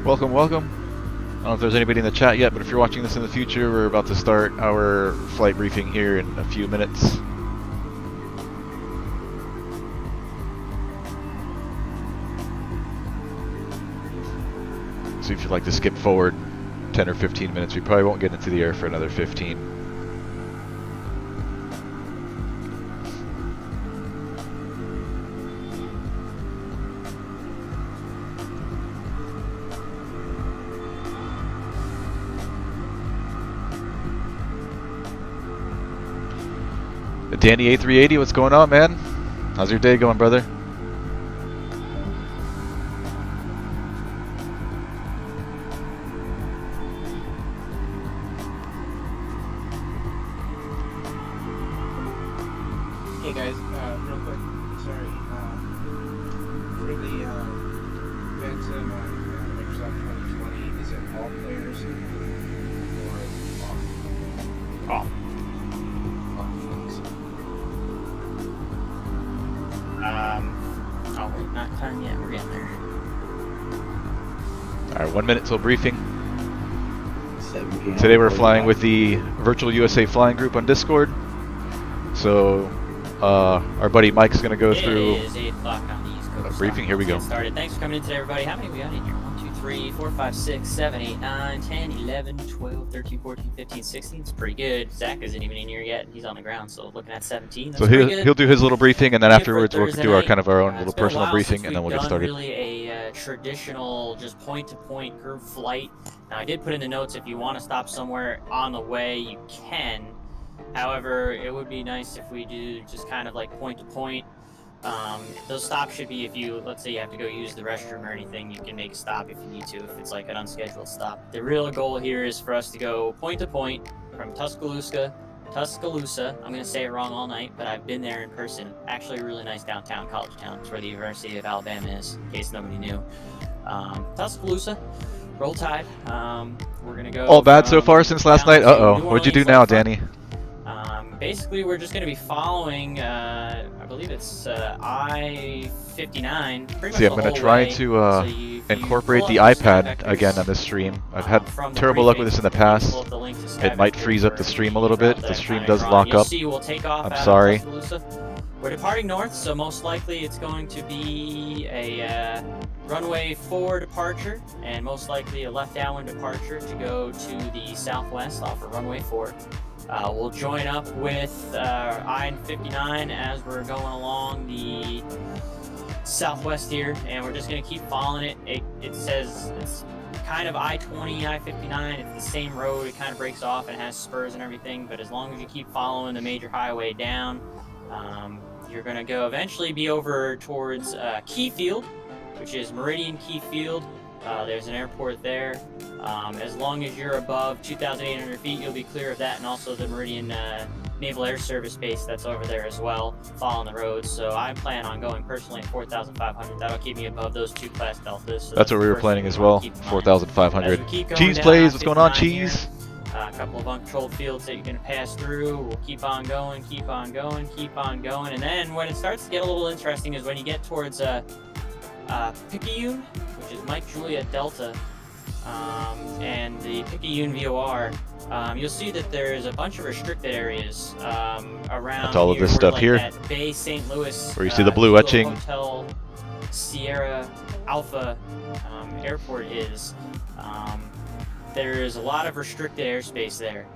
Welcome, welcome. I don't know if there's anybody in the chat yet, but if you're watching this in the future, we're about to start our flight briefing here in a few minutes. So if you'd like to skip forward 10 or 15 minutes, we probably won't get into the air for another 15. Danny A380, what's going on, man? How's your day going, brother? Hey guys, real quick, sorry, for the VATSIM on Microsoft 2020, is it all players or off? Oh wait, not time yet, we're getting there. Alright, 1 minute till briefing. 7 p.m. Today we're flying with the Virtual USA Flying Group on Discord. So, our buddy Mike's going to go through It is 8 o'clock on the East Coast. briefing. Here we go. Let's get started. Thanks for coming in today, everybody. How many we got in here? 1, 2, 3, 4, 5, 6, 7, 8, 9, 10, 11, 12, 13, 14, 15, 16. It's pretty good. Zach isn't even in here yet, and he's on the ground, so looking at 17. That's So he'll do his little briefing, and then afterwards we'll do our kind of our own little personal briefing, and then we'll get started. Really a traditional just point-to-point group flight. Now I did put in the notes if you want to stop somewhere on the way, you can. However, it would be nice if we do just kind of like point-to-point. Those stops should be if you, let's say you have to go use the restroom or anything, you can make a stop if you need to, if it's like an unscheduled stop. The real goal here is for us to go point-to-point from Tuscaloosa, I'm going to say it wrong all night, but I've been there in person. Actually, a really nice downtown college town. It's where the University of Alabama is, in case nobody knew. Tuscaloosa, roll tide. We're going to go... All bad so far since last night? Uh-oh. What'd you do now, Danny? Basically, we're just going to be following, I believe it's I-59. See, I'm going to try to incorporate the iPad again on this stream. I've had terrible luck with this in the past. It might freeze up the stream a little bit. The stream does lock up. I'm sorry. We're departing north, so most likely it's going to be a runway 4 departure, and most likely a left downwind departure to go to the southwest off of runway 4. We'll join up with I-59 as we're going along the southwest here, and we're just going to keep following it. It says it's kind of I-20, I-59. It's the same road. It kind of breaks off and has spurs and everything, but as long as you keep following the major highway down, you're going to go eventually be over towards Key Field, which is Meridian Key Field. There's an airport there. As long as you're above 2,800 feet, you'll be clear of that, and also the Meridian Naval Air Service Base that's over there as well, following the roads. So I plan on going personally at 4,500. That'll keep me above those 2 class deltas. So that's what we were planning as well, 4,500. Cheese Plays, what's going on, Cheese? A couple of uncontrolled fields that you can pass through. We'll keep on going, keep on going, keep on going. And then when it starts to get a little interesting is when you get towards Picayune, which is Mike Juliet Delta, and the Picayune VOR, you'll see that there's a bunch of restricted areas around. That's all of this stuff like here. That Bay St. Louis, where you see the blue etching. Hotel Sierra Alpha airport is. There's a lot of restricted airspace there.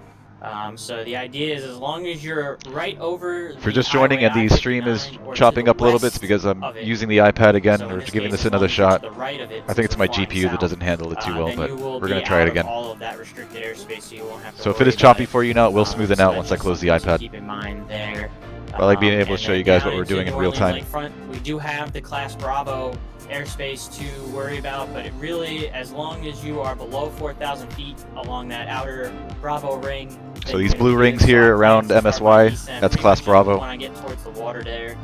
So the idea is as long as you're right over... If you're just joining and the stream is chopping up a little bit, it's because I'm using the iPad again, so or giving this another shot. Right it, I think it's my GPU that doesn't handle it too well, but we're going to try it again. All of that restricted airspace, so you won't have to so if it is choppy for you now, it will smoothen out once I close the iPad. Keep in mind there. I like being able to show you guys what we're doing in real time. We do have the Class Bravo airspace to worry about, but it really, as long as you are below 4,000 feet along that outer Bravo ring. So these blue rings here around MSY, that's Class Bravo. When I get towards the water there,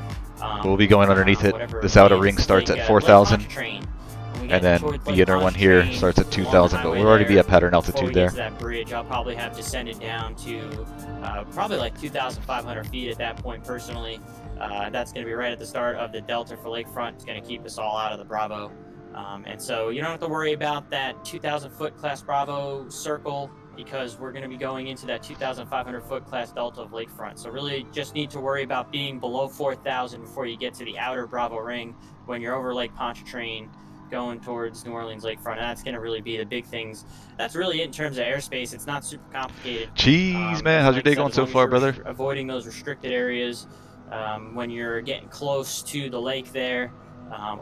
we'll be going underneath it. This outer ring starts at 4,000, and then the inner one here starts at 2,000, but we'll already be at pattern altitude there. That bridge, I'll probably have descended down to probably like 2,500 feet at that point personally. That's going to be right at the start of the Delta for Lakefront. It's going to keep us all out of the Bravo. And so you don't have to worry about that 2,000 foot class Bravo circle, because we're going to be going into that 2,500 foot class Delta of Lakefront. So really just need to worry about being below 4,000 before you get to the outer Bravo ring when you're over Lake Pontchartrain going towards New Orleans Lakefront. And that's going to really be the big things. That's really it in terms of airspace. It's not super complicated. Jeez, man, how's your day going so far, brother? Avoiding those restricted areas when you're getting close to the lake there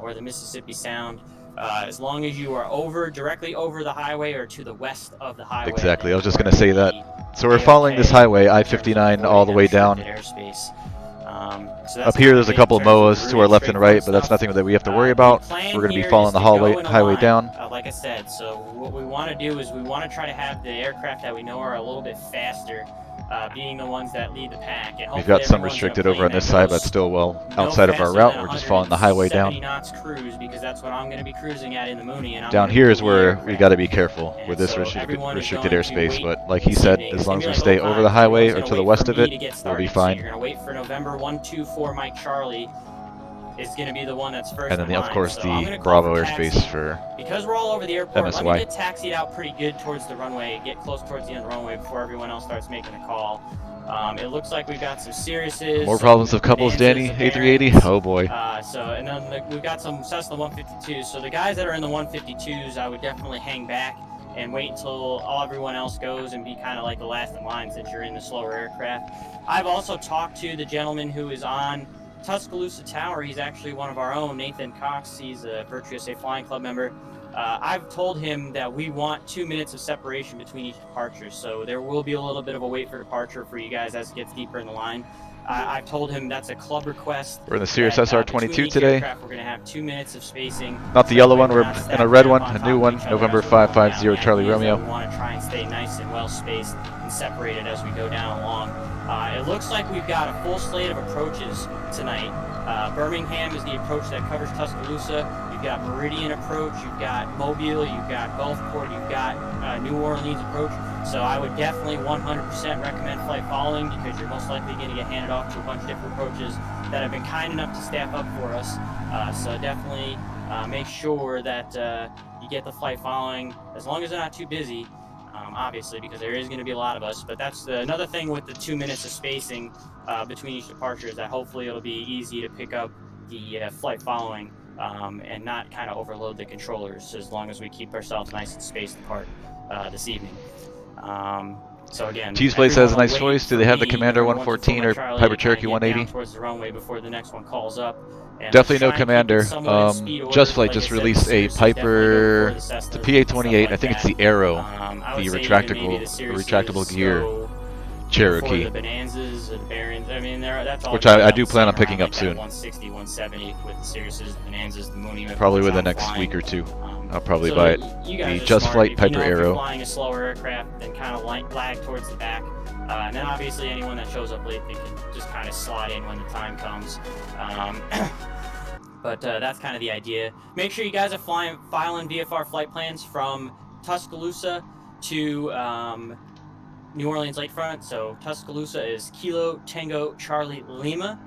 or the Mississippi Sound. As long as you are directly over the highway or to the west of the highway. Exactly, I was just going to say that. So we're following this highway, I-59, all the way down. So Up here there's a couple of MOAs to our left and right, but that's nothing that we have to worry about. We're going to be following the highway down. Like I said, so what we want to do is we want to try to have the aircraft that we know are a little bit faster being the ones that lead the pack. And we've got some restricted over on this side, but still well outside of our route. We're just following the highway down. Knots cruise, because that's what I'm going to be cruising at in the Mooney. And down here is where we got to be careful with this restricted airspace, but like he said, as long as we stay over the highway or to the west of it, we'll be fine. You're going to wait for November 124 Mike Charlie is going to be the one that's first. And then, of course, the Bravo airspace for because we're all over the airport. MSY. Let me get taxied out pretty good towards the runway, get close towards the end of the runway before everyone else starts making a call. It looks like we've got some Cirruses. More problems of couples, Danny. A380. Oh boy. And then we've got some Cessna 152s. So the guys that are in the 152s, I would definitely hang back and wait until everyone else goes and be kind of like the last in line since you're in the slower aircraft. I've also talked to the gentleman who is on Tuscaloosa Tower. He's actually one of our own, Nathan Cox. He's a Virtue USA Flying Club member. I've told him that we want 2 minutes of separation between each departure, so there will be a little bit of a wait for departure for you guys as it gets deeper in the line. I've told him that's a club request. We're in the Cirrus SR-22 today. We're going to have 2 minutes of spacing. Not the yellow one, we're in a red one, a new one, November 550 Charlie Romeo. We want to try and stay nice and well spaced and separated as we go down along. It looks like we've got a full slate of approaches tonight. Birmingham is the approach that covers Tuscaloosa. You've got Meridian approach, you've got Mobile, you've got Gulfport, you've got New Orleans approach. So I would definitely 100% recommend flight following, because you're most likely going to get handed off to a bunch of different approaches that have been kind enough to staff up for us. So definitely make sure that you get the flight following, as long as they're not too busy. Obviously, because there is going to be a lot of us. But that's another thing with the 2 minutes of spacing between each departure, is that hopefully it'll be easy to pick up the flight following and not kind of overload the controllers, as long as we keep ourselves nice and spaced apart this evening. So again, Cheese Place has a nice choice. Do they have the Commander 114 or Piper Cherokee 180? Towards the runway before the next one calls up. Definitely no Commander. Just Flight just released a Piper, the PA-28. I think it's the Arrow, the retractable gear Cherokee, the Bonanzas, the Barons. I mean, that's all. Which I do plan on picking up soon. 160, 170 with the Cirruses, the Bonanzas, the Mooney. Probably within the next week or two. I'll probably buy it. The Just Flight Piper Arrow. If you're flying a slower aircraft, then kind of lag towards the back. And then obviously anyone that shows up late, they can just kind of slot in when the time comes. But that's kind of the idea. Make sure you guys are filing VFR flight plans from Tuscaloosa to New Orleans Lakefront. So Tuscaloosa is Kilo Tango Charlie Lima,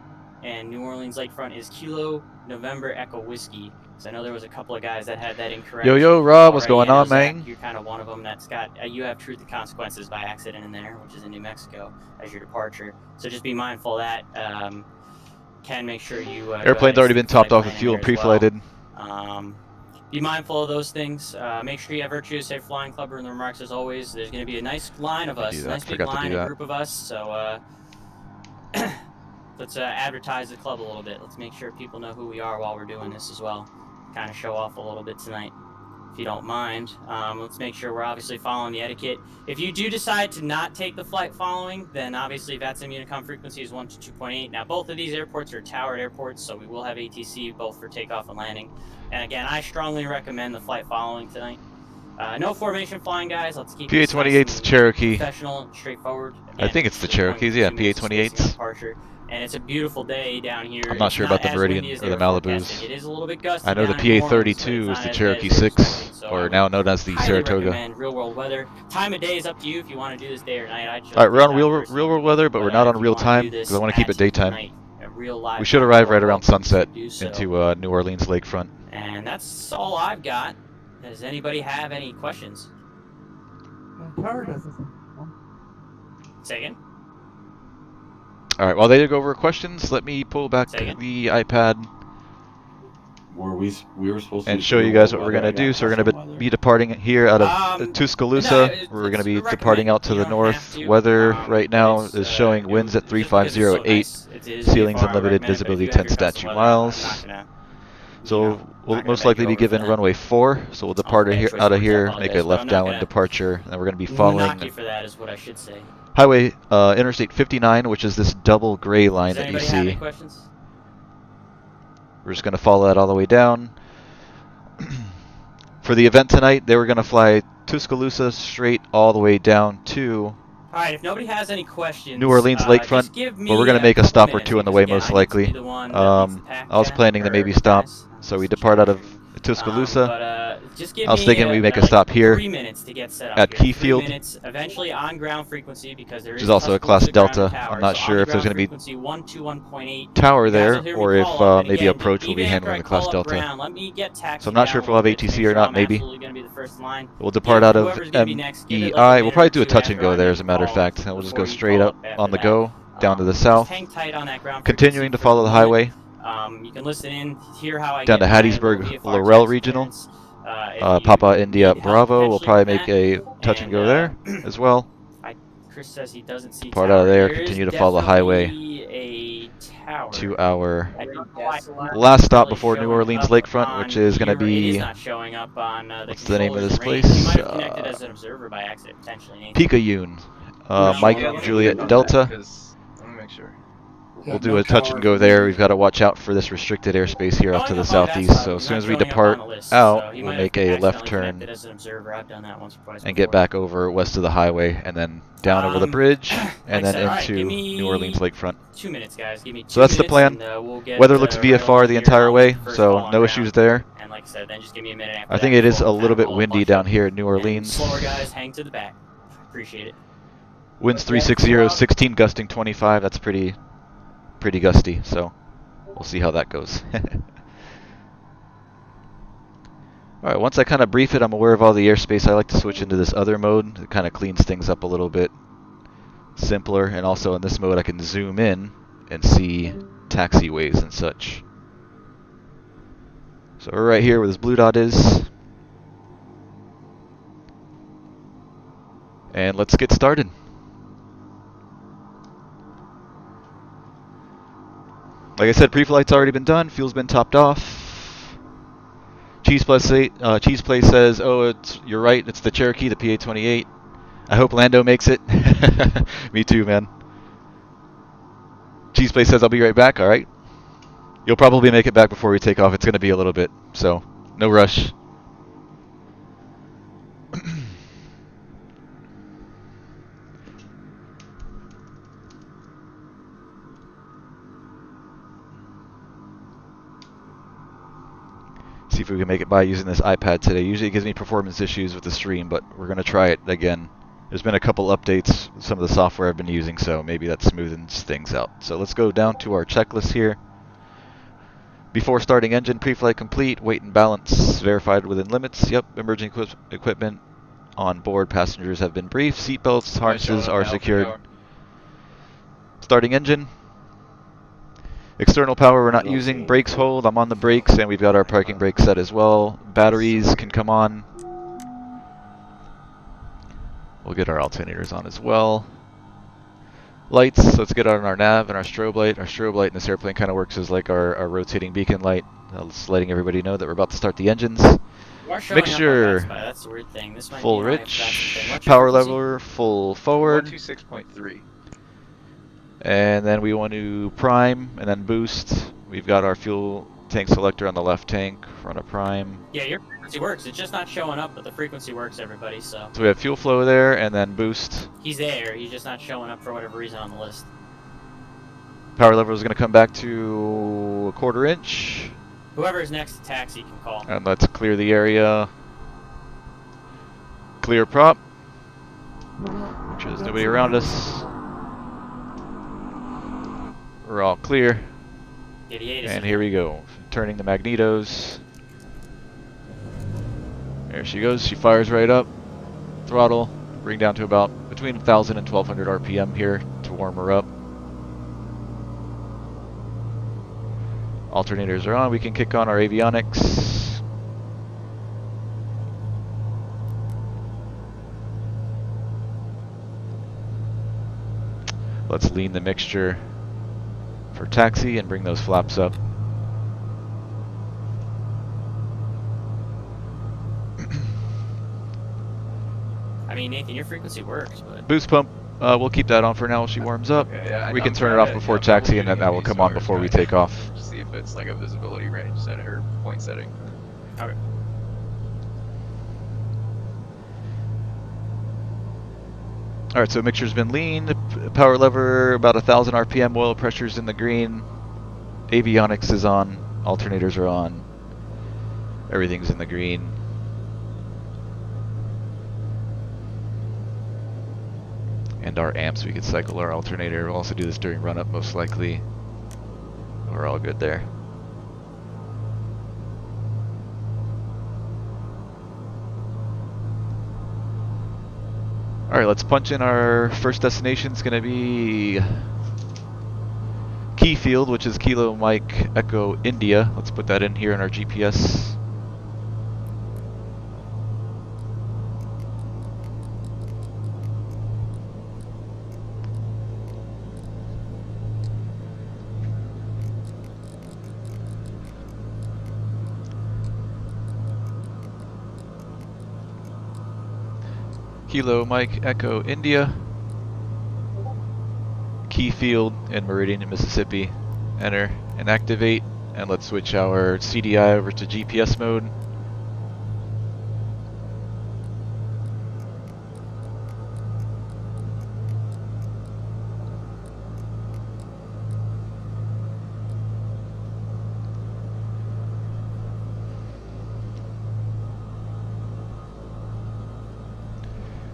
and New Orleans Lakefront is Kilo November Echo Whiskey. So I know there was a couple of guys that had that incorrect. Yo, Rob, what's going on, man? You're kind of one of them that's got, you have Truth and Consequences by accident in there, which is in New Mexico as your departure. So just be mindful of that. Can make sure you... Airplane's already been topped off with fuel and pre-flighted. Be mindful of those things. Make sure you have Virtue Safe Flying Club in the remarks as always. There's going to be a nice line of us, nice big line, a group of us. So let's advertise the club a little bit. Let's make sure people know who we are while we're doing this as well. Kind of show off a little bit tonight, if you don't mind. Let's make sure we're obviously following the etiquette. If you do decide to not take the flight following, then obviously VATSIM Unicom frequency is 1 to 2.8. Now both of these airports are towered airports, so we will have ATC both for takeoff and landing. And again, I strongly recommend the flight following tonight. No formation flying, guys. Let's keep PA-28's the Cherokee. Professional, straightforward. Again, I think it's the Cherokees, yeah, PA-28s. And it's a beautiful day down here. I'm not sure about the Meridian or the Malibus. It is a little bit gusty. I know the PA-32 is the Cherokee 6, or now known as the Saratoga. Real world weather. Time of day is up to you if you want to do this day or night. Alright, we're on real world weather, but we're not on real time because I want to keep it daytime. We should arrive right around sunset into New Orleans Lakefront. And that's all I've got. Does anybody have any questions? Power doesn't. Say again? All right, while they go over questions, let me pull back Say again? the iPad We were supposed to and show you guys what we're going to do. So we're going to be departing here out of Tuscaloosa. We're going to be departing out to the north. Weather right now is showing winds at 3508, ceilings unlimited, visibility 10 statute miles. So we'll most likely be given runway 4. So we'll depart out of here, make a left downwind departure, and then we're going to be following you for that is what I should say. Highway Interstate 59, which is this double gray line Does that you anybody have any see. questions? We're just going to follow that all the way down. For the event tonight, they were going to fly Tuscaloosa straight all the way down to Alright, if nobody has any questions, New Orleans lakefront, just give me but we're going to make a couple stop or minutes two on the because, way again, most I need to be likely. the one that leads the pack I was then, planning to or maybe stop, guys. so we depart out of Tuscaloosa. Just give I was me, thinking we make a stop here 3 minutes to get set up at here. 3 Keyfield, minutes, eventually on ground frequency because there which is also a Class Delta. I'm not sure if there's going to be tower there or if maybe approach will be handling the Class Delta. So I'm not sure if we'll have ATC or not, maybe. We'll depart out of MEI. We'll probably do a touch and go there as a matter of fact. And we'll just go straight up on the go down to the south, continuing to follow the highway. You can listen in, hear how I down to get my Hattiesburg, VFR Laurel text Regional. clearance. If you Papa India need help Bravo will potentially probably with make that, a touch and go and, there as well. Chris says he doesn't see Depart tower. out of there, There is continue to follow the highway definitely a tower. to our I don't know why it's last stop really before New showing Orleans up lakefront, on which is going to here. It is be not showing up on the what's the name of this controllers range. You place? might have connected as an observer by accident, potentially. Nathan. Picayune. Mike Juliet Delta. Let me make sure. We'll do a touch and go there. We've got to watch out for this restricted airspace here off to the southeast. So as soon as we depart out, we'll make a left turn and get back over west of the highway and then down over the bridge and then into New Orleans lakefront. 2 minutes, guys. Give me 2 So that's the minutes plan. and, we'll get, Weather looks right VFR the here entire on way, first so call on no ground. issues there. And like I said, then just give me a minute after I that think it is before a we little bit tackle windy bunch down of- here in New and Orleans. slower guys, hang to the back. Appreciate it. Winds 360, 16 gusting 25. That's pretty gusty. So we'll see how that goes. All right. Once I kind of brief it, I'm aware of all the airspace. I like to switch into this other mode. It kind of cleans things up a little bit simpler. And also in this mode, I can zoom in and see taxiways and such. So we're right here where this blue dot is. And let's get started. Like I said, pre-flight's already been done. Fuel's been topped off. Cheese Place says, "Oh, you're right. It's the Cherokee, the PA-28. I hope Lando makes it." Me too, man. Cheese Place says, "I'll be right back." All right. You'll probably make it back before we take off. It's going to be a little bit, so no rush. See if we can make it by using this iPad today. Usually it gives me performance issues with the stream, but we're going to try it again. There's been a couple updates, some of the software I've been using, so maybe that smoothens things out. So let's go down to our checklist here. Before starting engine, pre-flight complete, weight and balance verified within limits. Yep, emerging equipment on board, passengers have been briefed. Seatbelts, harnesses are secured. Starting engine. External power we're not using. Brakes hold. I'm on the brakes, and we've got our parking brake set as well. Batteries can come on. We'll get our alternators on as well. Lights, let's get on our nav and our strobe light. Our strobe light in this airplane kind of works as like our rotating beacon light. Just letting everybody know that we're about to start the engines. Mixture, that's the weird thing. This might full be rich. What's Power your frequency? leveler, full forward. 126.3. And then we want to prime and then boost. We've got our fuel tank selector on the left tank. Run a prime. Yeah, your frequency works. It's just not showing up, but the frequency works, everybody. So So we have fuel flow there and then boost. he's there. He's just not showing up for whatever reason on the list. Power lever is going to come back to a 1/4 inch. Whoever's next to taxi can call. And let's clear the area. Clear prop. Make sure there's nobody around us. We're all clear. 88 is And here we go. Turning the magnetos. There she goes. She fires right up. Throttle. Bring down to about between 1,000 and 1,200 RPM here to warm her up. Alternators are on. We can kick on our avionics. Let's lean the mixture for taxi and bring those flaps up. I mean, Nathan, your frequency works, but... Boost pump, we'll keep that on for now while she warms up. Okay, yeah, We can turn it off before taxi, and then that will come on before we take off. Just see if it's like a visibility range setting or point setting. Okay. Alright, so mixture's been leaned, power lever about 1,000 RPM, oil pressure's in the green, avionics is on, alternators are on, everything's in the green. And our amps, we could cycle our alternator. We'll also do this during run-up most likely. We're all good there. Alright, let's punch in our first destination. It's going to be Key Field, which is Kilo Mike Echo India. Let's put that in here in our GPS. Kilo Mike Echo India, Key Field in Meridian, Mississippi. Enter and activate, and let's switch our CDI over to GPS mode.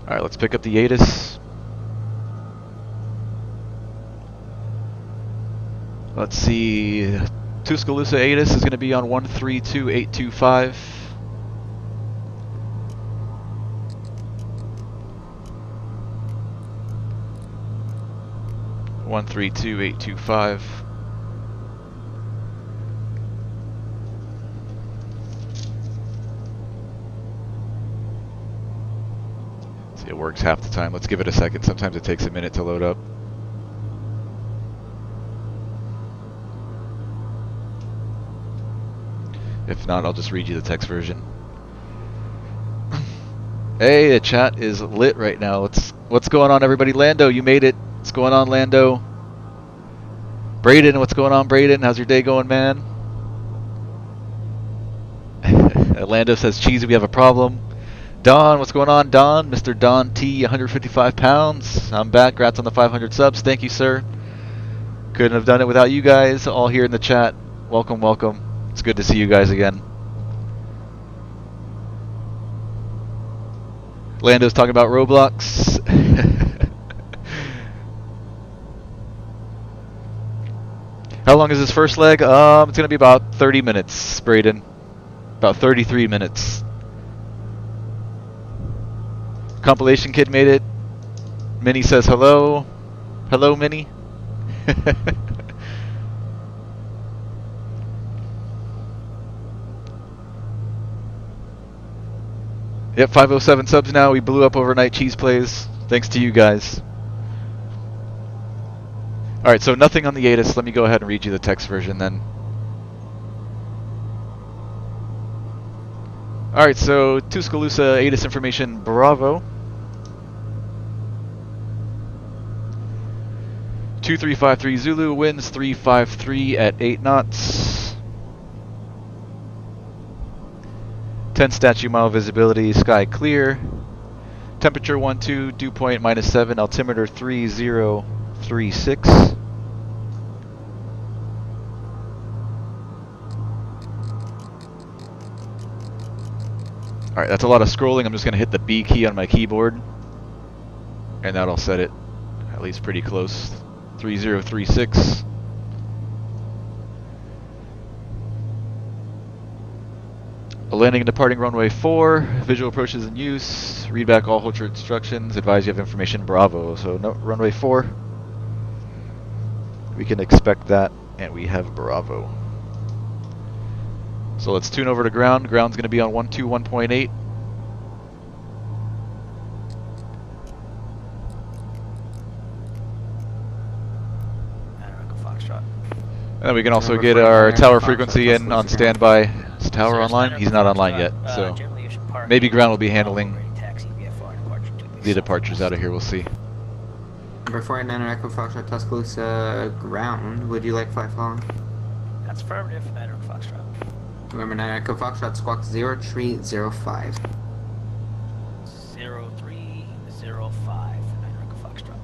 Alright, let's pick up the ATIS. Let's see, Tuscaloosa ATIS is going to be on 132825. One 32825. It works half the time. Let's give it a second. Sometimes it takes a minute to load up. If not, I'll just read you the text version. Hey, the chat is lit right now. What's going on, everybody? Lando, you made it. What's going on, Lando? Braden, what's going on, Braden? How's your day going, man? Lando says, cheesy, we have a problem. Don, what's going on, Don? Mr. Don T, 155 pounds. I'm back. Congrats on the 500 subs. Thank you, sir. Couldn't have done it without you guys all here in the chat. Welcome, welcome. It's good to see you guys again. Lando's talking about Roblox. How long is this first leg? It's going to be about 30 minutes, Braden. About 33 minutes. Compilation Kid made it. Minnie says hello. Hello, Minnie. Yep, 507 subs now. We blew up overnight cheese plays. Thanks to you guys. Alright, so nothing on the ATIS. Let me go ahead and read you the text version then. Alright, so Tuscaloosa ATIS information, Bravo. 2353 Zulu, winds 353 at 8 knots. 10 statute mile visibility, sky clear. Temperature 12, dew point -7, altimeter 3036. Alright, that's a lot of scrolling. I'm just going to hit the B key on my keyboard, and that'll set it at least pretty close. 3036. Landing and departing runway 4. Visual approaches in use. Read back all hold short instructions. Advise you have information. Bravo. So no, runway 4. We can expect that, and we have Bravo. So let's tune over to ground. Ground's going to be on 121.8. And then we can also get our tower frequency in on standby. Is tower online? He's not online yet, so maybe ground will be handling the departures out of here. We'll see. Number 49 Echo Foxtrot Tuscaloosa ground. Would you like flight following? That's affirmative. Echo Foxtrot. November 9 Echo Foxtrot Squawk 0305. 0305. Echo Foxtrot.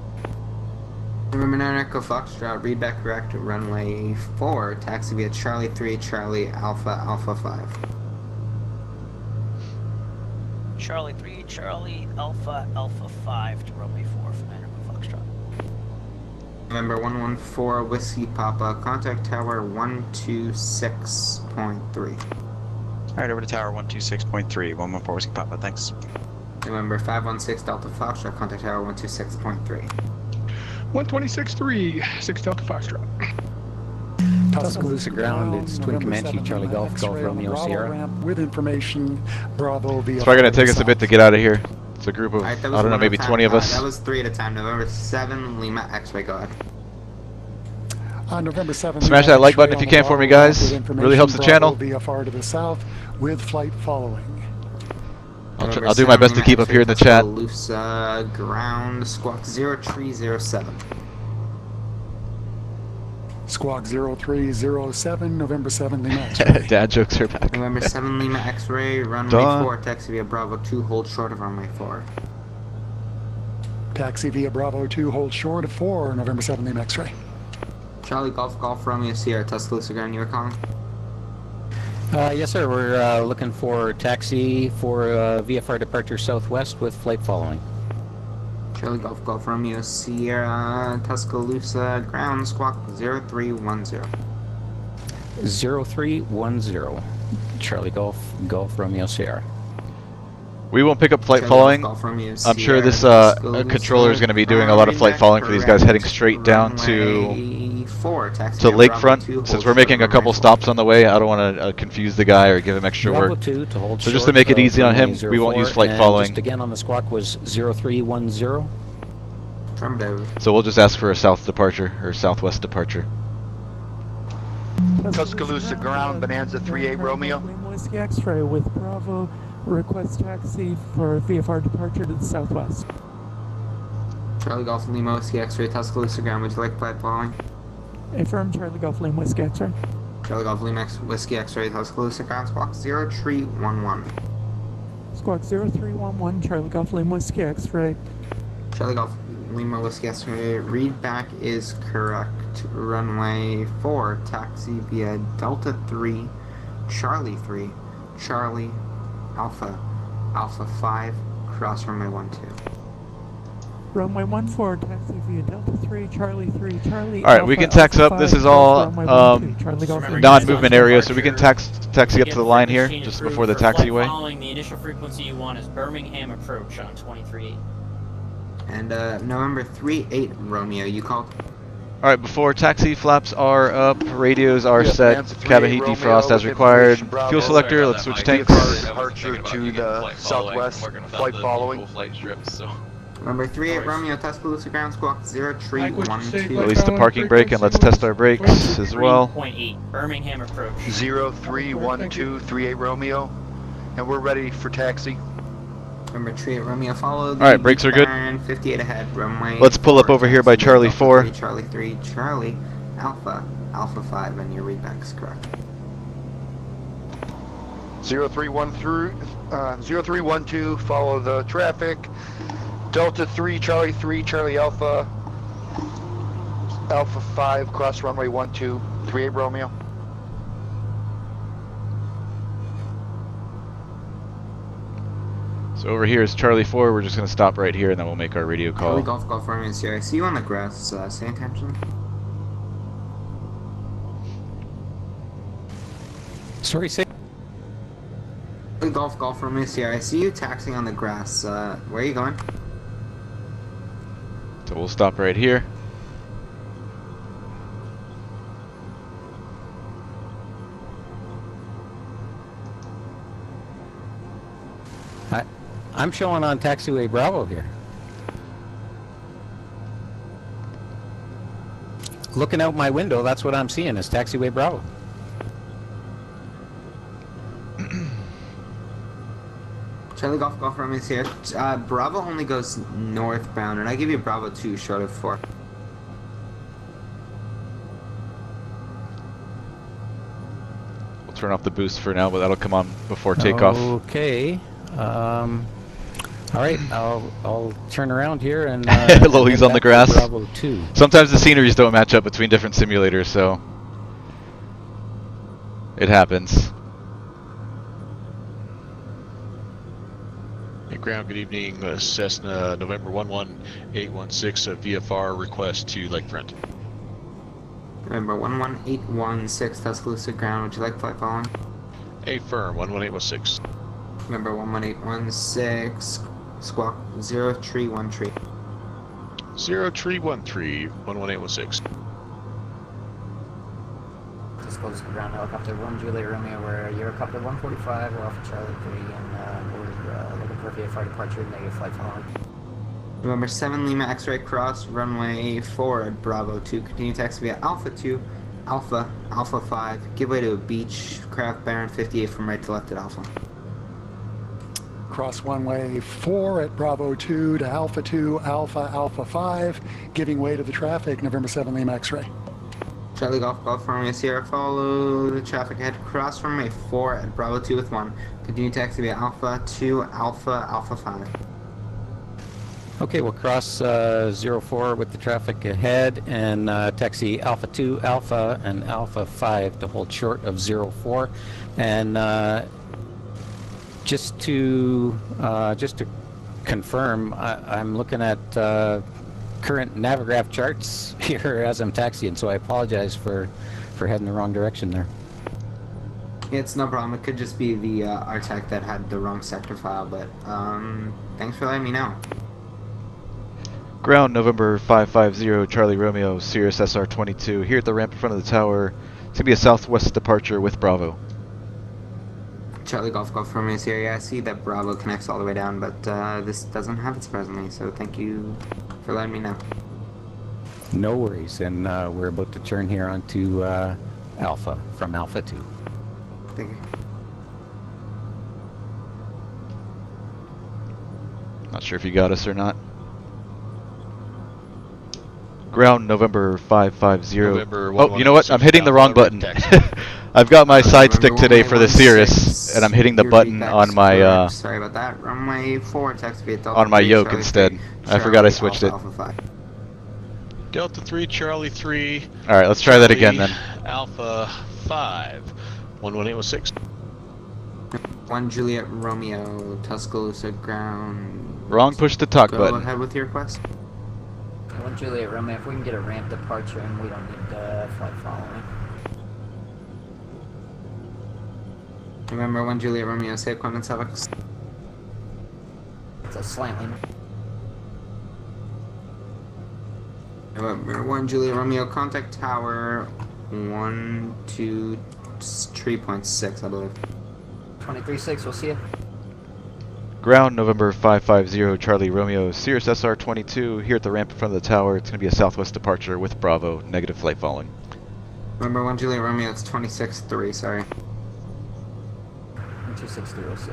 November 9 Echo Foxtrot, read back correct, runway 4, taxi via Charlie 3, Charlie Alpha, Alpha 5. Charlie 3, Charlie Alpha, Alpha 5 to runway 4 for Echo Foxtrot. November 114 Whiskey Papa, contact tower 126.3. Alright, over to tower 126.3, 114 Whiskey Papa, thanks. November 516 Delta Foxtrot, contact tower 126.3. 126.3, 6 Delta Foxtrot. Tuscaloosa ground, it's Twin Comanche, Charlie Golf, Golf Romeo, Sierra. With information, Bravo VFR. It's probably going to take us a bit to get out of here. It's a group of, I don't know, maybe 20 of us. That was 3 at a time. November 7 Lima X-Ray, go ahead. On November 7th, smash that like button if you can for me, guys. Really helps the channel. VFR to the south with flight following. I'll do my best to keep up here in the chat. Tuscaloosa ground, Squawk 0307. Squawk 0307, November 7 Lima X-ray. Dad jokes are back. November 7 Lima X-ray, runway 4, taxi via Bravo 2, hold short of runway 4. Taxi via Bravo 2, hold short of 4, November 7 Lima X-ray. Charlie Golf, Golf Romeo, Sierra, Tuscaloosa ground, you were calling? Yes, sir. We're looking for taxi for VFR departure southwest with flight following. Charlie Golf, Golf Romeo, Sierra, Tuscaloosa ground, Squawk 0310. 0310. Charlie Golf, Golf Romeo, Sierra. We won't pick up flight Charlie following. Golf, Romeo, I'm sure Sierra, this Tuscaloosa controller is going to be doing a lot of flight following for these guys heading straight down to Lakefront. Since we're making a couple stops on the way, I don't want to confuse the guy or give him extra Bravo work. 2 to hold So short just to make it easy on him, 04, we won't use flight and following. Just again on the squawk was 0310. So we'll just ask for a south departure or southwest departure. Tuscaloosa ground, Bonanza 38 Romeo. Whiskey X-ray with Bravo, request taxi for VFR departure to the southwest. Charlie Golf Lima Whiskey X-ray, Tuscaloosa ground, would you like flight following? Affirm, Charlie Golf Lima Whiskey X-ray. Charlie Golf Lima Whiskey X-ray, Tuscaloosa ground, Squawk 0311. Squawk 0311, Charlie Golf Lima Whiskey X-ray. Charlie Golf Lima Whiskey X-ray, read back is correct. Runway 4, taxi via Delta 3, Charlie 3, Charlie Alpha, Alpha 5, cross runway 12. Runway 14, taxi via Delta 3, Charlie 3, Charlie. Alright, we can tax up. This is all non-movement area, so we can taxi up to the line here, just before the taxiway. Following the initial frequency you want is Birmingham approach on 23. And November 38 Romeo, you called? Alright, before taxi flaps are up, radios are set, cabin heat defrost as required. Fuel selector, let's switch tanks. Departure to the southwest, flight following. Number 38 Romeo, Tuscaloosa ground, Squawk 0312. Release the parking brake and let's test our brakes as well. 3.8, Birmingham approach. 031238 Romeo, and we're ready for taxi. Number 38 Romeo, follow. Alright, brakes are good. 58 ahead, runway. Let's pull up over here by Charlie 4. Charlie 3, Charlie Alpha, Alpha 5, and your readback is correct. 0312, follow the traffic. Delta 3, Charlie Alpha, Alpha 5, cross runway 12, 38 Romeo. So over here is Charlie 4, we're just going to stop right here and then we'll make our radio call. Charlie Golf, Golf Romeo, Sierra. I see you on the grass, stay attention. Sorry, say. Golf Romeo Sierra. I see you taxiing on the grass. Where are you going? So we'll stop right here. I'm showing on taxiway Bravo here. Looking out my window, that's what I'm seeing is taxiway Bravo. Charlie Golf Romeo Sierra. Bravo only goes northbound, and I give you Bravo 2 short of 4. We'll turn off the boost for now, but that'll come on before takeoff. Okay. All right, I'll turn around here and Loli's on the grass. Bravo 2. Sometimes the sceneries don't match up between different simulators, so it happens. Hey, ground, good evening. Cessna November 11816, VFR request to Lakefront. November 11816, Tuscaloosa ground. Would you like flight following? A firm 11816. November 11816, squawk 0313. 0313, 11816. Tuscaloosa ground helicopter 1 Juliet Romeo, where Eurocopter 145, we're off of Charlie 3, and we're looking for VFR departure, negative flight following. November 7 Lima X-ray cross, runway 4 at Bravo 2. Continue taxi via Alpha 2, Alpha 5. Give way to a beach craft Baron 58 from right to left at Alpha. Cross runway 4 at Bravo 2 to Alpha 2, Alpha 5, giving way to the traffic, November 7 Lima X-ray. Charlie Golf Romeo Sierra, follow the traffic ahead. Cross runway 4 at Bravo 2 with 1. Continue taxi via Alpha 2, Alpha 5. Okay, we'll cross 04 with the traffic ahead and taxi Alpha 2, Alpha, and Alpha 5 to hold short of 04. And just to confirm, I'm looking at current Navigraph charts here as I'm taxiing, so I apologize for heading the wrong direction there. It's no problem. It could just be the RTAC that had the wrong sector file, but thanks for letting me know. Ground November 550 Charlie Romeo, Cirrus SR-22, here at the ramp in front of the tower. It's going to be a southwest departure with Bravo. Charlie Golf Romeo Sierra, yeah, I see that Bravo connects all the way down, but this doesn't have it presently, so thank you for letting me know. No worries, and we're about to turn here onto Alpha from Alpha 2. Thank you. Not sure if you got us or not. Ground November 550. November Oh, you know what? I'm hitting the wrong button. I've got my side stick today for the Cirrus, and I'm hitting the button on my sorry about that. Runway 4 taxi via Delta on my 3, yoke Charlie instead. 3, I forgot I Charlie, switched it. Alpha 5. Delta 3, Charlie 3. All right, let's try that again then. Alpha 5, 11816. 1 Juliet Romeo, Tuscaloosa ground. Wrong push to talk Go button. ahead with your request. 1 Juliet Romeo, if we can get a ramp departure and we don't need flight following. Remember 1 Juliet Romeo, say equipment suffix. It's a slanting. November 1 Juliet Romeo, contact tower 123.6, I believe. 23.6, we'll see you. Ground November 550 Charlie Romeo, Cirrus SR-22, here at the ramp in front of the tower. It's going to be a southwest departure with Bravo, negative flight following. Remember 1 Juliet Romeo, it's 26.3, sorry. 263, we'll see.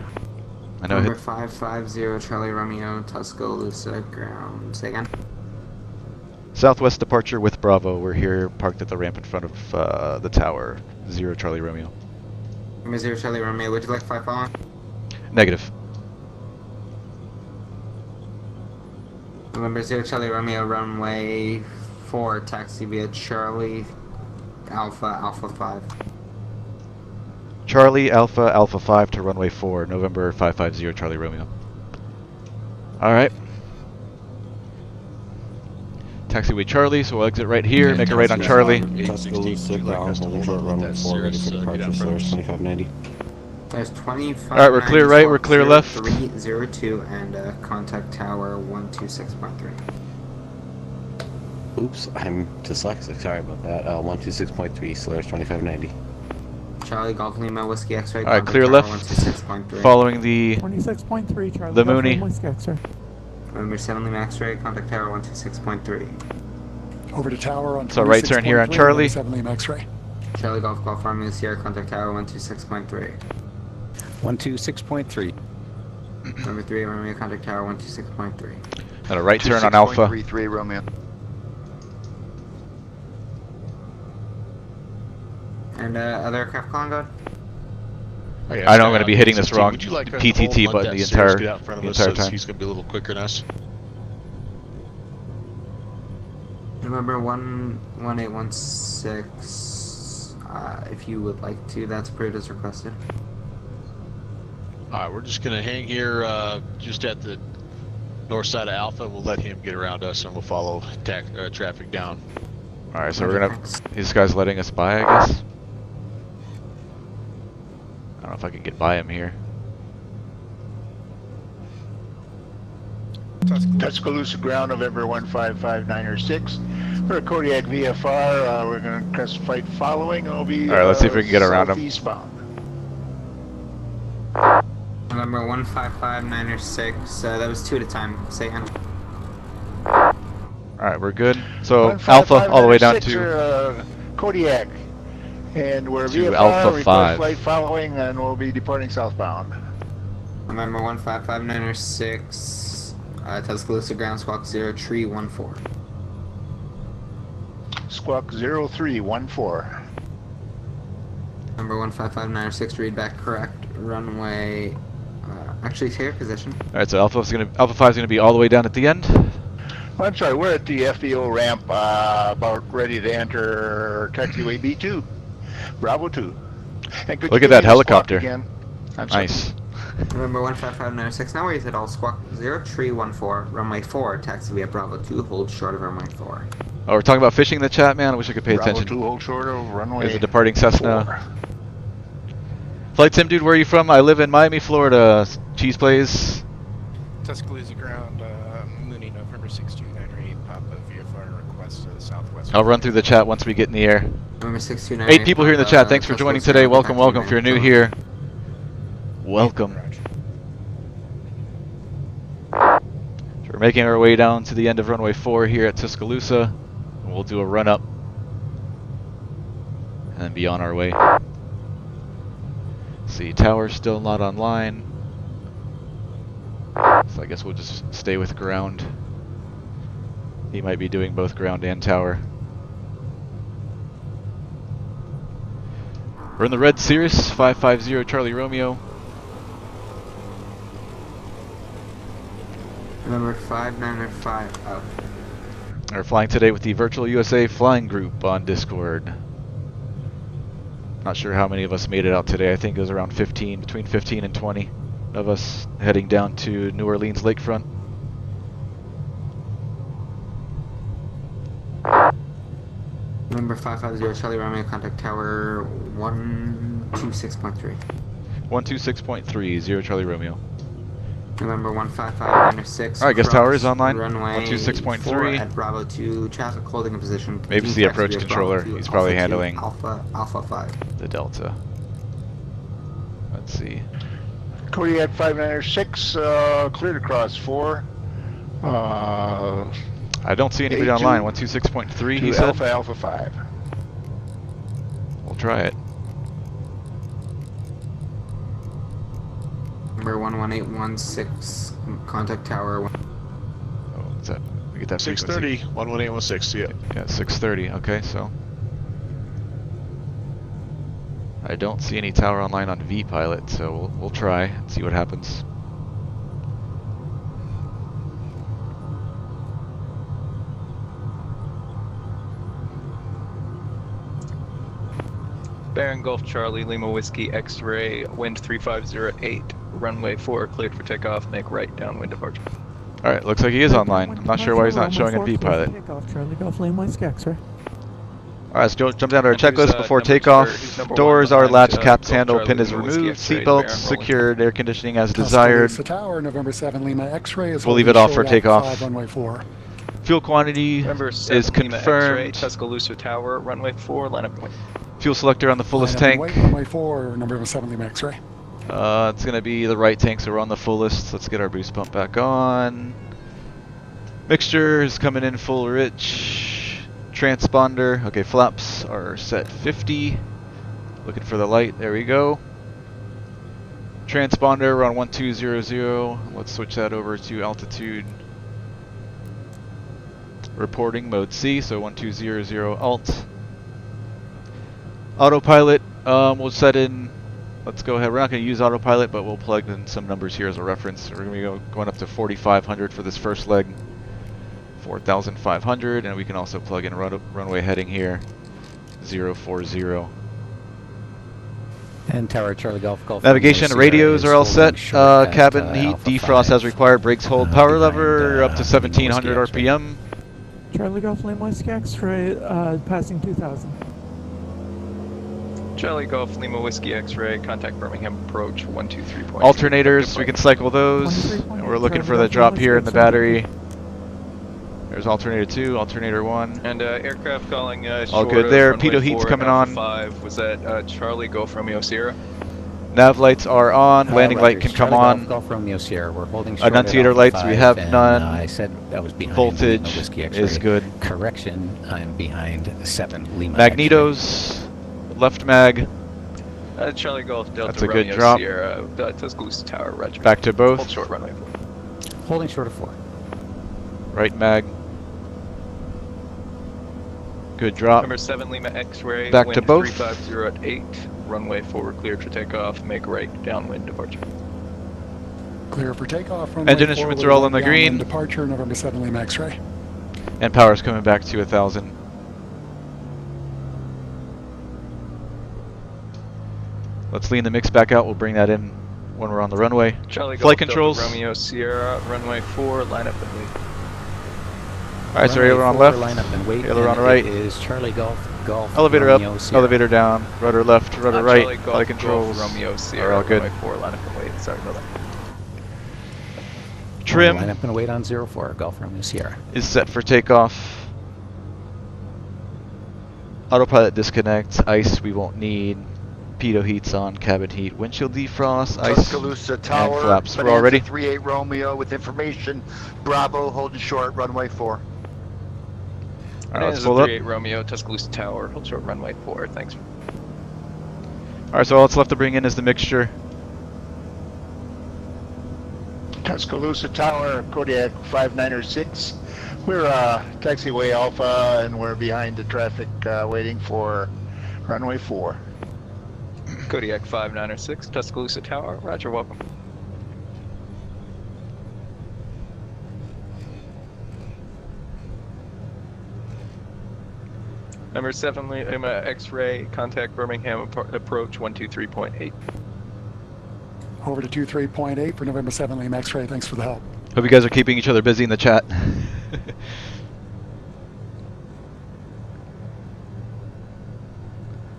I know. Number 550 Charlie Romeo, Tuscaloosa ground. Say again. Southwest departure with Bravo. We're here parked at the ramp in front of the tower. 0 Charlie Romeo. Number 0 Charlie Romeo, would you like 5 following? Negative. November 0 Charlie Romeo, runway 4, taxi via Charlie Alpha 5. Charlie Alpha 5 to runway 4, November 550 Charlie Romeo. Alright. Taxiway Charlie, so we'll exit right here, make a right on Charlie. Tuscaloosa ground, holding short runway 4, ready for departure, Cirrus 2590. There's 25. Alright, we're clear right, we're clear left. 302 and contact tower 126.3. Oops, I'm dyslexic. Sorry about that. 126.3, slurs 2590. Charlie Golf Lima Whiskey X-ray. Alright, clear left. 126.3. Following the 26.3, Charlie the Golf Mooney. Lima Whiskey X-ray. November 7 Lima X-ray. Contact tower 126.3. Over to tower on So right turn here on Charlie. 7 Lima X-ray. Charlie Golf Golf Romeo Sierra. Contact tower 126.3. 126.3. Number 3 Romeo. Contact tower 126.3. And a right turn on Alpha. 26.33 Romeo. And other aircraft calling God? Oh, I know I'm going to be hitting this PTT, wrong would you like us to PTT hold button that the Cirrus entire get out in front of us time. so he's going to be a little quicker than us. November 1816. If you would like to, that's approved as requested. Alright, we're just going to hang here just at the north side of Alpha. We'll let him get around us and we'll follow traffic down. Alright, so we're going to... This guy's letting us by, I guess? I don't know if I can get by him here. Tuscaloosa ground, November 15596. For Kodiak VFR, we're going to crest flight following. It'll be Alright, let's see if we can get around him. Eastbound. November 155906. That was 2 at a time. Say again. Alright, we're good. So Alpha all the way down to Kodiak. And we're to VFR, Alpha request 5. flight following, and we'll be departing southbound. November 155906. Tuscaloosa ground squawk 0314. Squawk 0314. Number 155906, read back correct. Runway, actually clear position. Alright, so Alpha 5 is going to be all the way down at the end. Well, I'm sorry, we're at the FBO ramp, about ready to enter taxiway B2. Bravo 2. And could Look you at that give me the squawk helicopter. again? I'm sorry. Nice. November 155906, now where is it all? Squawk 0314, runway 4, taxi via Bravo 2, hold short of runway 4. Oh, we're talking about fishing in the chat, man. I wish I could pay Bravo attention. 2, hold short of runway There's a departing Cessna. 4. Flight Sim, dude, where are you from? I live in Miami, Florida. Cheese plays. Tuscaloosa ground, Mooney, November 6298, Papa VFR request to the southwest. I'll run through the chat once we get in the air. November 6298. 8 people here in the chat. Thanks for joining today. Welcome, welcome. If you're new here, welcome. So we're making our way down to the end of runway 4 here at Tuscaloosa. And we'll do a run up and then be on our way. See, tower's still not online. So I guess we'll just stay with ground. He might be doing both ground and tower. We're in the red Cirrus, 550 Charlie Romeo. Number 5905 up. We're flying today with the Virtual USA Flying Group on Discord. Not sure how many of us made it out today. I think it was around 15, between 15 and 20 of us heading down to New Orleans lakefront. Number 550 Charlie Romeo, contact tower 126.3. 126.30 Charlie Romeo. November 15596. Alright, guess tower is online. Runway 126.3. at Bravo 2, traffic holding a position. Maybe it's the approach controller. He's probably handling Alpha 5. the Delta. Let's see. Kodiak 5906, cleared across 4. I don't see anybody online. 126.3 he said. Alpha 5. We'll try it. Number 11816, contact tower. Oh, what's that? We get that 630, 11816, yeah. Yeah, 630. Okay, so I don't see any tower online on V-Pilot, so we'll try and see what happens. Baron Golf Charlie Lima Whiskey X-Ray, wind 3508, runway 4 cleared for takeoff, make right downwind departure. Alright, looks like he is online. I'm not sure why he's not showing in V-Pilot. Takeoff, Charlie Golf Lima Whiskey X-ray. Alright, let's jump down to our And who's, checklist before who's takeoff. number Doors one are behind, latched, caps Golf handle, Charlie pin is Lima Whiskey removed, X-ray, seatbelts Baron rolling. secured, air conditioning as desired. Tuscaloosa Tower, November 7 Lima X-ray is We'll leave holding it off for short takeoff. Alpha 5, runway 4. Fuel quantity Number is 7 Lima X-ray, confirmed. Tuscaloosa Tower, runway 4, line up and wait. Fuel selector on the fullest Line up and tank. wait, runway 4, November 7 Lima X-ray. It's going to be the right tank, so we're on the fullest. Let's get our boost pump back on. Mixture is coming in full rich. Transponder. Okay, flaps are set 50. Looking for the light. There we go. Transponder, we're on 1200. Let's switch that over to altitude. Reporting mode C, so 1200 alt. Autopilot, we'll set in. Let's go ahead. We're not going to use autopilot, but we'll plug in some numbers here as a reference. We're going to be going up to 4,500 for this first leg. 4,500, and we can also plug in runway heading here. 040. And Tower Charlie Golf Golf. Navigation radios are all set. Cabin heat, Alpha defrost 5. as required. Brakes hold. Power lever up to Lima 1700 Whiskey RPM. Charlie Golf Lima Whiskey X-ray, passing 2000. Charlie Golf Lima Whiskey X-ray, contact Birmingham approach 123. Alternators, we can cycle those. And we're looking for the drop here in the battery. There's alternator 2, alternator 1. And aircraft calling all short good of there. runway Pitot heat's 4, coming Alpha on. 5. Was that Charlie Golf Romeo Sierra? Nav lights are on. Landing light can come on. Golf Romeo Sierra. We're holding short Annunciator at lights, Alpha we 5, have and, none. I said that was behind Voltage Lima Whiskey X-ray. is good. Correction, I'm behind 7 Lima Magnetos, left mag. Charlie Golf Delta That's a Romeo good drop. Sierra, Tuscaloosa Tower, Roger. Back to both. Hold short runway 4. X-ray. Holding short of 4. Right mag. Good drop. Number 7 Lima X-ray. Back wind to both. 350 at 8. Runway 4 cleared for takeoff. Make right downwind departure. Clear for takeoff. Runway Engine 4 instruments with are all on the downwind green. Departure, November 7 Lima X-ray. And power's coming back to 1000. Let's lean the mix back out. We'll bring that in when we're on the runway. Charlie Golf Flight Delta controls. Romeo Sierra. Runway 4. Line up and wait. Alright, so Runway aileron 4, left. line up and wait. Aileron and right. It is Charlie Golf Golf Elevator Romeo up. Sierra. Elevator down. Rudder left. Rudder right. Charlie Golf Flight controls Golf Romeo are Sierra. all good. Runway 4. Line up and wait. Sorry about that. Trim Line up and wait on 04 Golf Romeo Sierra. is set for takeoff. Autopilot disconnect. Ice we won't need. Pitot heat's on. Cabin heat. Windshield defrost. Ice Tuscaloosa Tower, and flaps. We're Bonanza all ready. 38 Romeo with information. Bravo, holding short, runway 4. Alright, let's Bonanza pull up. 38 Romeo, Tuscaloosa Tower. Hold short runway 4. Thanks. Alright, so all that's left to bring in is the mixture. Tuscaloosa Tower, Kodiak 5906. We're taxiway Alpha, and we're behind the traffic waiting for runway 4. Kodiak 5906, Tuscaloosa Tower. Roger, welcome. Number 7 Lima X-ray, contact Birmingham approach 123.8. Over to 23.8 for November 7 Lima X-ray. Thanks for the help. Hope you guys are keeping each other busy in the chat.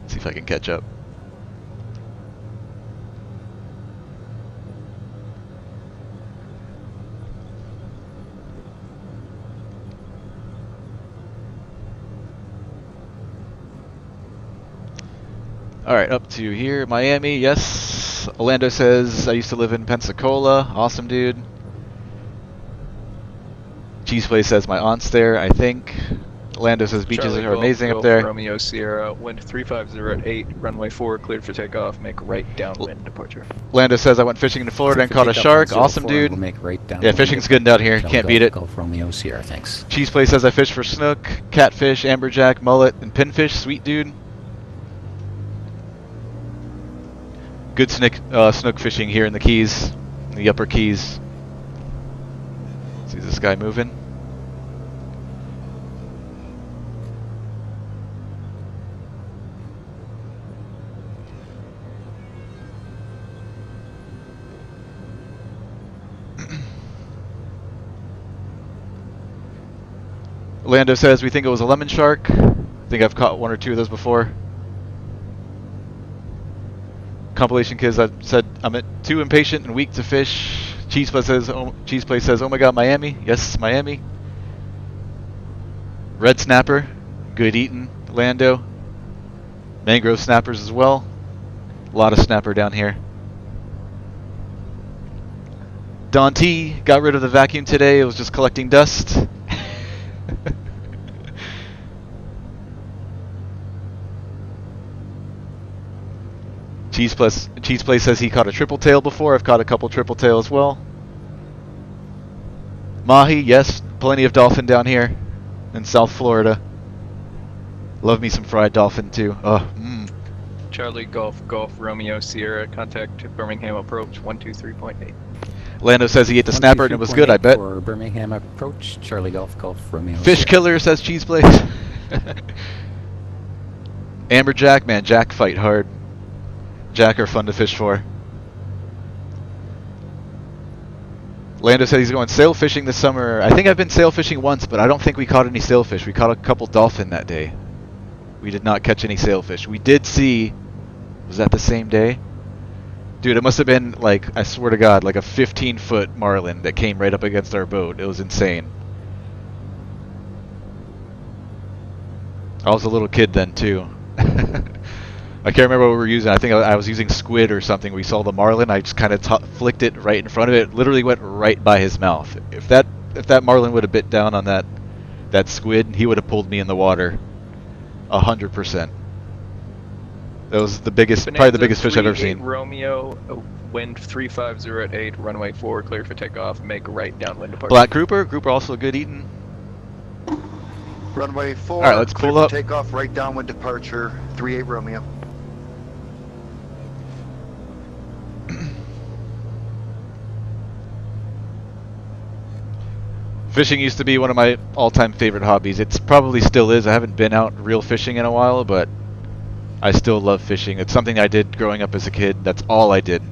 See if I can catch up. Alright, up to here. Miami, yes. Orlando says, I used to live in Pensacola. Awesome, dude. Cheese Place says, my aunt's there, I think. Orlando says, beaches Charlie are Golf, amazing Golf up there. Romeo Sierra, wind 350 at 8, runway 4 cleared for takeoff, make right downwind departure. Orlando says, I went fishing in Florida and caught a shark. Awesome, dude. We'll make right down Yeah, fishing's good down here. Can't beat it. Golf Romeo Sierra, thanks. Cheese Place says, I fished for snook, catfish, amberjack, mullet, and pinfish. Sweet, dude. Good snook fishing here in the Keys, in the upper Keys. See this guy moving? Orlando says we think it was a lemon shark. think I've caught 1 or 2 of those before. Compilation kids, I've said I'm too impatient and weak to fish. Cheeseplay says, oh my god, Miami. Yes, Miami. Red snapper, good eating, Lando. Mangrove snappers as well. A lot of snapper down here. Don T got rid of the vacuum today. It was just collecting dust. Cheeseplay says he caught a triple tail before. I've caught a couple triple tail as well. Mahi, yes, plenty of dolphin down here in South Florida. Love me some fried dolphin too. Charlie Golf Romeo Sierra, contact Birmingham approach 123.8. Lando says he ate the snapper and it was good, I bet. For Birmingham approach, Charlie Golf Romeo. Fish killer says Cheeseplay. Amberjack, man, Jack fight hard. Jack are fun to fish for. Lando said he's going sail fishing this summer. I think I've been sail fishing once, but I don't think we caught any sailfish. We caught a couple dolphin that day. We did not catch any sailfish. We did see, was that the same day? Dude, it must have been like, I swear to God, like a 15-foot marlin that came right up against our boat. It was insane. I was a little kid then too. I can't remember what we were using. I think I was using squid or something. We saw the marlin. I just kind of flicked it right in front of it. It literally went right by his mouth. If that marlin would have bit down on that squid, he would have pulled me in the water. 100%. That was the biggest, probably the biggest fish I've ever seen. Romeo, wind 350 at 8, runway 4, clear for takeoff. Make right downwind departure. Black grouper also good eating. Runway 4. All right, let's pull up. Takeoff, right downwind departure. 38 Romeo. Fishing used to be one of my all-time favorite hobbies. It probably still is. I haven't been out real fishing in a while, but I still love fishing. It's something I did growing up as a kid. That's all I did.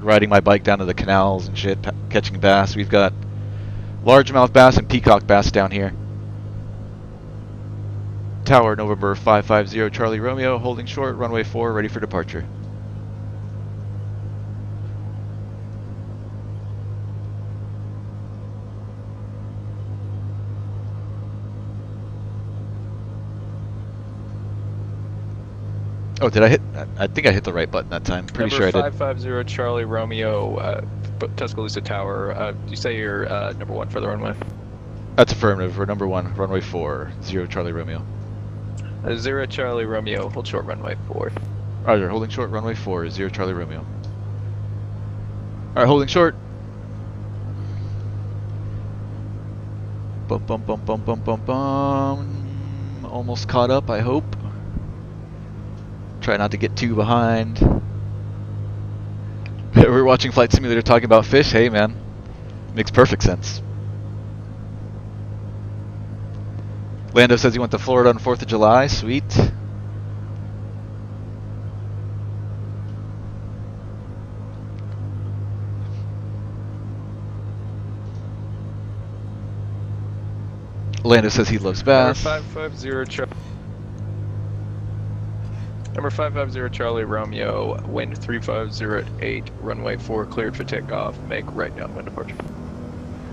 Riding my bike down to the canals and shit, catching bass. We've got largemouth bass and peacock bass down here. Tower, November 550, Charlie Romeo, holding short, runway 4, ready for departure. Oh, did I hit? I think I hit the right button that time. Pretty sure I did. 550 Charlie Romeo, Tuscaloosa Tower. You say you're number 1 for the runway? That's affirmative. We're number 1, runway 4, 0 Charlie Romeo. 0 Charlie Romeo, hold short runway 4. Roger, holding short runway 4, 0 Charlie Romeo. Alright, holding short. Bum bum bum bum bum bum bum. Almost caught up, I hope. Try not to get too behind. We're watching Flight Simulator talking about fish. Hey man, makes perfect sense. Lando says he went to Florida on 4th of July. Sweet. Lando says he loves bass. Number 550 Charlie Romeo, wind 350 at 8, runway 4, cleared for takeoff. Make right downwind departure.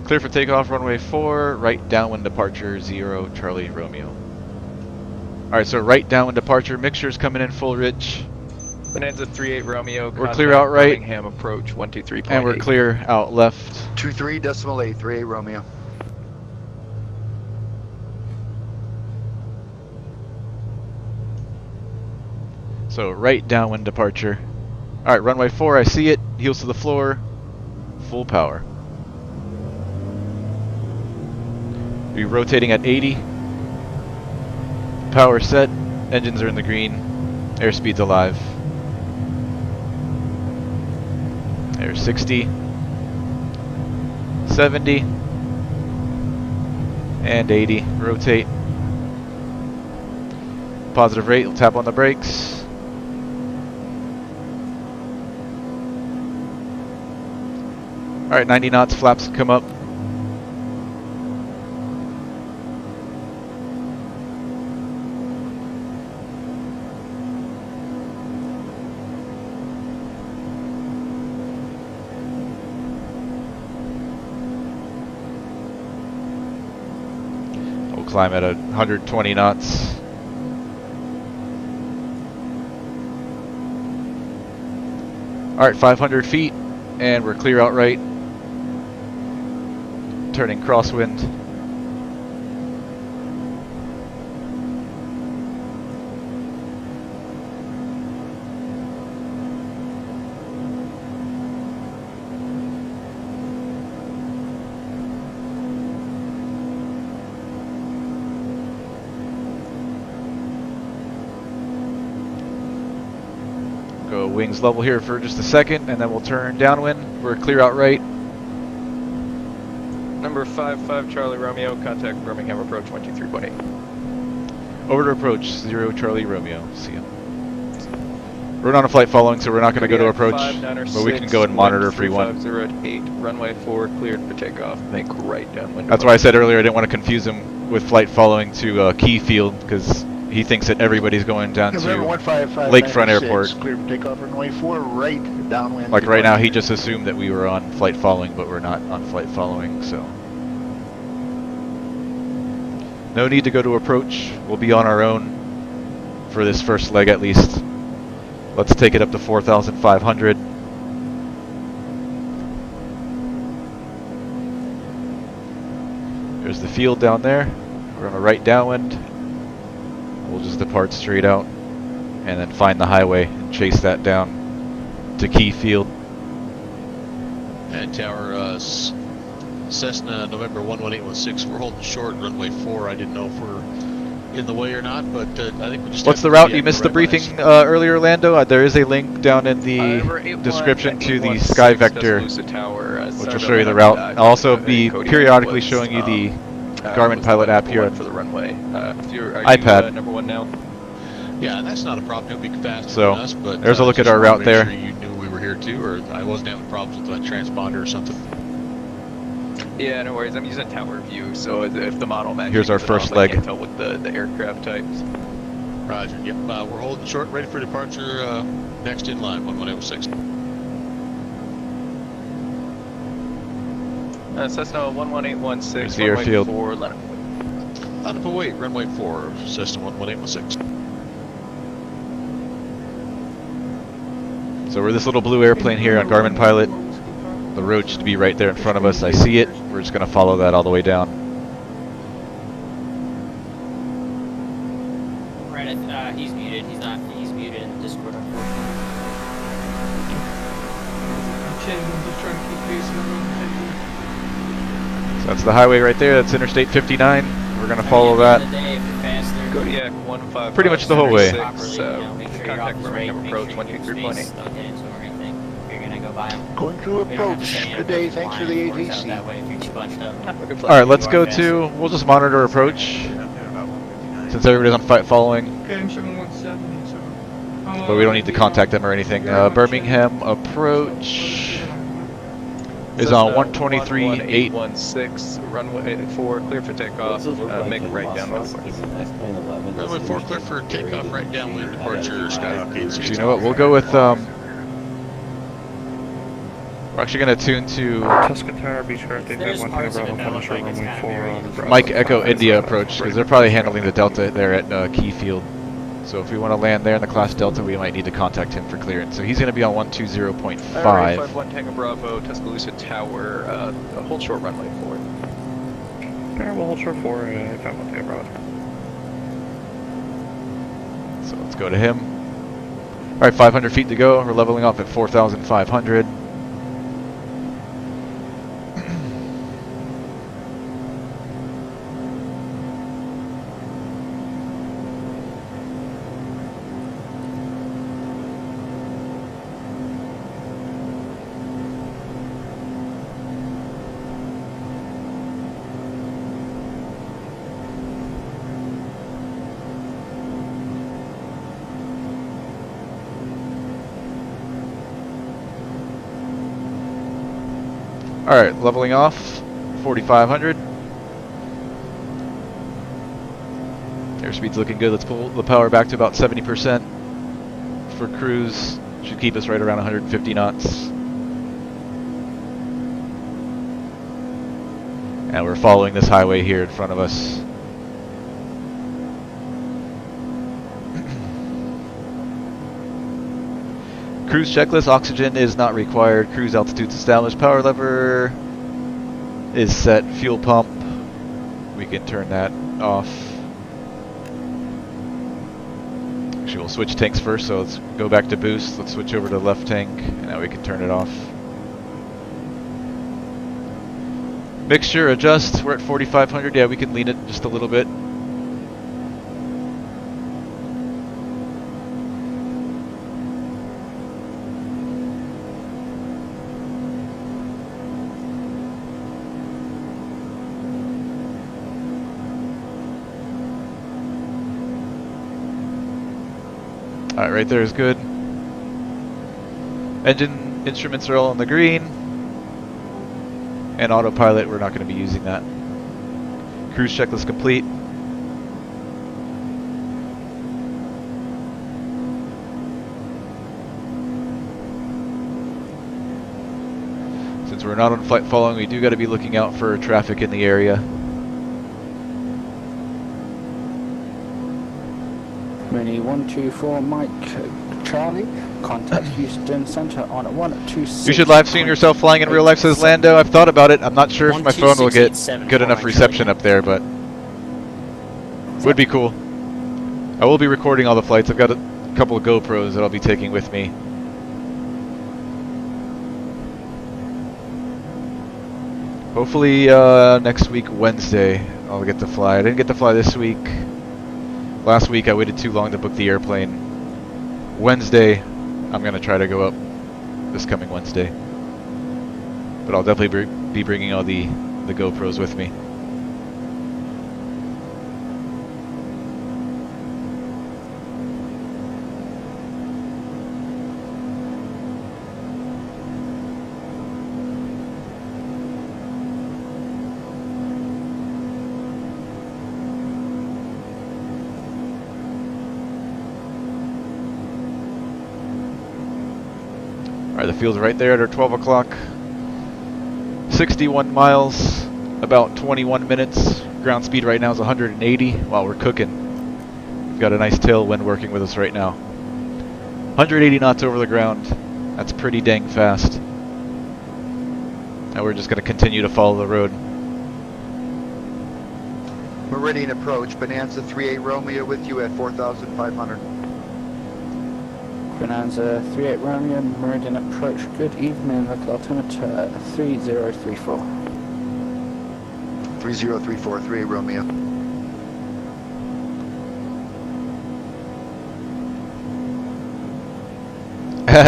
Clear for takeoff, runway 4, right downwind departure, 0 Charlie Romeo. Alright, so right downwind departure, mixture's coming in full rich. Bonanza 38 Romeo, we're clear out right. Birmingham approach 123.8. And we're clear out left. 23.8, 38 Romeo. So right downwind departure. Alright, runway 4, I see it. Heels to the floor. Full power. Be rotating at 80. Power set. Engines are in the green. Airspeed's alive. There's 60. 70. And 80. Rotate. Positive rate. We'll tap on the brakes. Alright, 90 knots, flaps come up. climb at 120 knots. Alright, 500 feet, and we're clear outright. Turning crosswind. Go wings level here for just a second, and then we'll turn downwind. We're clear outright. Number 55 Charlie Romeo, contact Birmingham approach 123.8. Over to approach 0 Charlie Romeo. See ya. We're not on flight following, so we're not going to go to approach, but we can go and monitor if we want. 350 at 8, runway 4 cleared for takeoff. Make right downwind. That's why I said earlier I didn't want to confuse him with flight following to Key Field, because he thinks that everybody's going down to Lakefront Airport. Clear for takeoff, runway 4 right, downwind. Like right now, he just assumed that we were on flight following, but we're not on flight following, so. No need to go to approach. We'll be on our own for this first leg at least. Let's take it up to 4,500. There's the field down there. We're on a right downwind. We'll just depart straight out and then find the highway and chase that down to Key Field. And tower Cessna November 11816. We're holding short runway 4. I didn't know if we're in the way or not, but I think we just. What's the route? You missed the briefing earlier, Orlando. There is a link down in the description to the Sky Vector, which will show you the route. I'll also be periodically showing you the Garmin Pilot app here on for the runway. iPad. Number 1 now? Yeah, that's not a problem. It'll be faster So than us, but there's a look at just our wanted route to there. make sure you knew we were here too, or I wasn't having problems with that transponder or something. Yeah, no worries. I'm using tower view, so if the model matches. Here's our first leg. I can't tell with the aircraft types. Roger. Yep. We're holding short, ready for departure. Next in line, 11816. Cessna 11816. Here's the airfield. 4, let it Line up await, runway 4, Cessna 11816. So we're this little blue airplane here on Garmin Pilot. The road should be right there in front of us. I see it. We're just going to follow that all the way down. Right, he's muted. He's not. He's muted in the Discord. I'm just trying to keep pace. So that's the highway right there. That's Interstate 59. We're going to follow that Kodiak 15. pretty much the whole way. Contact Birmingham approach 123.8. Going through approach. Good day, thanks for the ATC. Alright, let's go to, we'll just monitor approach, since everybody's on flight following, but we don't need to contact them or anything. Birmingham approach is on 123.8. 116, runway 4, clear for takeoff, make it right down. Runway 4, clear for takeoff, right downwind, departure, Skyhawk 8. So you know what, we'll go with, we're actually going to tune to Mike Echo India approach, because they're probably handling the Delta there at Key Field. So if we want to land there in the class Delta, we might need to contact him for clearance. So he's going to be on 120.5. 51 Tango Bravo, Tuscaloosa Tower, hold short runway 4. Yeah, we'll hold short 4 if I'm on Tango Bravo. So let's go to him. Alright, 500 feet to go. We're leveling off at 4,500. Alright, leveling off, 4,500. Airspeed's looking good. Let's pull the power back to about 70% for cruise. Should keep us right around 150 knots. And we're following this highway here in front of us. Cruise checklist, oxygen is not required. Cruise altitude established. Power lever is set. Fuel pump, we can turn that off. Actually, we'll switch tanks first, so let's go back to boost. Let's switch over to left tank, and now we can turn it off. Mixture, adjust, we're at 4,500. Yeah, we can lean it just a little bit. Alright, right there is good. Engine instruments are all on the green. And autopilot, we're not going to be using that. Cruise checklist complete. Since we're not on flight following, we do got to be looking out for traffic in the area. Mini 124 Mike Charlie, contact Houston Center on 126. You should live stream yourself flying in real life, says Lando. I've thought about it. I'm not sure if my phone will get good enough reception up there, but would be cool. I will be recording all the flights. I've got a couple of GoPros that I'll be taking with me. Hopefully next week, Wednesday, I'll get to fly. I didn't get to fly this week. Last week I waited too long to book the airplane. Wednesday, I'm going to try to go up this coming Wednesday. But I'll definitely be bringing all the GoPros with me. Alright, the field's right there at our 12 o'clock. 61 miles, about 21 minutes. Ground speed right now is 180 while we're cooking. We've got a nice tailwind working with us right now. 180 knots over the ground. That's pretty dang fast. Now we're just going to continue to follow the road. Meridian approach, Bonanza 38 Romeo with you at 4,500. Bonanza 38 Romeo, Meridian approach, good evening, local altimeter 3034. 3034, 38 Romeo.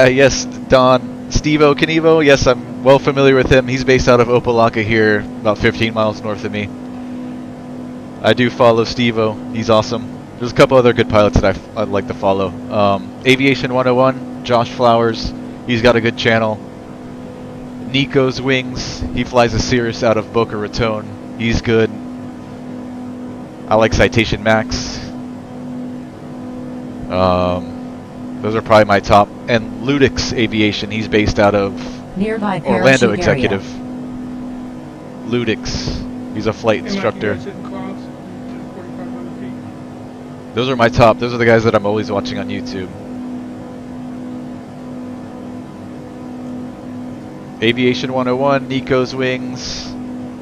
Yes, Don. Steve-O Knievo, yes, I'm well familiar with him. He's based out of Opelika here, about 15 miles north of me. I do follow Steve-O. He's awesome. There's a couple other good pilots that I'd like to follow. Aviation 101, Josh Flowers. He's got a good channel. Nico's Wings. He flies a Cirrus out of Boca Raton. He's good. I like Citation Max. Those are probably my top. And Ludix Aviation. He's based out of nearby Orlando parachute Executive. Area. Ludix. He's a flight instructor. Those are my top. Those are the guys that I'm always watching on YouTube. Aviation 101, Nico's Wings,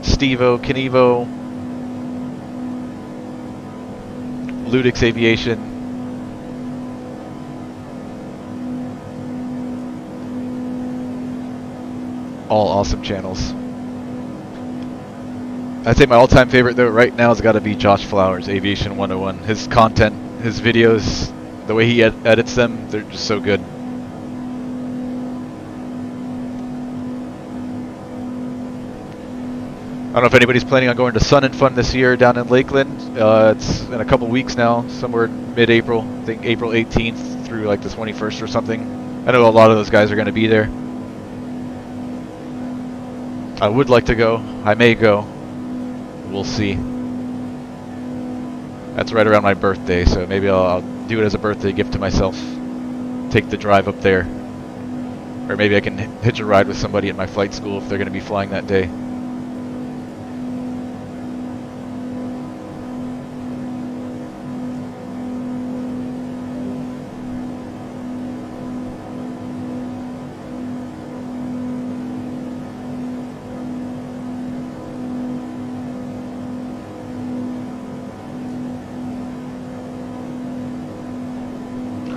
Steve-O Knievo, Ludix Aviation. All awesome channels. I'd say my all-time favorite though right now has got to be Josh Flowers, Aviation 101. His content, his videos, the way he edits them, they're just so good. I don't know if anybody's planning on going to Sun and Fun this year down in Lakeland. It's in a couple weeks now, somewhere mid-April. I think April 18th through like the 21st or something. I know a lot of those guys are going to be there. I would like to go. I may go. We'll see. That's right around my birthday, so maybe I'll do it as a birthday gift to myself. Take the drive up there. Or maybe I can hitch a ride with somebody at my flight school if they're going to be flying that day.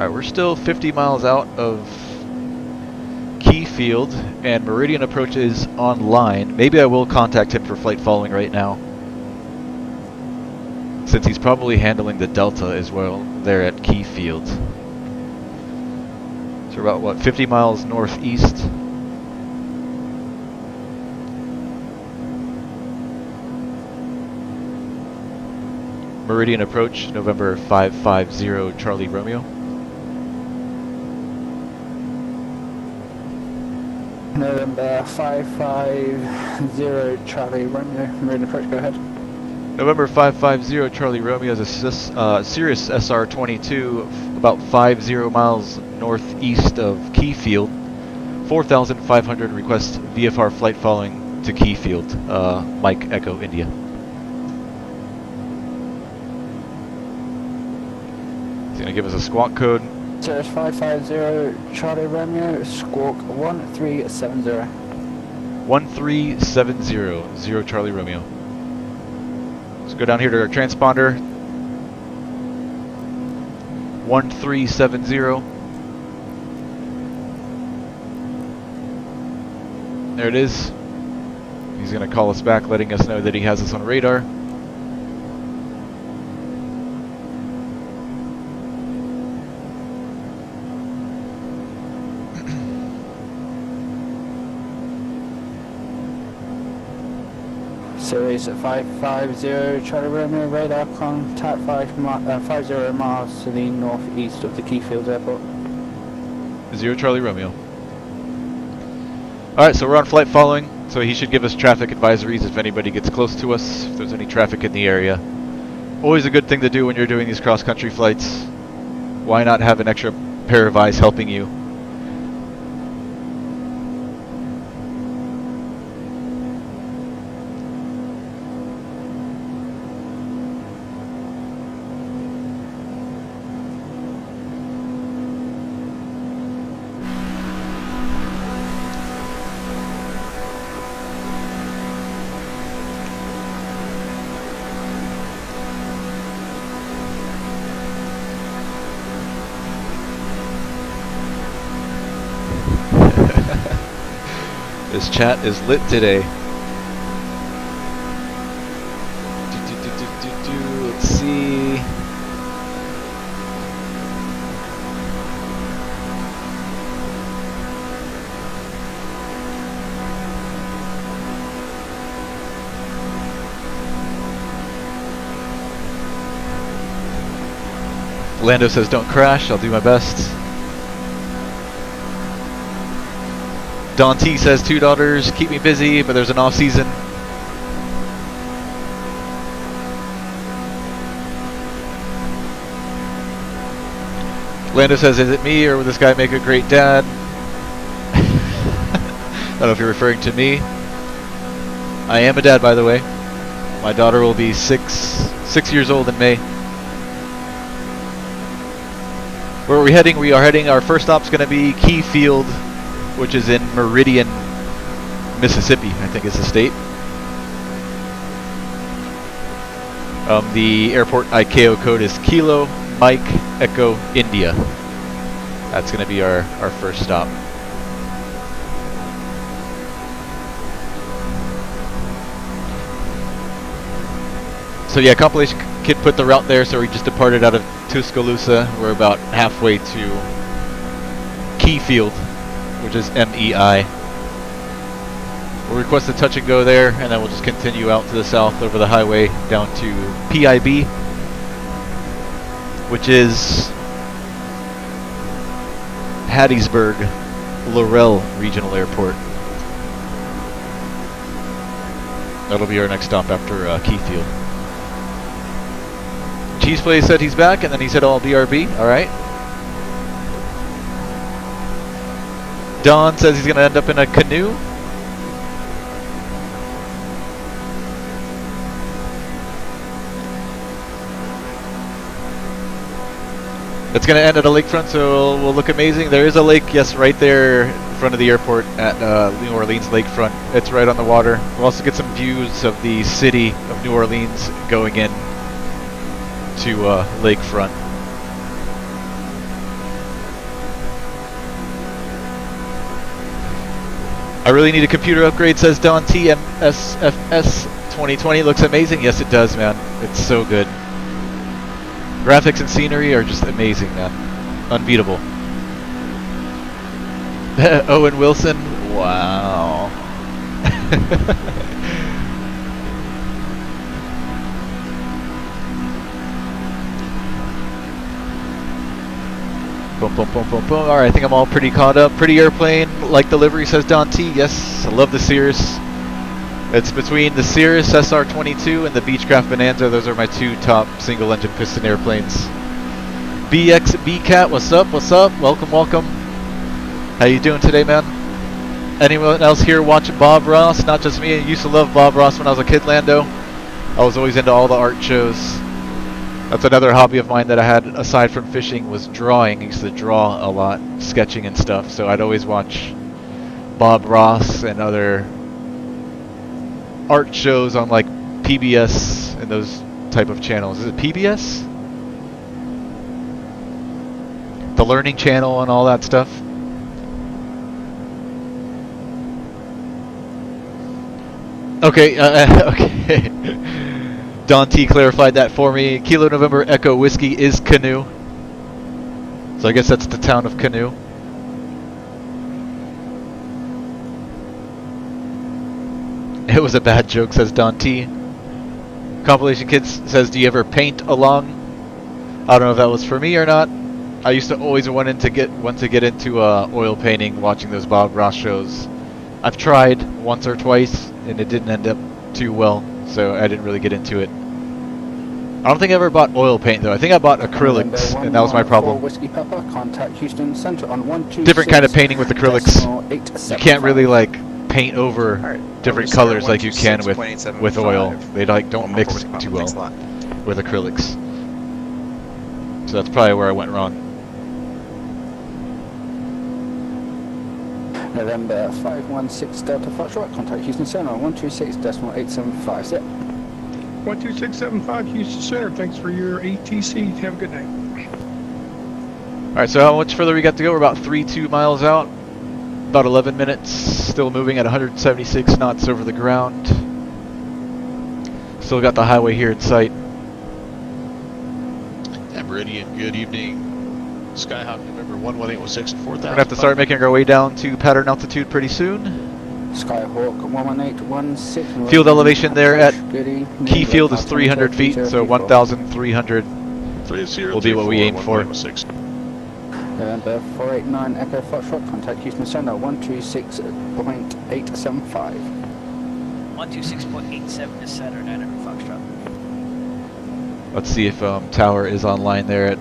Alright, we're still 50 miles out of Key Field, and Meridian approach is online. Maybe I will contact him for flight following right now, since he's probably handling the Delta as well there at Key Field. So we're about, what, 50 miles northeast? Meridian approach, November 550 Charlie Romeo. November 550 Charlie Romeo. Meridian approach, go ahead. November 550 Charlie Romeo is a Cirrus SR-22 about 50 miles northeast of Key Field. 4,500 request VFR flight following to Key Field. Mike Echo India. He's going to give us a squawk code. Cirrus 550 Charlie Romeo, squawk 1370. 1370 Charlie Romeo. Let's go down here to our transponder. 1370. There it is. He's going to call us back, letting us know that he has us on radar. Cirrus 550 Charlie Romeo, radar contact 50 miles to the northeast of the Key Field Airport. 0 Charlie Romeo. Alright, so we're on flight following, so he should give us traffic advisories if anybody gets close to us, if there's any traffic in the area. Always a good thing to do when you're doing these cross-country flights. Why not have an extra pair of eyes helping you? This chat is lit today. Let's see. Lando says don't crash, I'll do my best. Don T says $2, keep me busy, but there's an off season. Lando says, is it me or will this guy make a great dad? I don't know if you're referring to me. I am a dad, by the way. My daughter will be six years old in May. Where are we heading? We are heading, our first stop's going to be Key Field, which is in Meridian, Mississippi, I think is the state. The airport ICAO code is Kilo Mike Echo India. That's going to be our first stop. So yeah, compilation kit put the route there, so we just departed out of Tuscaloosa. We're about halfway to Key Field, which is MEI. We'll request a touch and go there, and then we'll just continue out to the south over the highway down to PIB, which is Hattiesburg Laurel Regional Airport. That'll be our next stop after Key Field. Cheese Play said he's back, and then he said all BRB. All right. Don says he's going to end up in a canoe. It's going to end at a lakefront, so we'll look amazing. There is a lake, yes, right there in front of the airport at New Orleans lakefront. It's right on the water. We'll also get some views of the city of New Orleans going in to lakefront. really need a computer upgrade, says Don T. MSFS 2020 looks amazing. Yes, it does, man. It's so good. Graphics and scenery are just amazing, man. Unbeatable. Owen Wilson, wow. Boom, boom, boom, boom, boom. Alright, I think I'm all pretty caught up. Pretty airplane, like the livery, says Don T. Yes, I love the Cirrus. It's between the Cirrus SR-22 and the Beechcraft Bonanza. Those are my two top single-engine piston airplanes. BXBCat, what's up? What's up? Welcome, welcome. How you doing today, man? Anyone else here watching Bob Ross? Not just me. I used to love Bob Ross when I was a kid, Lando. I was always into all the art shows. That's another hobby of mine that I had aside from fishing was drawing. I used to draw a lot, sketching and stuff. So I'd always watch Bob Ross and other art shows on like PBS and those type of channels. Is it PBS? The Learning Channel and all that stuff. Okay, okay. Don T clarified that for me. Kilo November Echo Whiskey is Canoe. So I guess that's the town of Canoe. It was a bad joke, says Don T. Compilation Kids says, do you ever paint along? I don't know if that was for me or not. I used to always want to get into oil painting, watching those Bob Ross shows. I've tried once or twice, and it didn't end up too well, so I didn't really get into it. I don't think I ever bought oil paint though. I think I bought acrylics, and that was my problem. Whiskey Pepper, contact Houston Center on 126. Different kind of painting with acrylics. You can't really like paint over different colors like you can with oil. They like don't mix too well with acrylics. So that's probably where I went wrong. November 516 Delta Foxtrot, contact Houston Center on 126.875. Yep. 12675 Houston Center. Thanks for your ATC. Have a good night. Alright, so how much further we got to go? We're about 3.2 miles out. About 11 minutes. Still moving at 176 knots over the ground. Still got the highway here in sight. Yeah, Meridian, good evening. Skyhawk November 11816 and 4000. We're going to have to start making our way down to pattern altitude pretty soon. Skyhawk 11816. Field elevation there at Key Field is 300 feet, so 1,300 will be what we aim for. November 489 Echo Foxtrot, contact Houston Center 126.875. 126.87 is Saturn at Echo Foxtrot. Let's see if Tower is online there at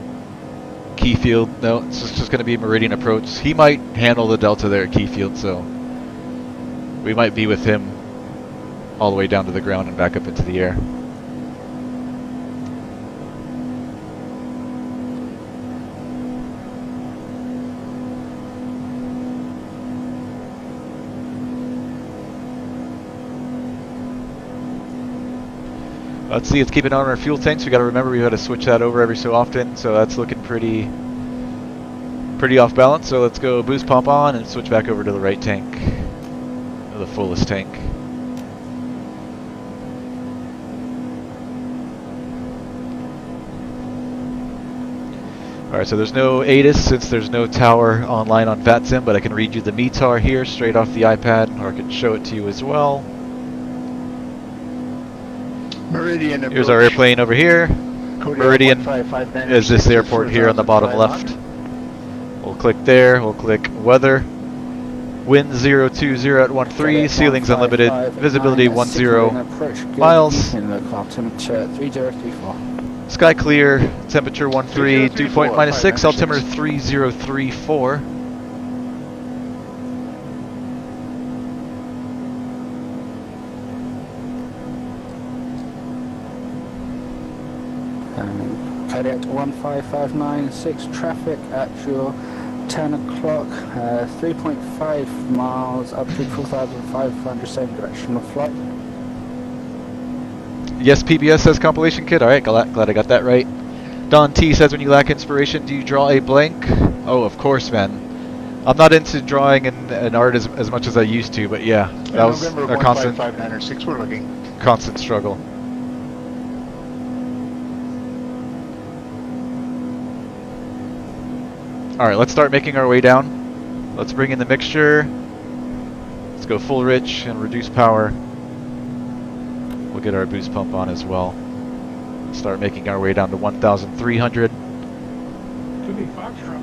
Key Field. No, it's just going to be Meridian approach. He might handle the Delta there at Key Field, so we might be with him all the way down to the ground and back up into the air. Let's see, it's keeping on our fuel tanks. We got to remember we got to switch that over every so often, so that's looking pretty off balance. So let's go boost pump on and switch back over to the right tank, the fullest tank. Alright, so there's no ATIS since there's no tower online on VATSIM, but I can read you the METAR here straight off the iPad, or I can show it to you as well. Meridian approach. Here's our airplane over here. Meridian is this airport here on the bottom left. We'll click there, we'll click weather. Wind 020 at 13, ceilings unlimited, visibility 10 miles. Sky clear, temperature 13, dew point -6, altimeter 3034. Cadet 15596, traffic actual 10 o'clock, 3.5 miles up to 4,500, same direction of flight. Yes, PBS says compilation kit. Alright, glad I got that right. Don T says, when you lack inspiration, do you draw a blank? Oh, of course, man. I'm not into drawing and art as much as I used to, but yeah, that was November a constant 15596, we're looking. constant struggle. All right, let's start making our way down. Let's bring in the mixture. Let's go full rich and reduce power. We'll get our boost pump on as well. Start making our way down to 1,300. Could be Foxtrot.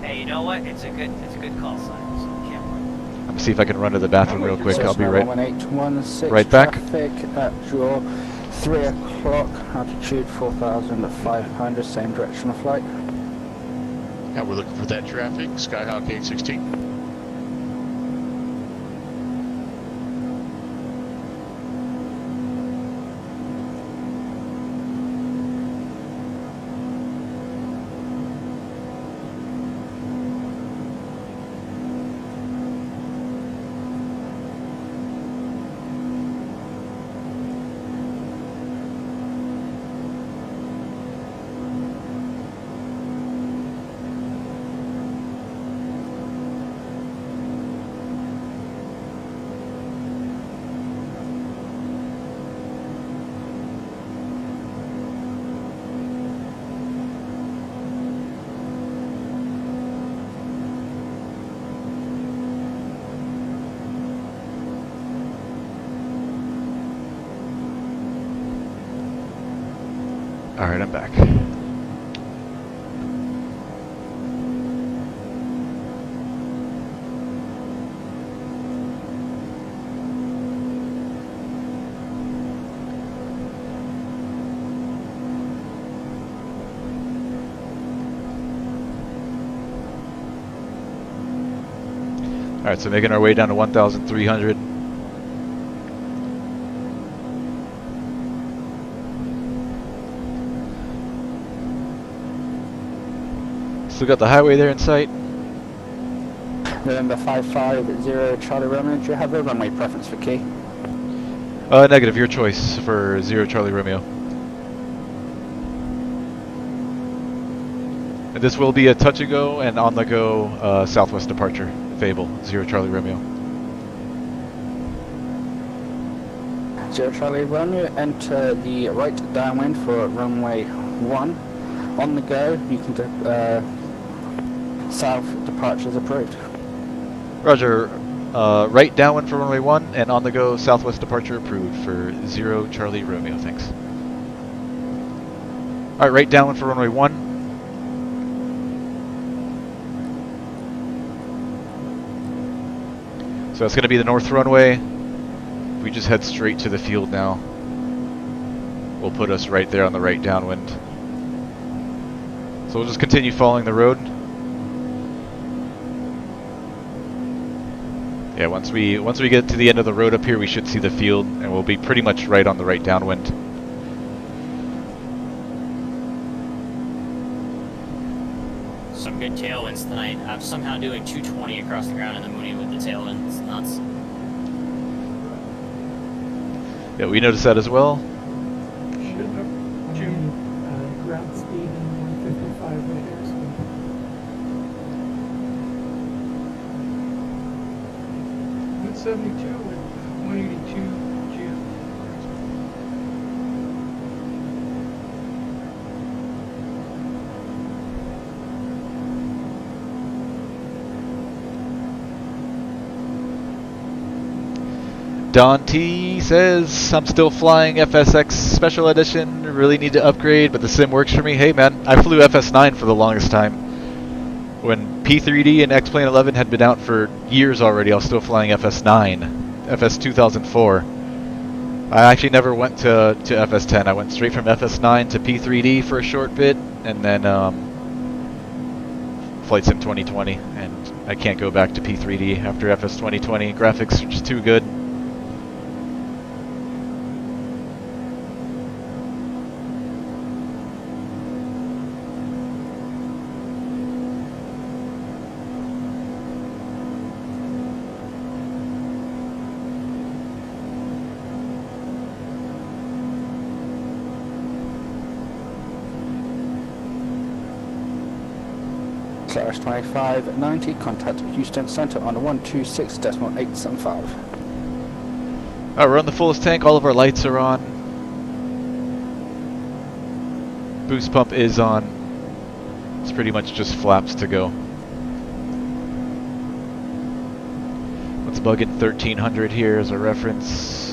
Hey, you know what? It's a good call sign. So I'm gonna see if I can run to the bathroom real quick. I'll be right back. Traffic at your 3 o'clock, altitude 4,500, same direction of flight. Yeah, we're looking for that traffic. Skyhawk 816. All right, I'm back. All right, so making our way down to 1,300. Still got the highway there in sight. November 550 Charlie Romeo, do you have a runway preference for key? Negative, your choice for 0 Charlie Romeo. And this will be a touch and go and on the go southwest departure. Fable, 0 Charlie Romeo. 0 Charlie Romeo, enter the right downwind for runway 1. On the go, you can do south departures approved. Roger, right downwind for runway 1 and on the go southwest departure approved for 0 Charlie Romeo, thanks. Alright, right downwind for runway 1. So that's going to be the north runway. We just head straight to the field now. Will put us right there on the right downwind. So we'll just continue following the road. Yeah, once we get to the end of the road up here, we should see the field, and we'll be pretty much right on the right downwind. Some good tailwinds tonight. I'm somehow doing 220 across the ground in the Mooney with the tailwind. It's nuts. Yeah, we noticed that as well. Ground speed and 155 right airspeed. Good 72 and 182 G. Don T says, I'm still flying FSX Special Edition, really need to upgrade, but the sim works for me. Hey man, I flew FS9 for the longest time. When P3D and X-Plane 11 had been out for years already, I was still flying FS9, FS 2004. I actually never went to FS10, I went straight from FS9 to P3D for a short bit, and then Flight Sim 2020, and I can't go back to P3D after FS 2020, graphics are just too good. Cirrus 2590, contact Houston Center on 126.875. Alright, we're on the fullest tank, all of our lights are on. Boost pump is on. It's pretty much just flaps to go. Let's bug in 1300 here as a reference.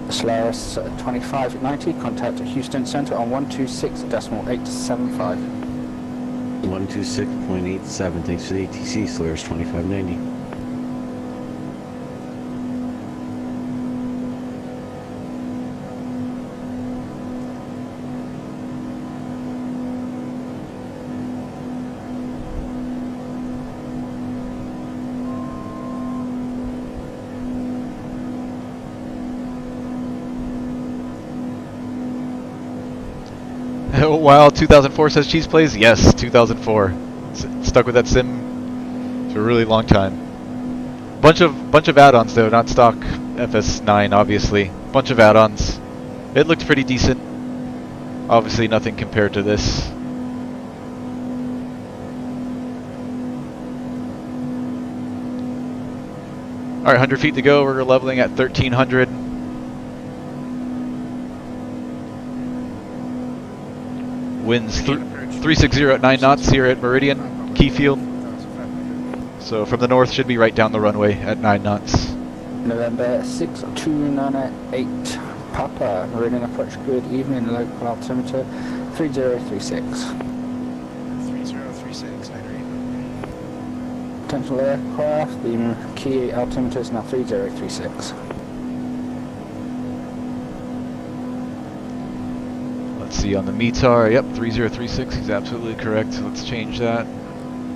Slurs 2590, contact Houston Center on 126.875. 126.87, thanks for the ATC, Slurs 2590. While 2004 says cheese plays, yes, 2004. Stuck with that sim for a really long time. Bunch of add-ons though, not stock FS9 obviously. Bunch of add-ons. It looked pretty decent. Obviously nothing compared to this. Alright, 100 feet to go, we're leveling at 1300. Winds 360 at 9 knots here at Meridian, Keyfield. So from the north should be right down the runway at 9 knots. November 6298, Papa, Meridian approach, good evening, local altimeter 3036. 3036, I agree. Potential aircraft, the key altimeter is now 3036. Let's see on the METAR, yep, 3036, he's absolutely correct, so let's change that.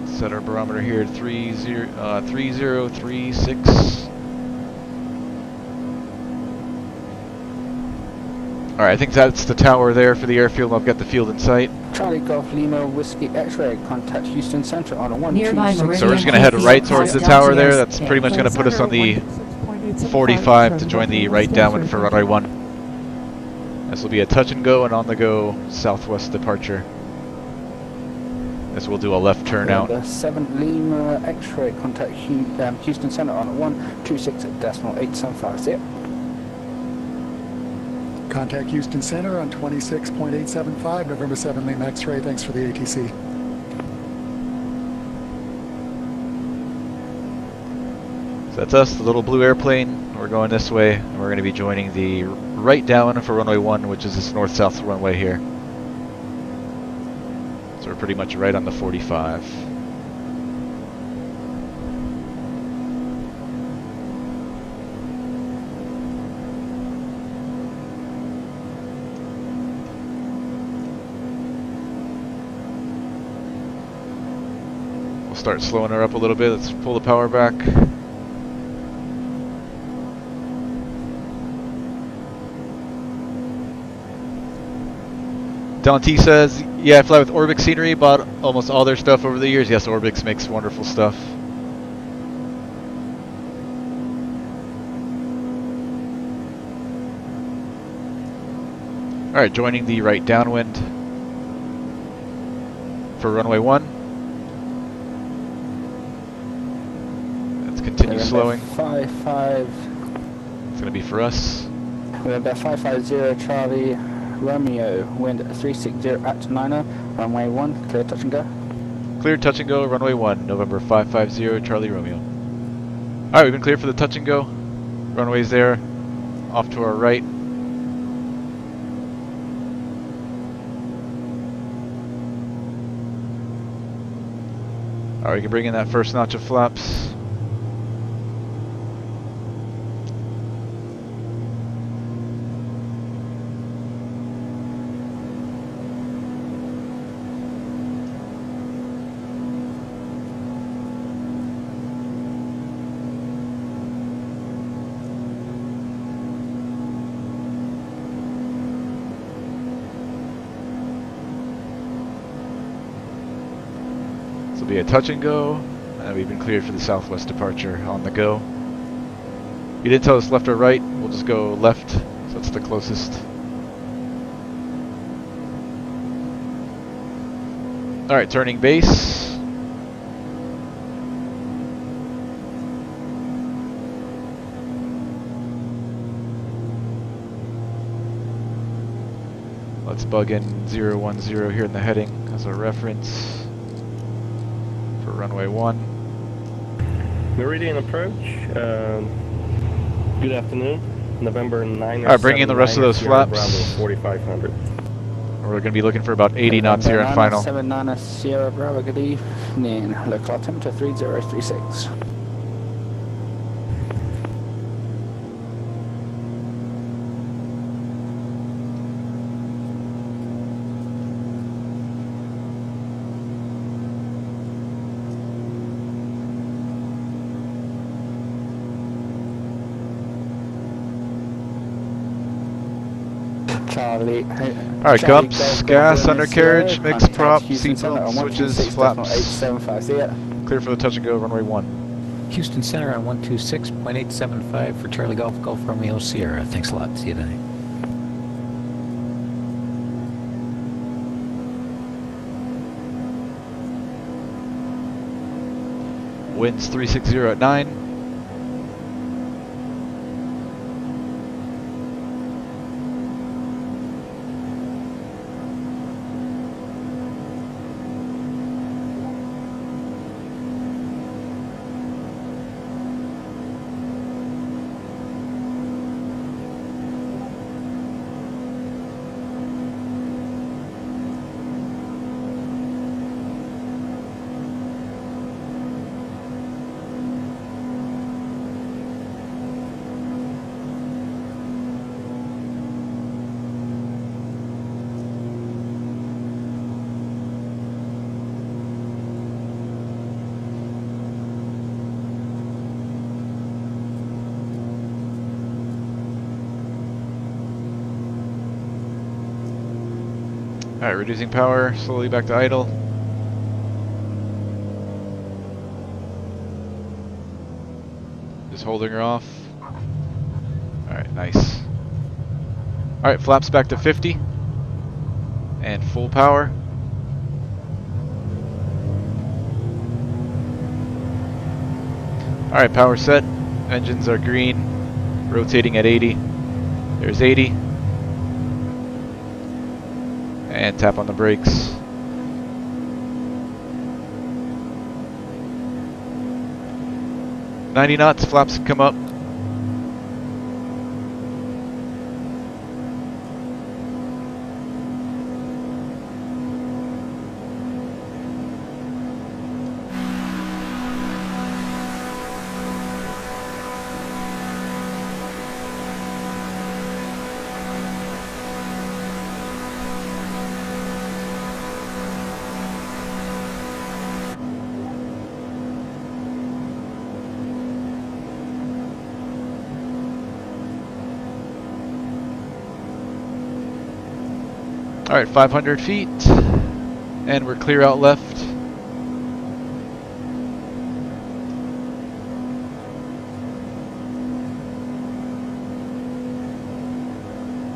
Set our barometer here at 3036. Alright, I think that's the tower there for the airfield. I've got the field in sight. Charlie Golf Lima Whiskey X-Ray, contact Houston Center on a 126. So we're just going to head right towards the tower there. That's pretty much going to put us on the 45 to join the right downwind for runway 1. This will be a touch and go and on the go southwest departure. This will do a left turn out. 7 Lima X-Ray, contact Houston Center on 126.875. Zip. Contact Houston Center on 26.875, November 7 Lima X-Ray, thanks for the ATC. So that's us, the little blue airplane. We're going this way, and we're going to be joining the right downwind for runway 1, which is this north-south runway here. So we're pretty much right on the 45. We'll start slowing her up a little bit. Let's pull the power back. Don T says, yeah, I fly with Orbix Scenery, bought almost all their stuff over the years. Yes, Orbix makes wonderful stuff. Alright, joining the right downwind for runway 1. Let's continue slowing. 55. It's going to be for us. November 550 Charlie Romeo, wind 360 at 9er, runway 1, clear touch and go. Clear touch and go, runway 1, November 550 Charlie Romeo. Alright, we've been cleared for the touch and go. Runway's there, off to our right. Alright, we can bring in that first notch of flaps. Be a touch and go, and we've been cleared for the southwest departure on the go. You didn't tell us left or right, we'll just go left, so it's the closest. All right, turning base. Let's bug in 010 here in the heading as a reference for runway 1. Meridian approach. Good afternoon. November 9. All right, bring in the rest of those flaps. Bravo 4500. We're going to be looking for about 80 knots here in final. 79 Sierra Bravo, good evening. Local altimeter 3036. Charlie. All right, gumps, gas, undercarriage, mix, prop, seatbelt, switches, flaps. Clear for the touch and go, runway 1. Houston Center on 126.875 for Charlie Golf Golf Romeo Sierra. Thanks a lot. See you tonight. Winds 360 at 9. Alright, reducing power, slowly back to idle. Just holding her off. Alright, nice. Alright, flaps back to 50. And full power. Alright, power set. Engines are green. Rotating at 80. There's 80. And tap on the brakes. "90 knots, flaps come up. Alright, 500 feet, and we're clear out left.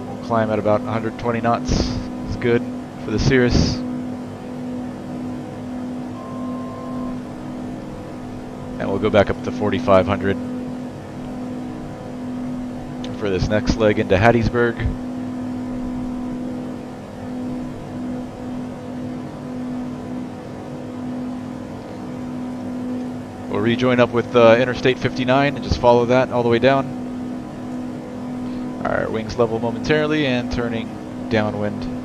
We'll climb at about 120 knots. It's good for the Cirrus. And we'll go back up to 4,500 for this next leg into Hattiesburg. We'll rejoin up with Interstate 59 and just follow that all the way down. Alright, wings level momentarily and turning downwind.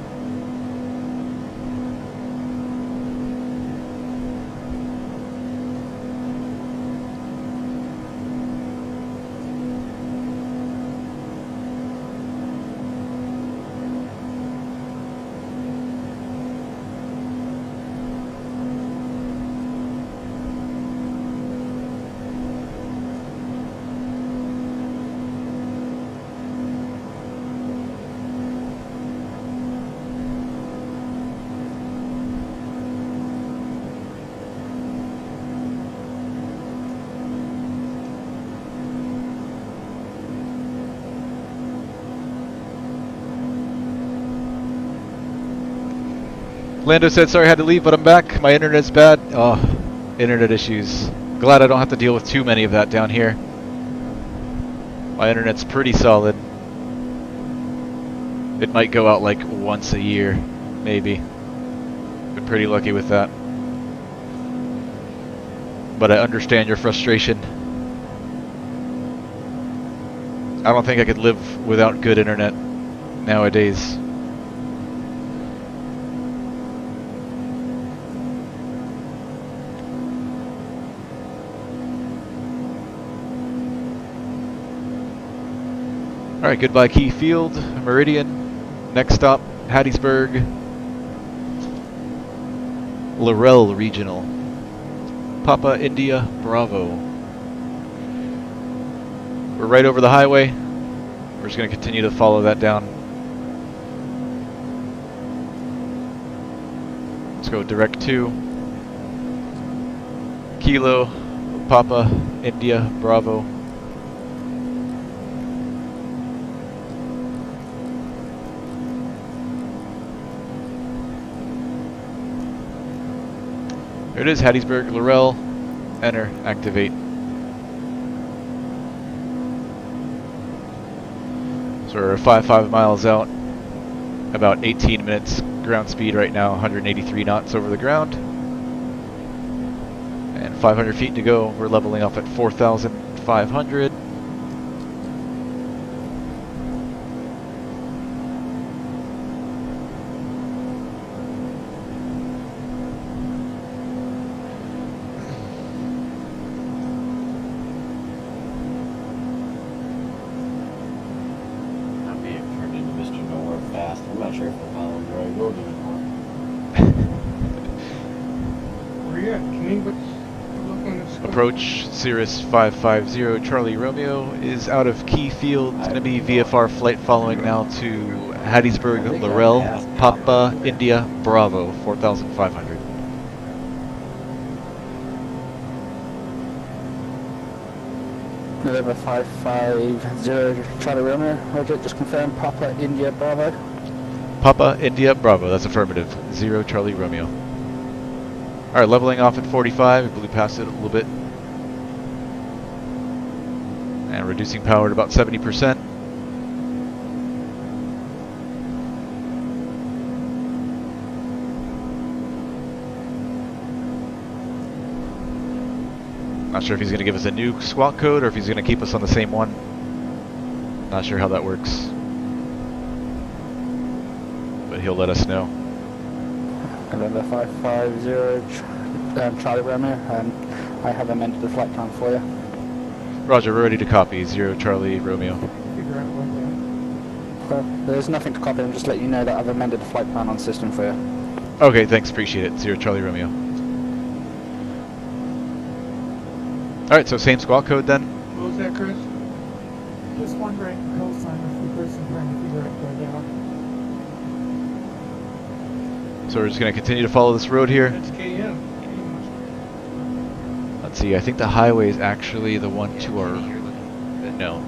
Lando said, sorry I had to leave, but I'm back. My internet's bad. Oh, internet issues. Glad I don't have to deal with too many of that down here. My internet's pretty solid. It might go out like once a year, maybe. Been pretty lucky with that. But I understand your frustration. I don't think I could live without good internet nowadays. Alright, goodbye Key Field, Meridian. Next stop, Hattiesburg. Laurel Regional. Papa India Bravo. We're right over the highway. We're just going to continue to follow that down. Let's go direct to Kilo Papa India Bravo. There it is, Hattiesburg, Laurel. Enter, activate. So we're 5 miles out, about 18 minutes ground speed right now, 183 knots over the ground. And 500 feet to go, we're leveling off at 4,500. Approach Cirrus 550 Charlie Romeo is out of Key Field. It's going to be VFR flight following now to Hattiesburg, Laurel, Papa India Bravo, 4,500. November 550 Charlie Romeo, Roger, just confirm Papa India Bravo. Papa India Bravo, that's affirmative. 0 Charlie Romeo. Alright, leveling off at 45, we blew past it a little bit. And reducing power to about 70%. Not sure if he's going to give us a new squawk code or if he's going to keep us on the same one. Not sure how that works. But he'll let us know. November 550 Charlie Romeo, I have amended the flight plan for you. Roger, we're ready to copy. 0 Charlie Romeo. There's nothing to copy, I'm just letting you know that I've amended the flight plan on system for you. Okay, thanks, appreciate it. 0 Charlie Romeo. Alright, so same squawk code then? What was that, Chris? Just wondering, cosine if the person trying to figure out where they are. So we're just going to continue to follow this road here. That's KM. Let's see, I think the highway is actually the one to our... No.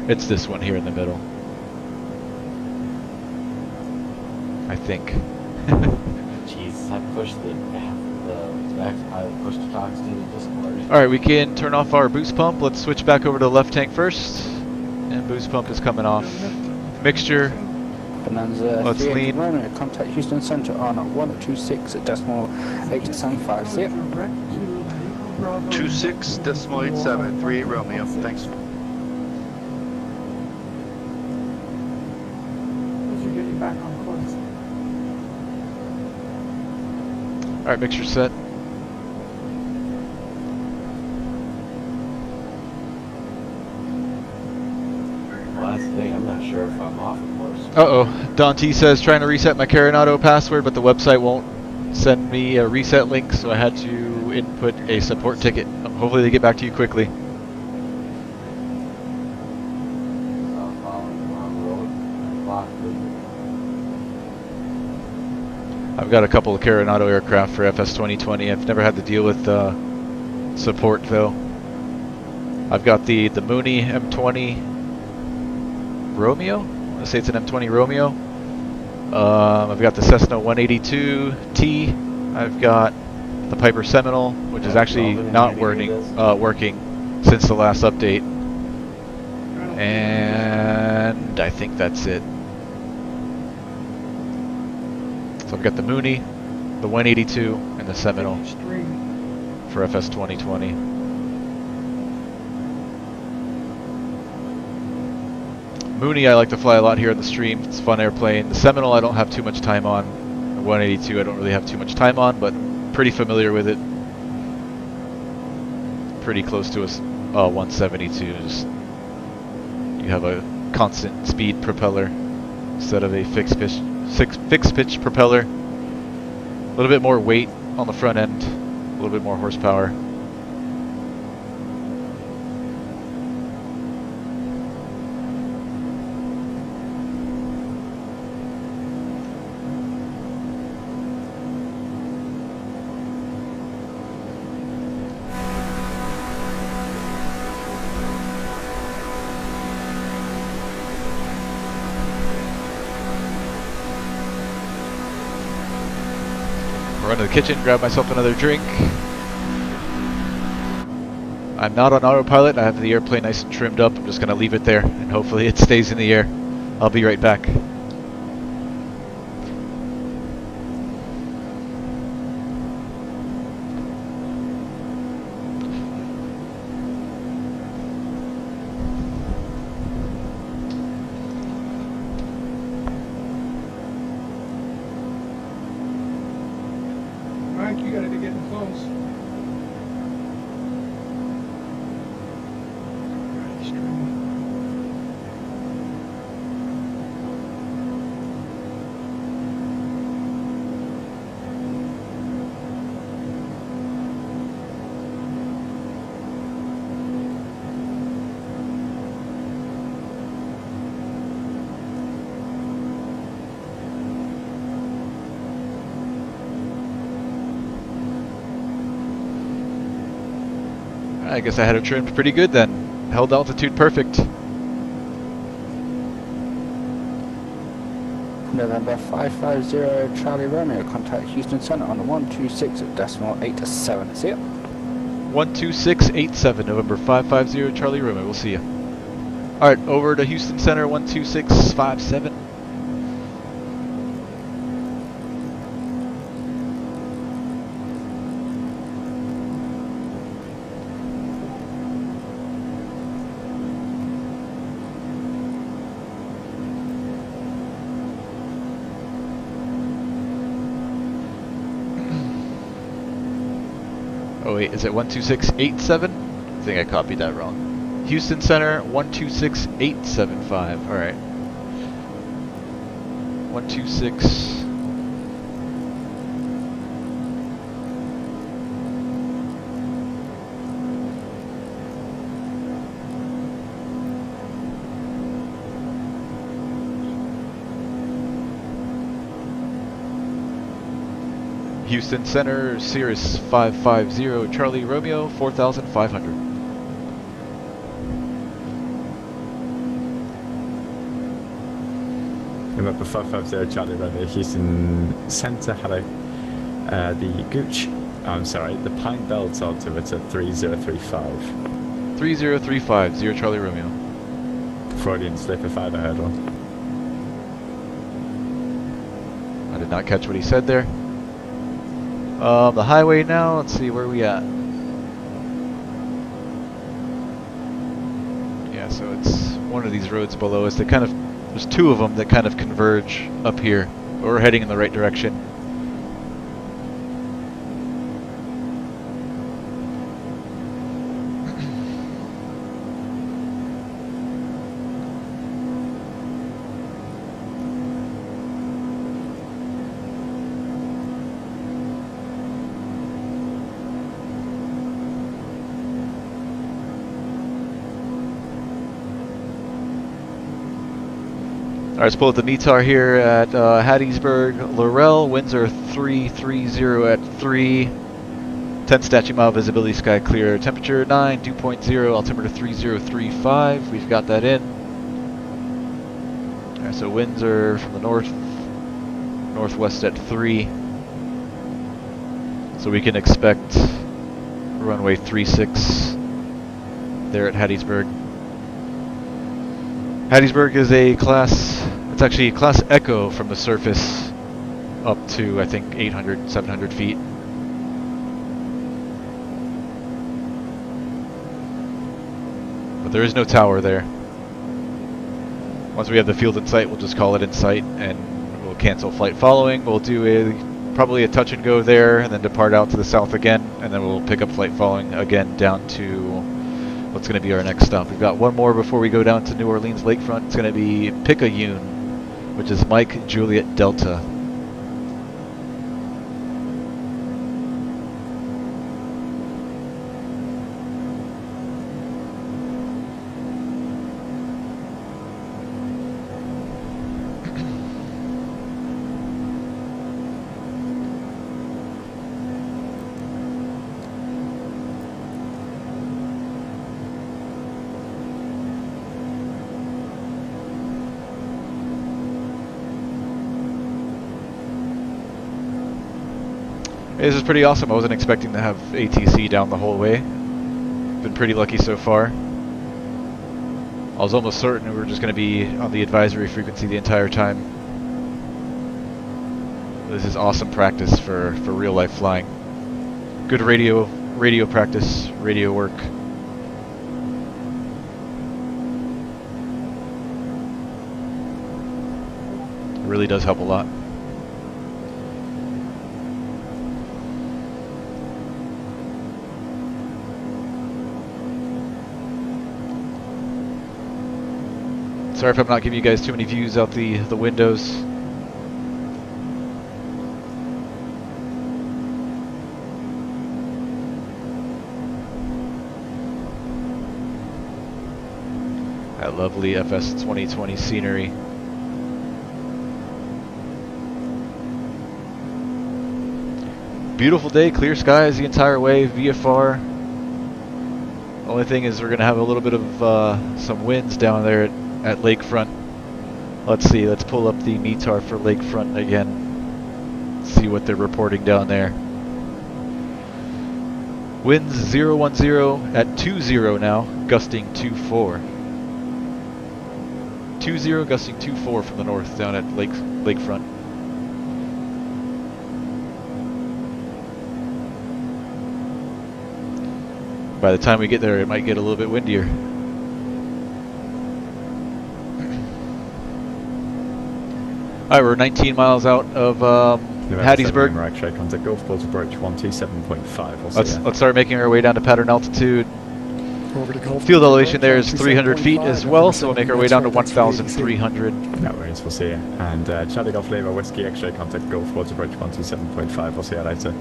It's this one here in the middle. I think. Jeez, I pushed I pushed the talks to the Discord. Alright, we can turn off our boost pump. Let's switch back over to the left tank first. And boost pump is coming off. Mixture. Bonanza Let's lean. Romeo, contact Houston Center on 126.8750. 26.8738 Romeo. Thanks. You're getting back on course. Alright, mixture set. Well, that's the thing. I'm not sure if I'm off of course. Uh-oh. Dante says trying to reset my Coronado password, but the website won't send me a reset link, so I had to input a support ticket. Hopefully they get back to you quickly. I've got a couple of Coronado aircraft for FS 2020. I've never had to deal with support though. I've got the Mooney M20 Romeo. Let's say it's an M20 Romeo. I've got the Cessna 182T. I've got the Piper Seminole, which is actually not working since the last update. And I think that's it. So I've got the Mooney, the 182, and the Seminole for FS 2020. Mooney I like to fly a lot here on the stream. It's a fun airplane. The Seminole I don't have too much time on. The 182 I don't really have too much time on, but pretty familiar with it. Pretty close to a 172. Just, you have a constant speed propeller instead of a fixed pitch propeller. A little bit more weight on the front end, a little bit more horsepower. Run to the kitchen, grab myself another drink. I'm not on autopilot. I have the airplane nice and trimmed up. I'm just going to leave it there, and hopefully it stays in the air. I'll be right back. Mike, you gotta be getting close. I guess I had it trimmed pretty good then. Held altitude perfect. November 550 Charlie Romeo, contact Houston Center on the 126.87. See ya. 12687, November 550 Charlie Romeo. We'll see you. Alright, over to Houston Center, 12657. Oh wait, is it 12687? I think I copied that wrong. Houston Center, 126875. Alright. 126. Houston Center, Cirrus 550 Charlie Romeo, 4,500. November 550 Charlie Romeo, Houston Center, hello. The Gooch, I'm sorry, the Pine Belt altimeter 3035. 3035, 0 Charlie Romeo. Freudian slip if I ever heard one. I did not catch what he said there. The highway now, let's see, where are we at? Yeah, so it's one of these roads below us that kind of, there's two of them that kind of converge up here. But we're heading in the right direction. Alright, let's pull up the METAR here at Hattiesburg, Laurel. Winds are 330 at 3. 10 statute mile visibility, sky clear. Temperature 9, 2.0, altimeter 3035. We've got that in. Alright, so winds are from the north, northwest at 3. So we can expect runway 36 there at Hattiesburg. Hattiesburg is a class, it's actually a class Echo from the surface up to, I think, 800, 700 feet. But there is no tower there. Once we have the field in sight, we'll just call it in sight and we'll cancel flight following. We'll do probably a touch and go there and then depart out to the south again, and then we'll pick up flight following again down to what's going to be our next stop. We've got one more before we go down to New Orleans Lakefront. It's going to be Picayune, which is Mike Juliet Delta. This is pretty awesome. I wasn't expecting to have ATC down the whole way. Been pretty lucky so far. I was almost certain we were just going to be on the advisory frequency the entire time. This is awesome practice for real life flying. Good radio practice, radio work. It really does help a lot. Sorry if I'm not giving you guys too many views out the windows. That lovely FS 2020 scenery. Beautiful day, clear skies the entire way, VFR. Only thing is we're going to have a little bit of some winds down there at Lakefront. Let's see, let's pull up the METAR for Lakefront again. See what they're reporting down there. Winds 010 at 20 now, gusting 24. 20 gusting 24 from the north down at Lakefront. By the time we get there, it might get a little bit windier. Alright, we're 19 miles out of Hattiesburg. Right, contact Gulf Port approach 127.5. Let's start making our way down to pattern altitude. Over to Gulf Field elevation there is 300 feet as well, so we'll make our way down to 1,300. No worries, we'll see you. And Charlie Golf Lima Whiskey X-ray contact Gulf Port approach 127.5. We'll see you later.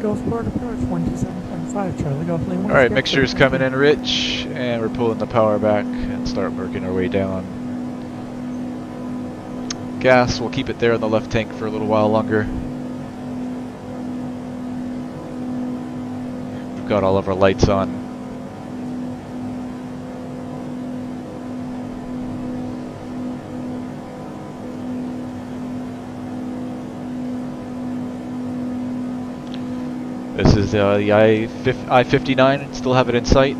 Gulf Port approach 127.5. Charlie Golf Lima. Alright, mixture's coming in rich, and we're pulling the power back and start working our way down. Gas, we'll keep it there in the left tank for a little while longer. We've got all of our lights on. This is the I-59, still have it in sight.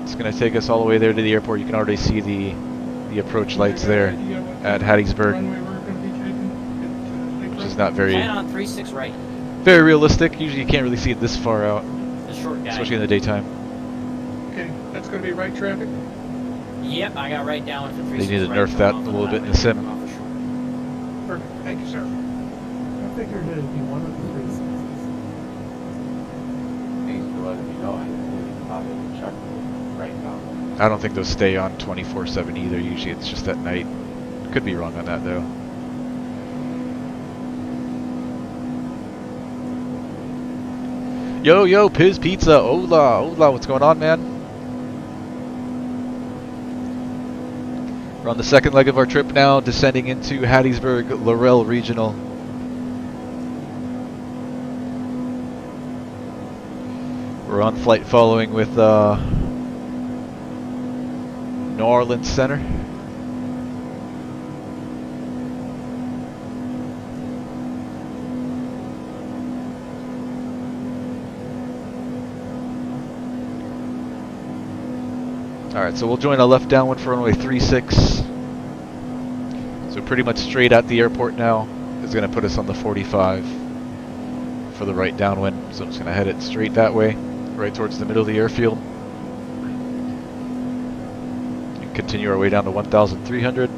It's going to take us all the way there to the airport. You can already see the approach lights there at Hattiesburg. Which is not very on 36 right. Very realistic. Usually you can't really see it this far out, The short guy. especially in the daytime. Okay, that's going to be right traffic. Yep, I got right down with the 36 They need to right nerf that a off of little the bit in the sim. Perfect. Thank you, sir. I figured it'd be one of the 360s. Thanks for letting me know. I didn't probably check right now. I don't think those stay on 24/7 either. Usually it's just at night. Could be wrong on that though. Yo, Piz Pizza, hola, what's going on, man? We're on the second leg of our trip now, descending into Hattiesburg Laurel Regional. We're on flight following with New Orleans Center. Alright, so we'll join a left downwind for runway 36. So pretty much straight at the airport now is going to put us on the 45 for the right downwind. So I'm just going to head it straight that way, right towards the middle of the airfield. And continue our way down to 1,300.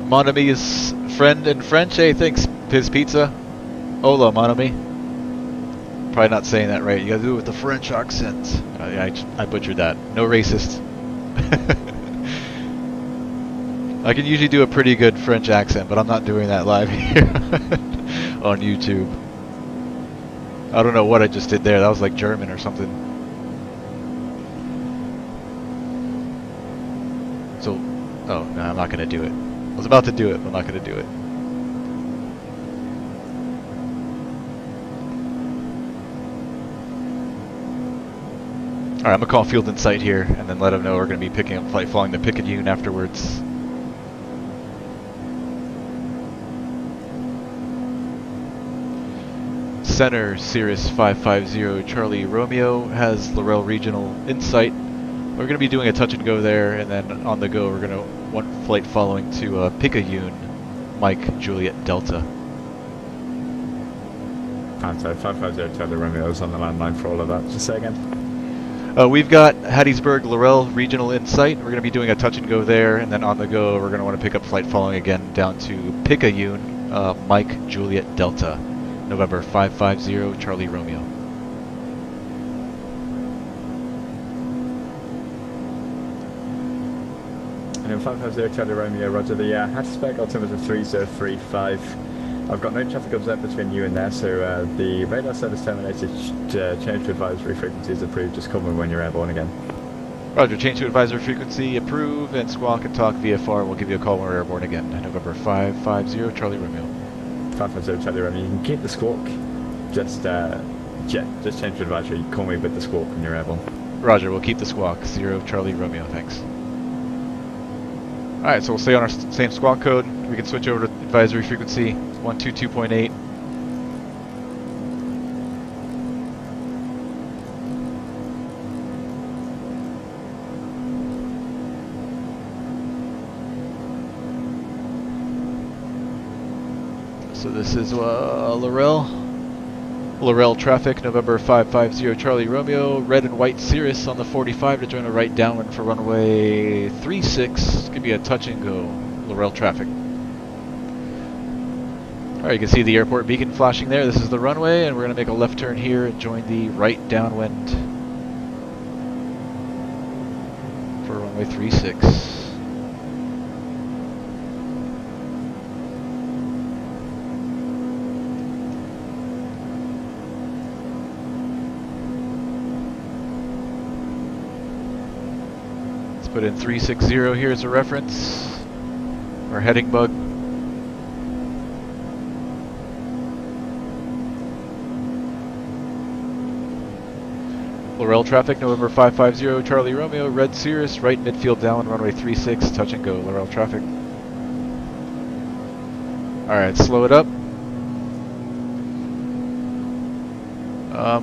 Mon ami is friend in French, eh? Thanks, Piz Pizza. Hola, mon ami. Probably not saying that right. You gotta do it with the French accent. Yeah, I butchered that. No racist. I can usually do a pretty good French accent, but I'm not doing that live here on YouTube. I don't know what I just did there. That was like German or something. So, oh, no, I'm not gonna do it. I was about to do it, but I'm not going to do it. Alright, I'm going to call Field in Sight here, and then let them know we're going to be picking up flight following the Picayune afterwards. Center, Cirrus 550 Charlie Romeo has Laurel Regional in sight. We're going to be doing a touch and go there, and then on the go we're going to one flight following to Picayune, Mike Juliet Delta. And so 550 Charlie Romeo is on the landline for all of that. Just say again. We've got Hattiesburg Laurel Regional in sight. We're going to be doing a touch and go there, and then on the go we're going to want to pick up flight following again down to Picayune, Mike Juliet Delta, November 550 Charlie Romeo. And 550 Charlie Romeo, roger. The Hattiesburg altimeter 3035. I've got no traffic observed between you and there, so the radar service terminated. Change to advisory frequency is approved. Just call me when you're airborne again. Roger, change to advisory frequency, approve, and squawk and talk VFR. We'll give you a call when we're airborne again. November 550 Charlie Romeo. 550 Charlie Romeo, you can keep the squawk. Just change to advisory. Call me with the squawk when you're airborne. Roger, we'll keep the squawk. 0 Charlie Romeo, thanks. Alright, so we'll stay on our same squawk code. We can switch over to advisory frequency 122.8. So this is Laurel traffic, November 550 Charlie Romeo, red and white Cirrus on the 45 to join a right downwind for runway 36. It's going to be a touch and go, Laurel traffic. Alright, you can see the airport beacon flashing there. This is the runway, and we're going to make a left turn here and join the right downwind for runway 36. Put in 360 here as a reference. Our heading bug. Laurel traffic, November 550 Charlie Romeo, red Cirrus, right midfield down, runway 36, touch and go, Laurel traffic. Alright, slow it up.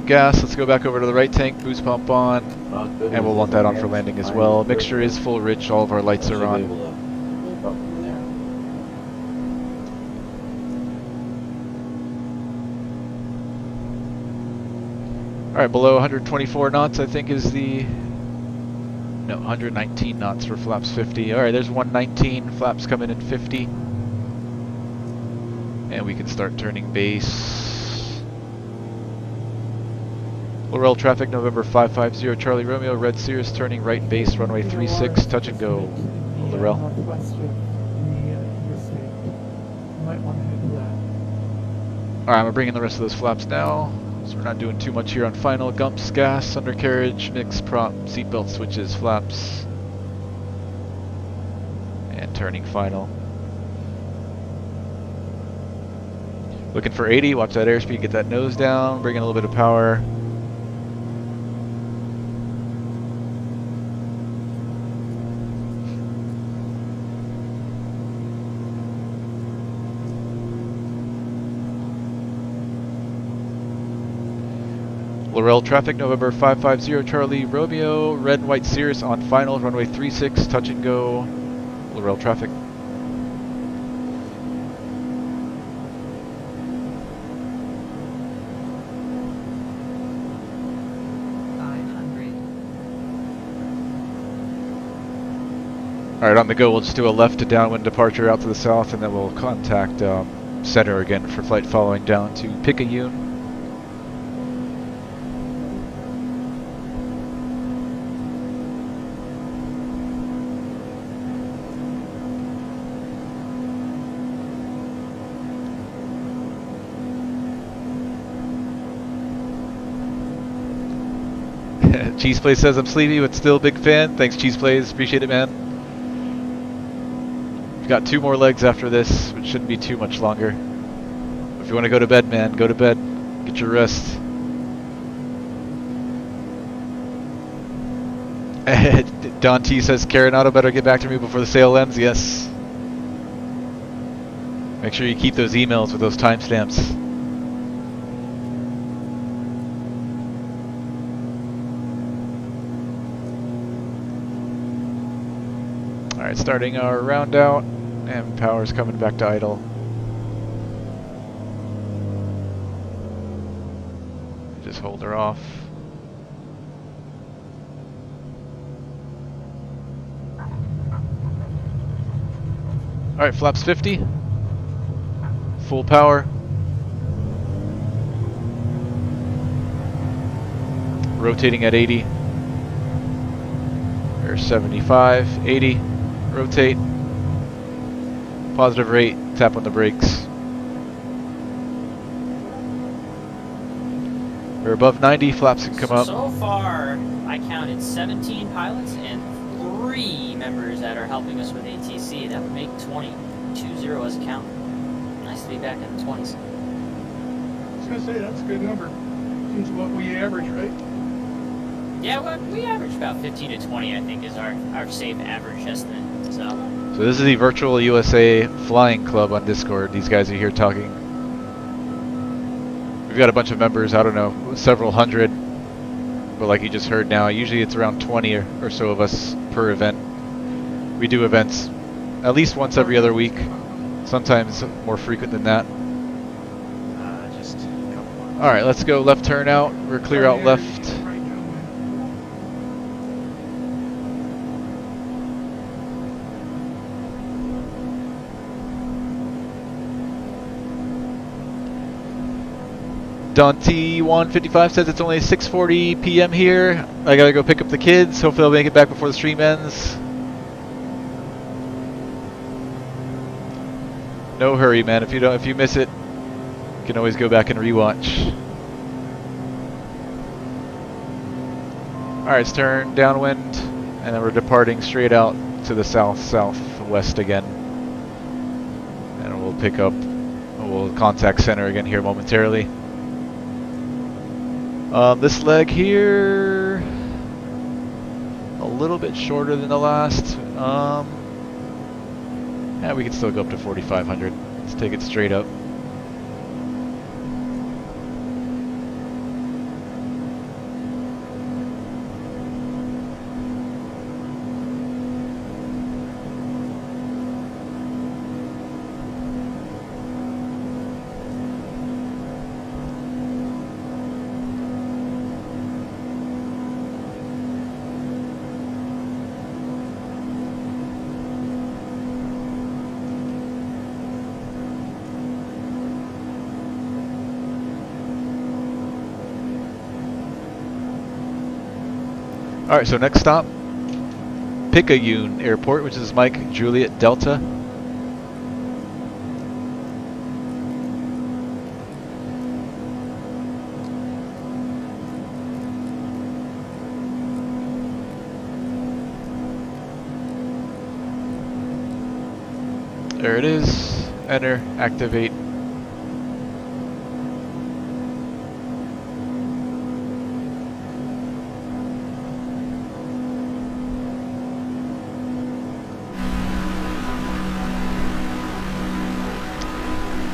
Gas, let's go back over to the right tank, boost pump on, and we'll want that on for landing as well. Mixture is full rich, all of our lights are on. Alright, below 124 knots I think is the... No, 119 knots for flaps 50. Alright, there's 119, flaps coming in 50. And we can start turning base. Laurel traffic, November 550 Charlie Romeo, red Cirrus turning right base, runway 36, touch and go. Laurel. Northwest of the interstate. You might want to head to that. Alright, I'm bringing the rest of those flaps now. So we're not doing too much here on final. Gumps, gas, undercarriage, mix, prop, seatbelt switches, flaps. And turning final. Looking for 80, watch that airspeed, get that nose down, bring in a little bit of power. Laurel traffic, November 550 Charlie Romeo, red and white Cirrus on final, runway 36, touch and go. Laurel traffic. Alright, on the go, we'll just do a left to downwind departure out to the south, and then we'll contact center again for flight following down to Picayune. Cheese Plays says I'm sleepy, but still a big fan. Thanks, Cheese Plays. Appreciate it, man. We've got 2 more legs after this, which shouldn't be too much longer. If you want to go to bed, man, go to bed. Get your rest. Don T says, Carinado better get back to me before the sale ends. Yes. Make sure you keep those emails with those timestamps. Alright, starting our round out, and power's coming back to idle. Just hold her off. Alright, flaps 50. Full power. Rotating at 80. Or 75, 80. Rotate. Positive rate, tap on the brakes. We're above 90, flaps can come up. So far, I counted 17 pilots and 3 members that are helping us with ATC. That would make 20. 20 as a count. Nice to be back in the 20s. I was going to say, that's a good number. Seems what we average, right? Yeah, well, we average about 15 to 20, I think, is our safe average estimate. So this is the Virtual USA Flying Club on Discord. These guys are here talking. We've got a bunch of members, I don't know, several hundred. But like you just heard now, usually it's around 20 or so of us per event. We do events at least once every other week, sometimes more frequent than that. Alright, let's go left turn out. We're clear out left. Dante155 says it's only 6:40 p.m. here. I gotta go pick up the kids. Hopefully I'll make it back before the stream ends. No hurry, man. If you miss it, you can always go back and rewatch. Alright, let's turn downwind, and then we're departing straight out to the southwest again. And we'll pick up, we'll contact center again here momentarily. This leg here, a little bit shorter than the last. Yeah, we can still go up to 4,500. Let's take it straight up. Alright, so next stop, Picayune Airport, which is Mike Juliet Delta. There it is. Enter, activate.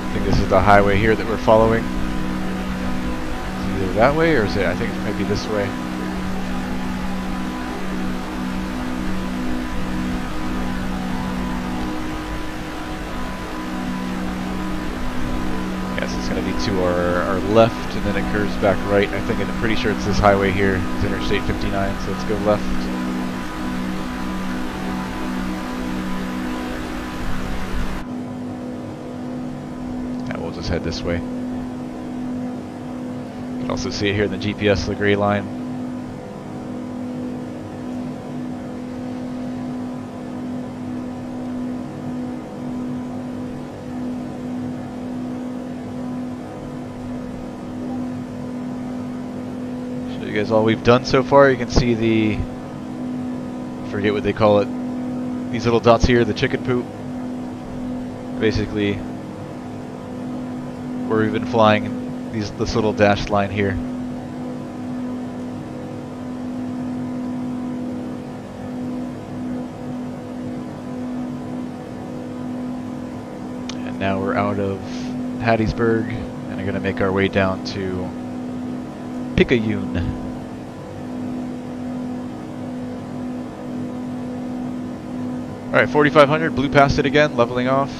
I think this is the highway here that we're following. Is it either that way or is it, I think it might be this way. It's going to be to our left, and then it curves back right. I think I'm pretty sure it's this highway here. It's Interstate 59, so let's go left. Yeah, we'll just head this way. You can also see it here in the GPS, the gray line. You guys all we've done so far. You can see the, I forget what they call it, these little dots here, the chicken poop. Basically where we've been flying, this little dashed line here. And now we're out of Hattiesburg and are going to make our way down to Picayune. Alright, 4500, blew past it again, leveling off.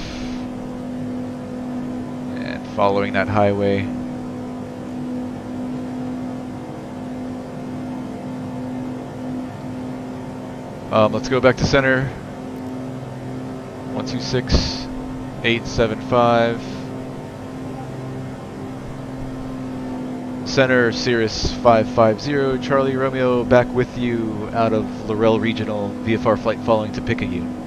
And following that highway. Let's go back to center. 126.875. Center, Cirrus 550, Charlie Romeo, back with you out of Laurel Regional, VFR flight following to Picayune.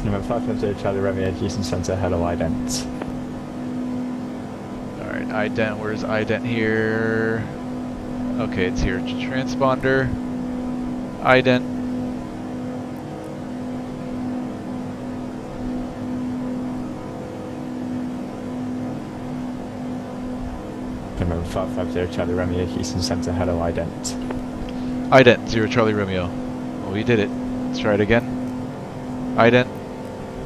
Number 550, Charlie Romeo, Houston Center, hello, ident. Alright, ident, where's ident here? Okay, it's here, transponder, ident. Number 550, Charlie Romeo, Houston Center, hello, ident. Ident, 0 Charlie Romeo. Well, we did it. Let's try it again. Ident.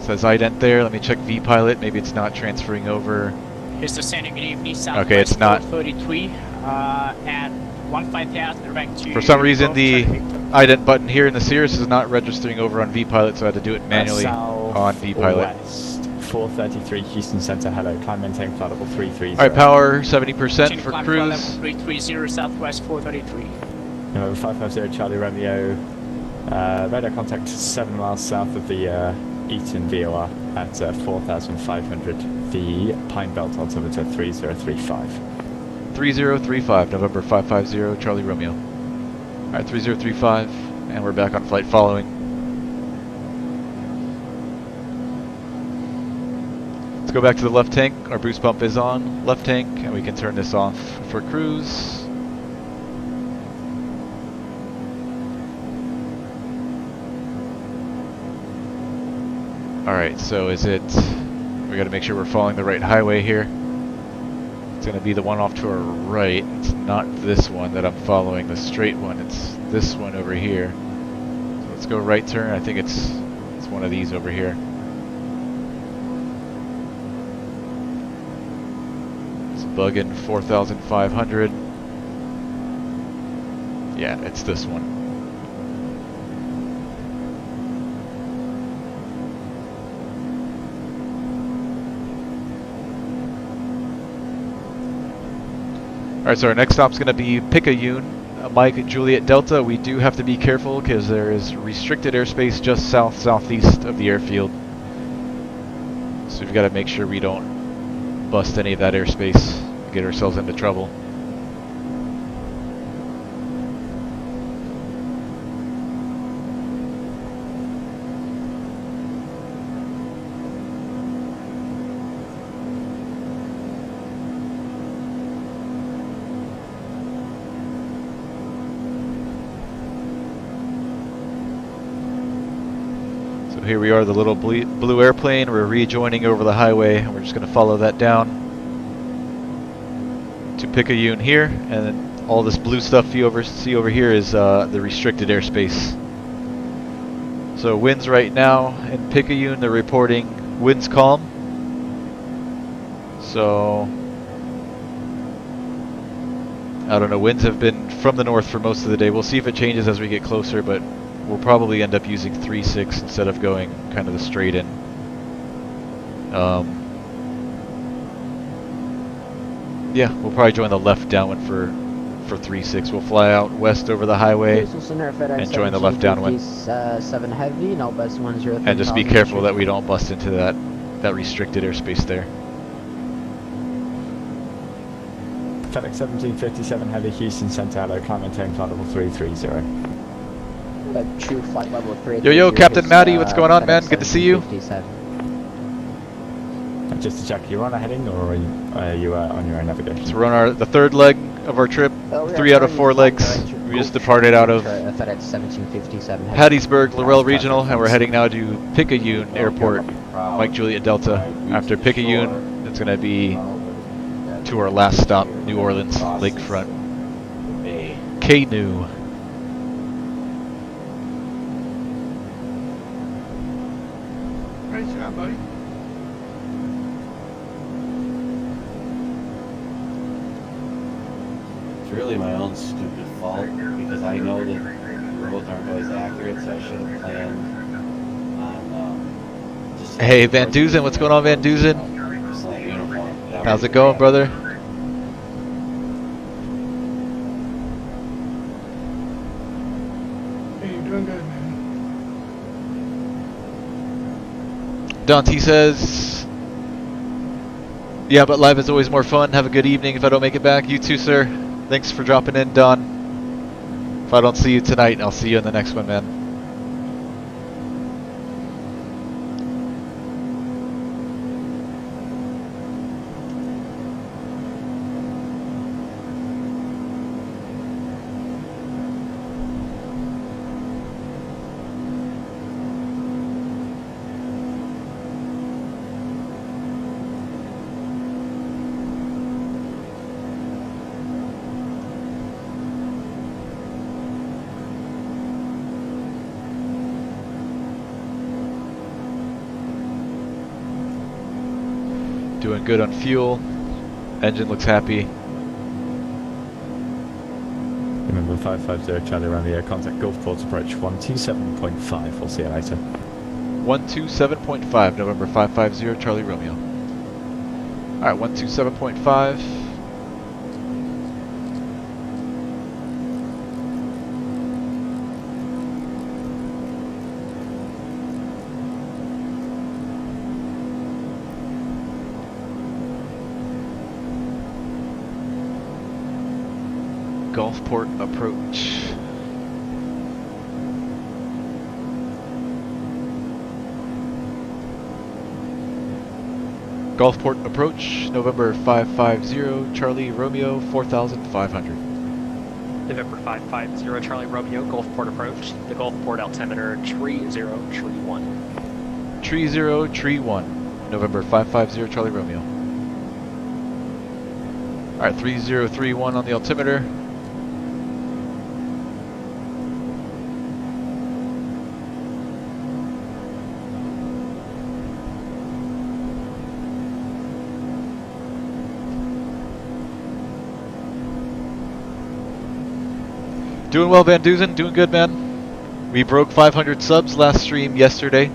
Says ident there. Let me check VPilot. Maybe it's not transferring over. Here's the Santa Good evening, Southwest okay, it's not. 33 at 15,000, rank 2. For some reason, the ident button here in the Cirrus is not registering over on VPilot, so I had to do it manually on VPilot. 433 Houston Center, hello, climb maintain flight level 330. Alright, power 70% for cruise. Level 330, Southwest 433. Number 550, Charlie Romeo, radar contact 7 miles south of the Eaton VOR at 4,500, the Pine Belt altimeter 3035. 3035, November 550, Charlie Romeo. Alright, 3035, and we're back on flight following. Let's go back to the left tank. Our boost pump is on left tank, and we can turn this off for cruise. Alright, so is it, we gotta make sure we're following the right highway here. It's gonna be the one off to our right. It's not this one that I'm following, the straight one. It's this one over here. So let's go right turn. I think it's one of these over here. It's bugging 4,500. Yeah, it's this one. Alright, so our next stop's going to be Picayune, Mike Juliet Delta. We do have to be careful because there is restricted airspace just southeast of the airfield. So we've got to make sure we don't bust any of that airspace and get ourselves into trouble. here we are, the little blue airplane. We're rejoining over the highway, and we're just going to follow that down to Picayune here, and then all this blue stuff you see over here is the restricted airspace. So winds right now in Picayune, they're reporting winds calm. So I don't know, winds have been from the north for most of the day. We'll see if it changes as we get closer, but we'll probably end up using 3.6 instead of going kind of the straight in. Yeah, we'll probably join the left downwind for 3.6. We'll fly out west over the highway and join the left downwind. 7 heavy, no bus 10. And just be careful that we don't bust into that restricted airspace there. FedEx 1757 Heavy Houston Centello, climb maintain flight level 330. True flight level 3. Yo, Captain Matty, what's going on, man? Good to see you. Just to check, you're on a heading or are you on your own navigation? So we're on the third leg of our trip. 3 out of 4 legs. We just departed out of FedEx 1757 Hattiesburg, Laurel Regional, and we're heading now to Picayune Airport, Mike Juliet Delta. After Picayune, it's going to be to our last stop, New Orleans, Lakefront, KNEW. Great job, buddy. It's really my own stupid fault because I know that roads aren't always accurate, so I should have planned on just. Hey, Van Duzen, what's going on, Van Duzen? How's it going, brother? Hey, you're doing good, man. Dante says, yeah, but live is always more fun. Have a good evening if I don't make it back. You too, sir. Thanks for dropping in, Don. If I don't see you tonight, I'll see you in the next one, man. Doing good on fuel. Engine looks happy. Remember 550 Charlie Romeo, contact Gulfport approach 127.5. We'll see you later. 127.5, November 550 Charlie Romeo. Alright, 127.5. Gulfport approach. Gulfport approach, November 550 Charlie Romeo 4500. November 550 Charlie Romeo, Gulfport approach. The Gulfport altimeter 3031. 3031, November 550 Charlie Romeo. Alright, 3031 on the altimeter. Doing well, Van Duzen. Doing good, man. We broke 500 subs last stream yesterday,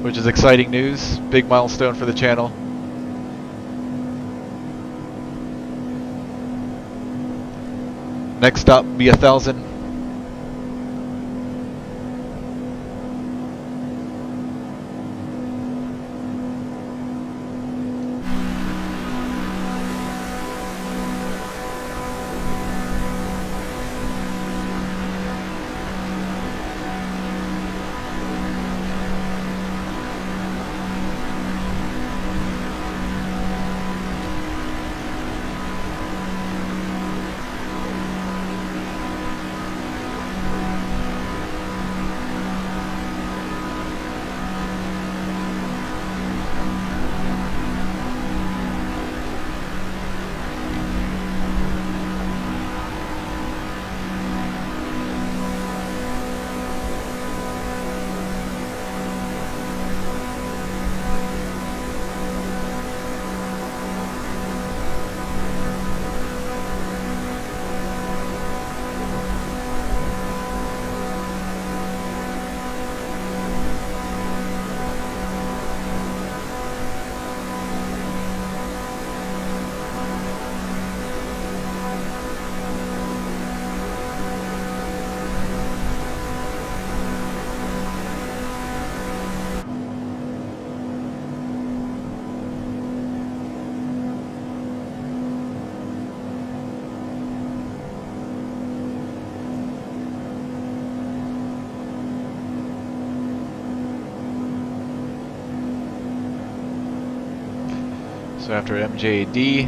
which is exciting news. Big milestone for the channel. Next stop be 1,000. So after MJD,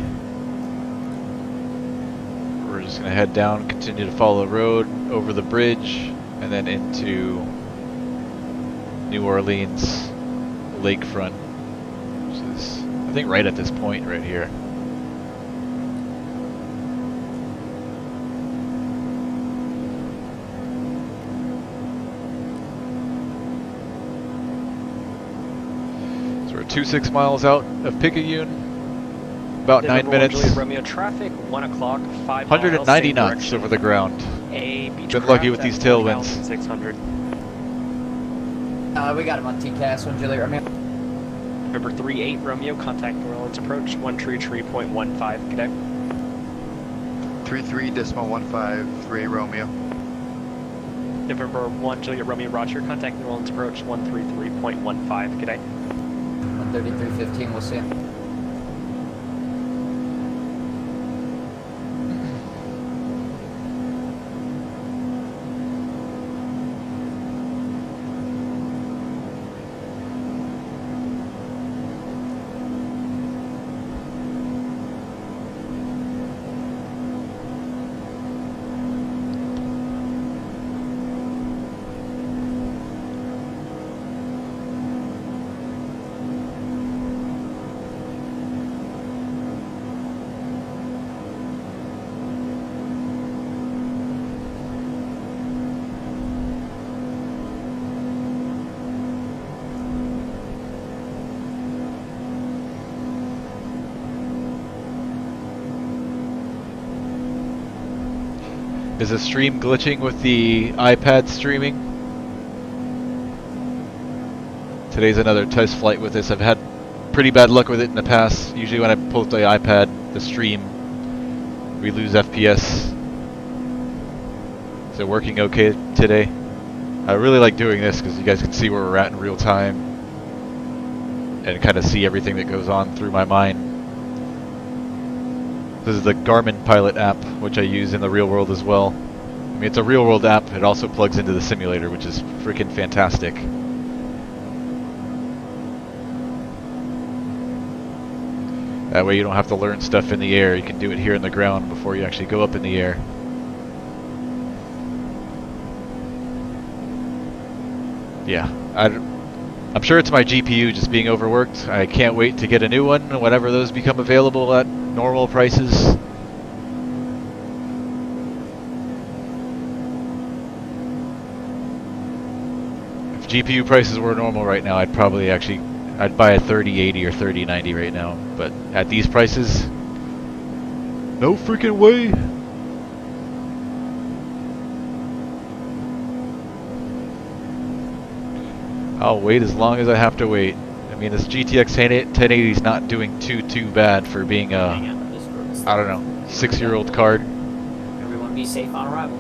we're just going to head down, continue to follow the road, over the bridge, and then into New Orleans lakefront, which is, I think, right at this point right here. So we're 26 miles out of Picayune. About 9 minutes. Juliet Romeo traffic, 1 o'clock, 5 190 miles, knots over the ground. Been Been lucky with these tailwinds. 600. We got him on TCAS, 1 Juliet Romeo. November 38 Romeo, contact New Orleans approach, 133.15, good day. 33.15, 3 Romeo. November 1 Juliet Romeo, Roger, contact New Orleans approach, 133.15, good day. 133.15, we'll see him. Is the stream glitching with the iPad streaming? Today's another test flight with this. I've had pretty bad luck with it in the past. Usually when I pull up the iPad, the stream, we lose FPS. Is it working okay today? I really like doing this because you guys can see where we're at in real time and kind of see everything that goes on through my mind. This is the Garmin Pilot app, which I use in the real world as well. I mean, it's a real world app. It also plugs into the simulator, which is freaking fantastic. That way you don't have to learn stuff in the air. You can do it here in the ground before you actually go up in the air. Yeah, I'm sure it's my GPU just being overworked. I can't wait to get a new one whenever those become available at normal prices. If GPU prices were normal right now, I'd probably I'd buy a 3080 or 3090 right now. But at these prices, no freaking way. I'll wait as long as I have to wait. I mean, this GTX 1080 is not doing too bad for being a, I don't know, 6-year-old card. Everyone be safe on arrival.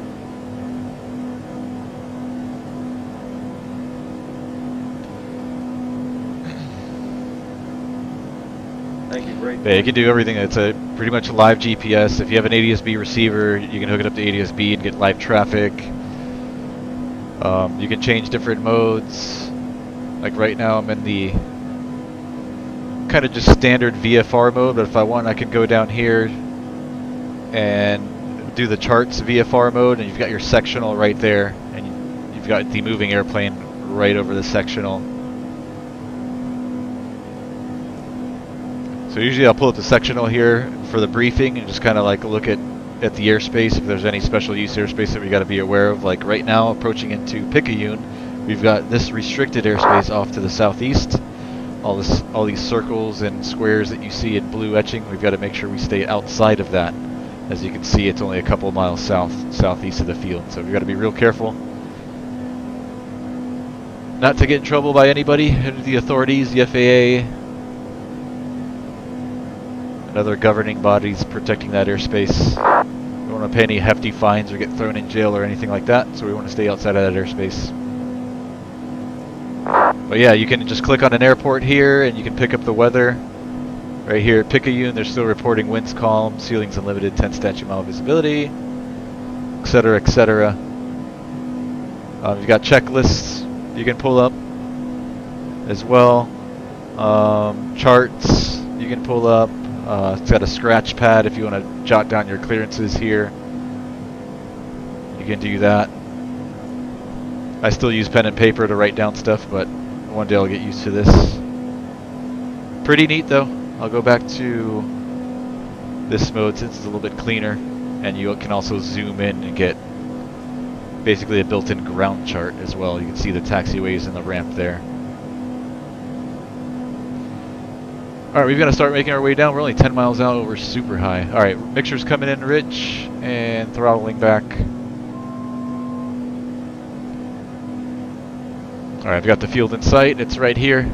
Thank you, great. Yeah, you can do everything. It's a pretty much live GPS. If you have an ADS-B receiver, you can hook it up to ADS-B and get live traffic. You can change different modes. Like right now I'm in the kind of just standard VFR mode, but if I want I can go down here and do the charts VFR mode, and you've got your sectional right there, and you've got the moving airplane right over the sectional. So usually I'll pull up the sectional here for the briefing and just kind of like look at the airspace, if there's any special use airspace that we got to be aware of. Like right now, approaching into Picayune, we've got this restricted airspace off to the southeast. All these circles and squares that you see in blue etching, we've got to make sure we stay outside of that. As you can see, it's only a couple of miles southeast of the field, so we've got to be real careful not to get in trouble by anybody, the authorities, the FAA, and other governing bodies protecting that airspace. We don't want to pay any hefty fines or get thrown in jail or anything like that, so we want to stay outside of that airspace. But yeah, you can just click on an airport here and you can pick up the weather. Right here at Picayune, they're still reporting winds calm, ceilings unlimited, 10 statute mile visibility, etc., etc. You've got checklists you can pull up as well. Charts. you can pull up. It's got a scratch pad if you want to jot down your clearances here. You can do that. I still use pen and paper to write down stuff, but one day I'll get used to this. Pretty neat though. I'll go back to this mode since it's a little bit cleaner, and you can also zoom in and get basically a built-in ground chart as well. You can see the taxiways and the ramp there. Alright, we've got to start making our way down. We're only 10 miles out, we're super high. Alright, mixture's coming in rich and throttling back. Alright, I've got the field in sight. It's right here.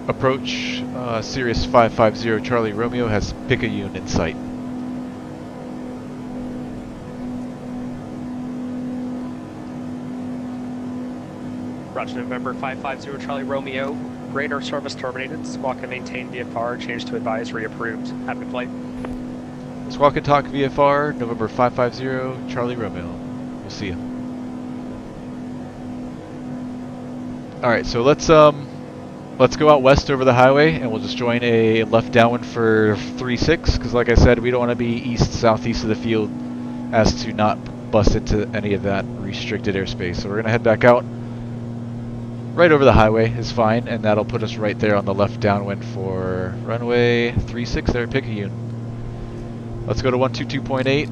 Approach, Cirrus 550 Charlie Romeo has Picayune in sight. Roger, November 550 Charlie Romeo. Radar service terminated. Squawk and maintain VFR. Change to advisory approved. Happy flight. Squawk and talk VFR, November 550 Charlie Romeo. We'll see you. Alright, so let's go out west over the highway, and we'll just join a left downwind for 36, because like I said, we don't want to be east-southeast of the field as to not bust into any of that restricted airspace. So we're going to head back out. Right over the highway is fine, and that'll put us right there on the left downwind for runway 36 there at Picayune. Let's go to 122.8.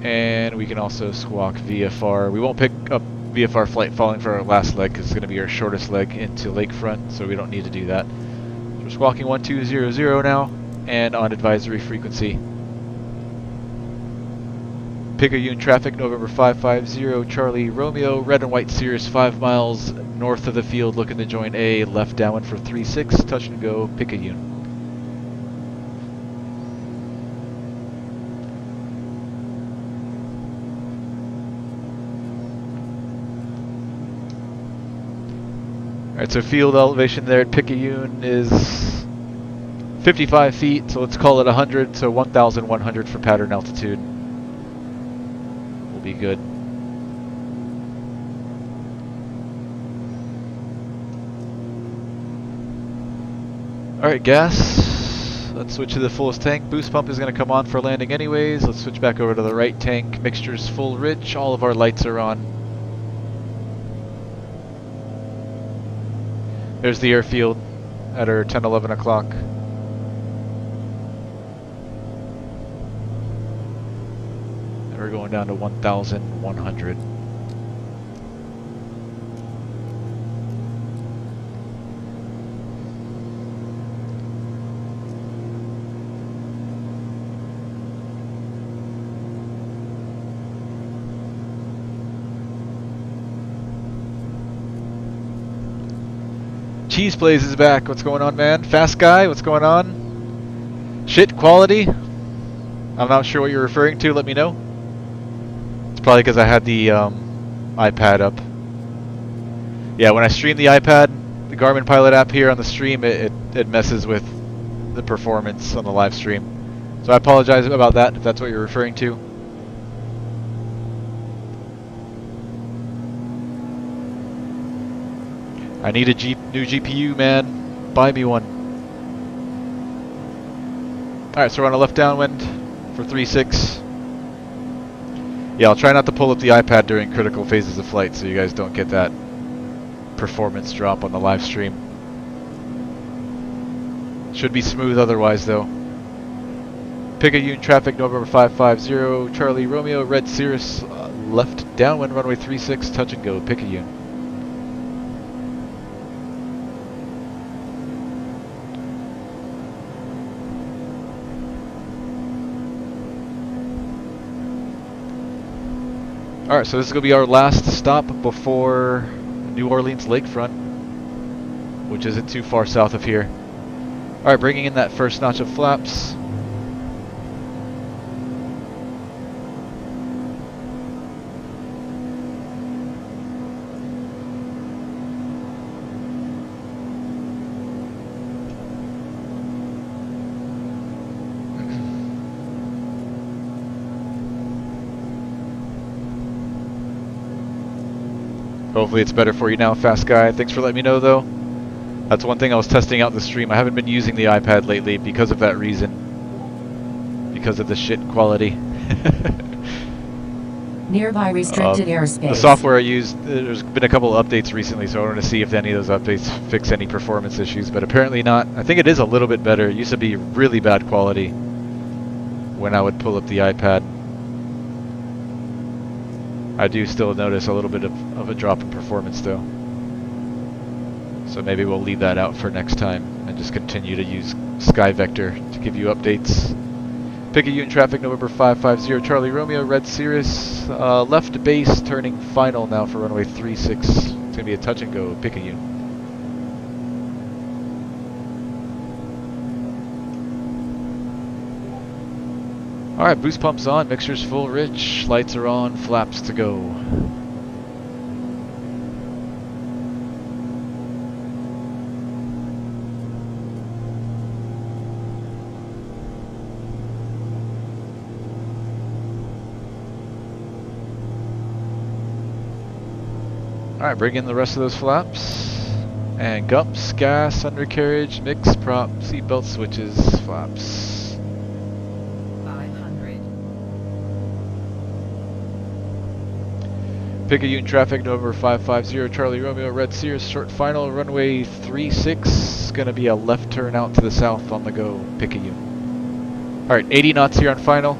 And we can also squawk VFR. We won't pick up VFR flight following for our last leg because it's going to be our shortest leg into lakefront, so we don't need to do that. So we're squawking 1200 now and on advisory frequency. Picayune traffic, November 550 Charlie Romeo, red and white Cirrus 5 miles north of the field, looking to join a left downwind for 36, touch and go Picayune. Alright, so field elevation there at Picayune is 55 feet, so let's call it 100, so 1,100 for pattern altitude. Will be good. Alright, gas. Let's switch to the fullest tank. Boost pump is going to come on for landing anyways. Let's switch back over to the right tank. Mixture's full rich. All of our lights are on. There's the airfield at our 10, 11 o'clock. And we're going down to 1,100. Cheese Plays is back. What's going on, man? Fast Guy, what's going on? Shit quality? I'm not sure what you're referring to. Let me know. It's probably because I had the iPad up. Yeah, when I stream the iPad, the Garmin Pilot app here on the stream, it messes with the performance on the live stream. So I apologize about that if that's what you're referring to. I need a new GPU, man. Buy me one. Alright, so we're on a left downwind for 36. Yeah, I'll try not to pull up the iPad during critical phases of flight so you guys don't get that performance drop on the live stream. Should be smooth otherwise, though. Picayune traffic, November 550 Charlie Romeo, red Cirrus, left downwind, runway 36, touch and go, Picayune. Alright, so this is going to be our last stop before New Orleans lakefront, which isn't too far south of here. Alright, bringing in that first notch of flaps. Hopefully it's better for you now, fast guy. Thanks for letting me know, though. That's one thing I was testing out the stream. I haven't been using the iPad lately because of that reason. Because of the shit quality. Nearby restricted airspace. The software I use, there's been a couple of updates recently, so I want to see if any of those updates fix any performance issues, but apparently not. I think it is a little bit better. It used to be really bad quality when I would pull up the iPad. I do still notice a little bit of a drop in performance though. So maybe we'll leave that out for next time and just continue to use SkyVector to give you updates. Pick a unit traffic, November 550, Charlie Romeo, Red Cirrus, left base, turning final now for runway 36. It's going to be a touch and go, pick a unit. Alright, boost pumps on, mixture's full rich, lights are on, flaps to go. Alright, bring in the rest of those flaps. And gumps, gas, undercarriage, mix, prop, seatbelt switches, flaps. 500. Pick a unit traffic, November 550, Charlie Romeo, Red Cirrus, short final, runway 36. Gonna be a left turn out to the south on the go, pick a unit. Alright, 80 knots here on final.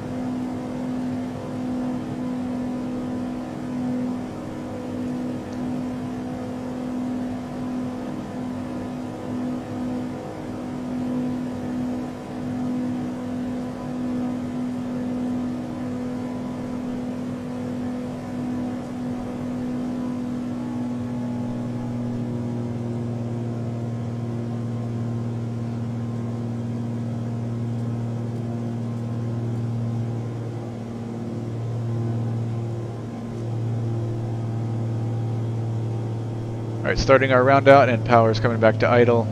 Alright, starting our round out and power's coming back to idle.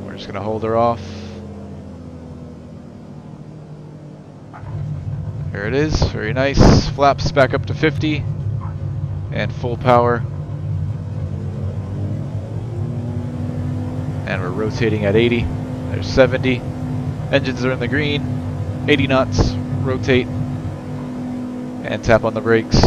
We're just gonna hold her off. There it is, very nice. Flaps back up to 50 and full power. And we're rotating at 80. There's 70. Engines are in the green. 80 knots, rotate and tap on the brakes.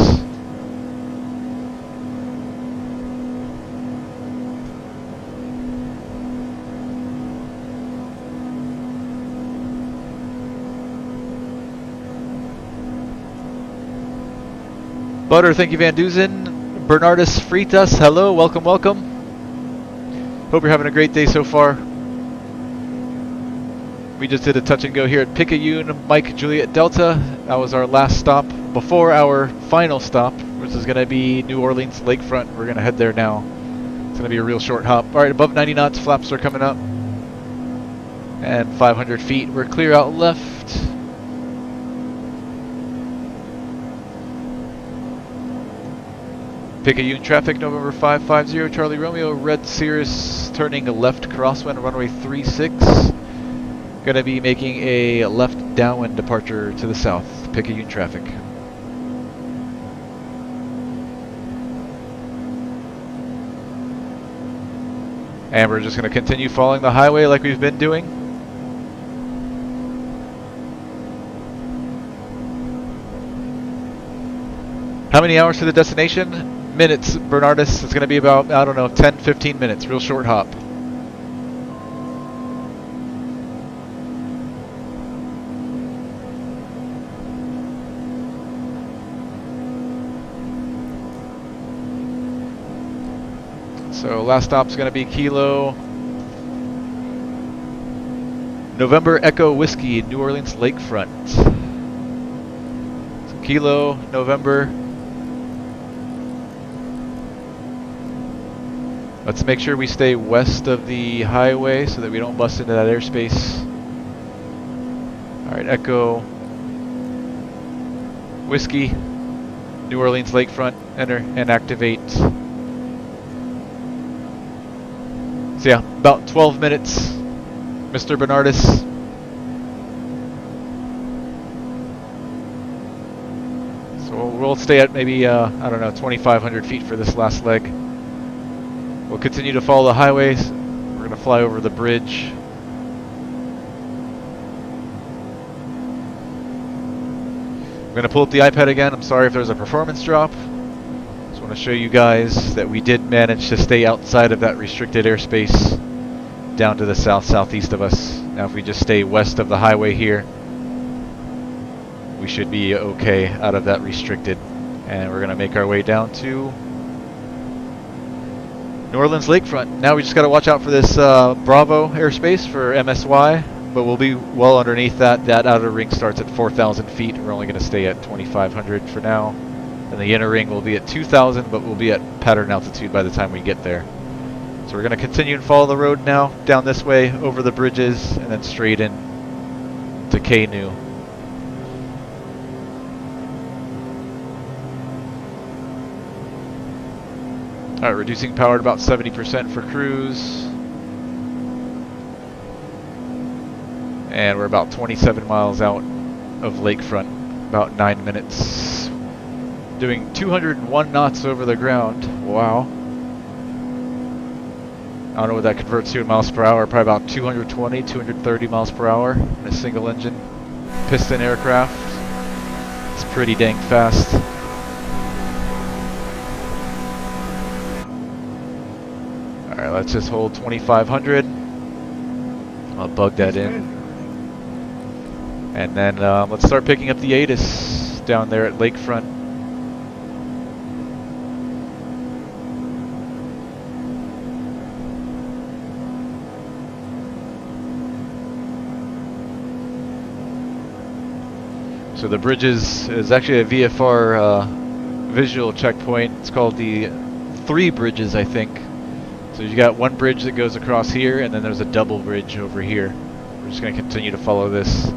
Butter, thank you, Van Duzen. Bernardus Fritas, hello, welcome, welcome. Hope you're having a great day so far. We just did a touch and go here at Picayune, Mike Juliet Delta. That was our last stop before our final stop, which is going to be New Orleans Lakefront. We're going to head there now. It's going to be a real short hop. All right, above 90 knots, flaps are coming up. And 500 feet, we're clear out left. Picayune traffic, November 550, Charlie Romeo, Red Cirrus, turning left crosswind, runway 36. Going to be making a left downwind departure to the south, Picayune traffic. And we're just going to continue following the highway like we've been doing. How many hours to the destination? Minutes, Bernardus. It's going to be about, I don't know, 10, 15 minutes. Real short hop. So last stop is going to be Kilo November Echo Whiskey, New Orleans Lakefront. So Kilo November. Let's make sure we stay west of the highway so that we don't bust into that airspace. Alright, Echo Whiskey, New Orleans Lakefront, enter and activate. So yeah, about 12 minutes, Mr. Bernardus. So we'll we'll stay at maybe, I don't know, 2,500 feet for this last leg. We'll continue to follow the highways. We're going to fly over the bridge. I'm going to pull up the iPad again. I'm sorry if there's a performance drop. Just want to show you guys that we did manage to stay outside of that restricted airspace down to the southeast of us. Now if we just stay west of the highway here, we should be okay out of that restricted. And we're going to make our way down to New Orleans lakefront. Now we just got to watch out for this Bravo airspace for MSY. But we'll be well underneath that. That outer ring starts at 4,000 feet. We're only going to stay at 2,500 for now. And the inner ring will be at 2,000, but we'll be at pattern altitude by the time we get there. So we're going to continue and follow the road now, down this way, over the bridges, and then straight in to KNEW. Alright, reducing power to about 70% for cruise. And we're about 27 miles out of lakefront, about 9 minutes. Doing 201 knots over the ground. Wow. I don't know what that converts to in miles per hour. Probably about 220, 230 miles per hour in a single engine piston aircraft. It's pretty dang fast. Alright, let's just hold 2,500. I'll bug that in. And then let's start picking up the ATIS down there at lakefront. So the bridges is actually a VFR visual checkpoint. It's called the 3 bridges, I think. So you got one bridge that goes across here, and then there's a double bridge over here. We're just going to continue to follow this.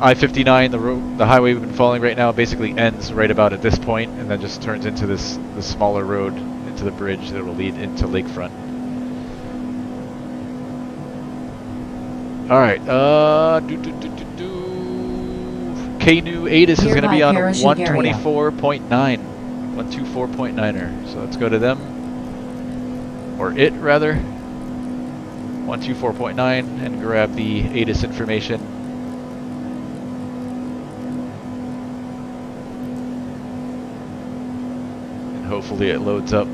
I-59, the highway we've been following right now, basically ends right about at this point, and then just turns into the smaller road into the bridge that will lead into lakefront. All right, KNEW ATIS is going to be on 124.9, 124.9er. So let's go to them, or it rather, 124.9, and grab the ATIS information. Hopefully it loads up.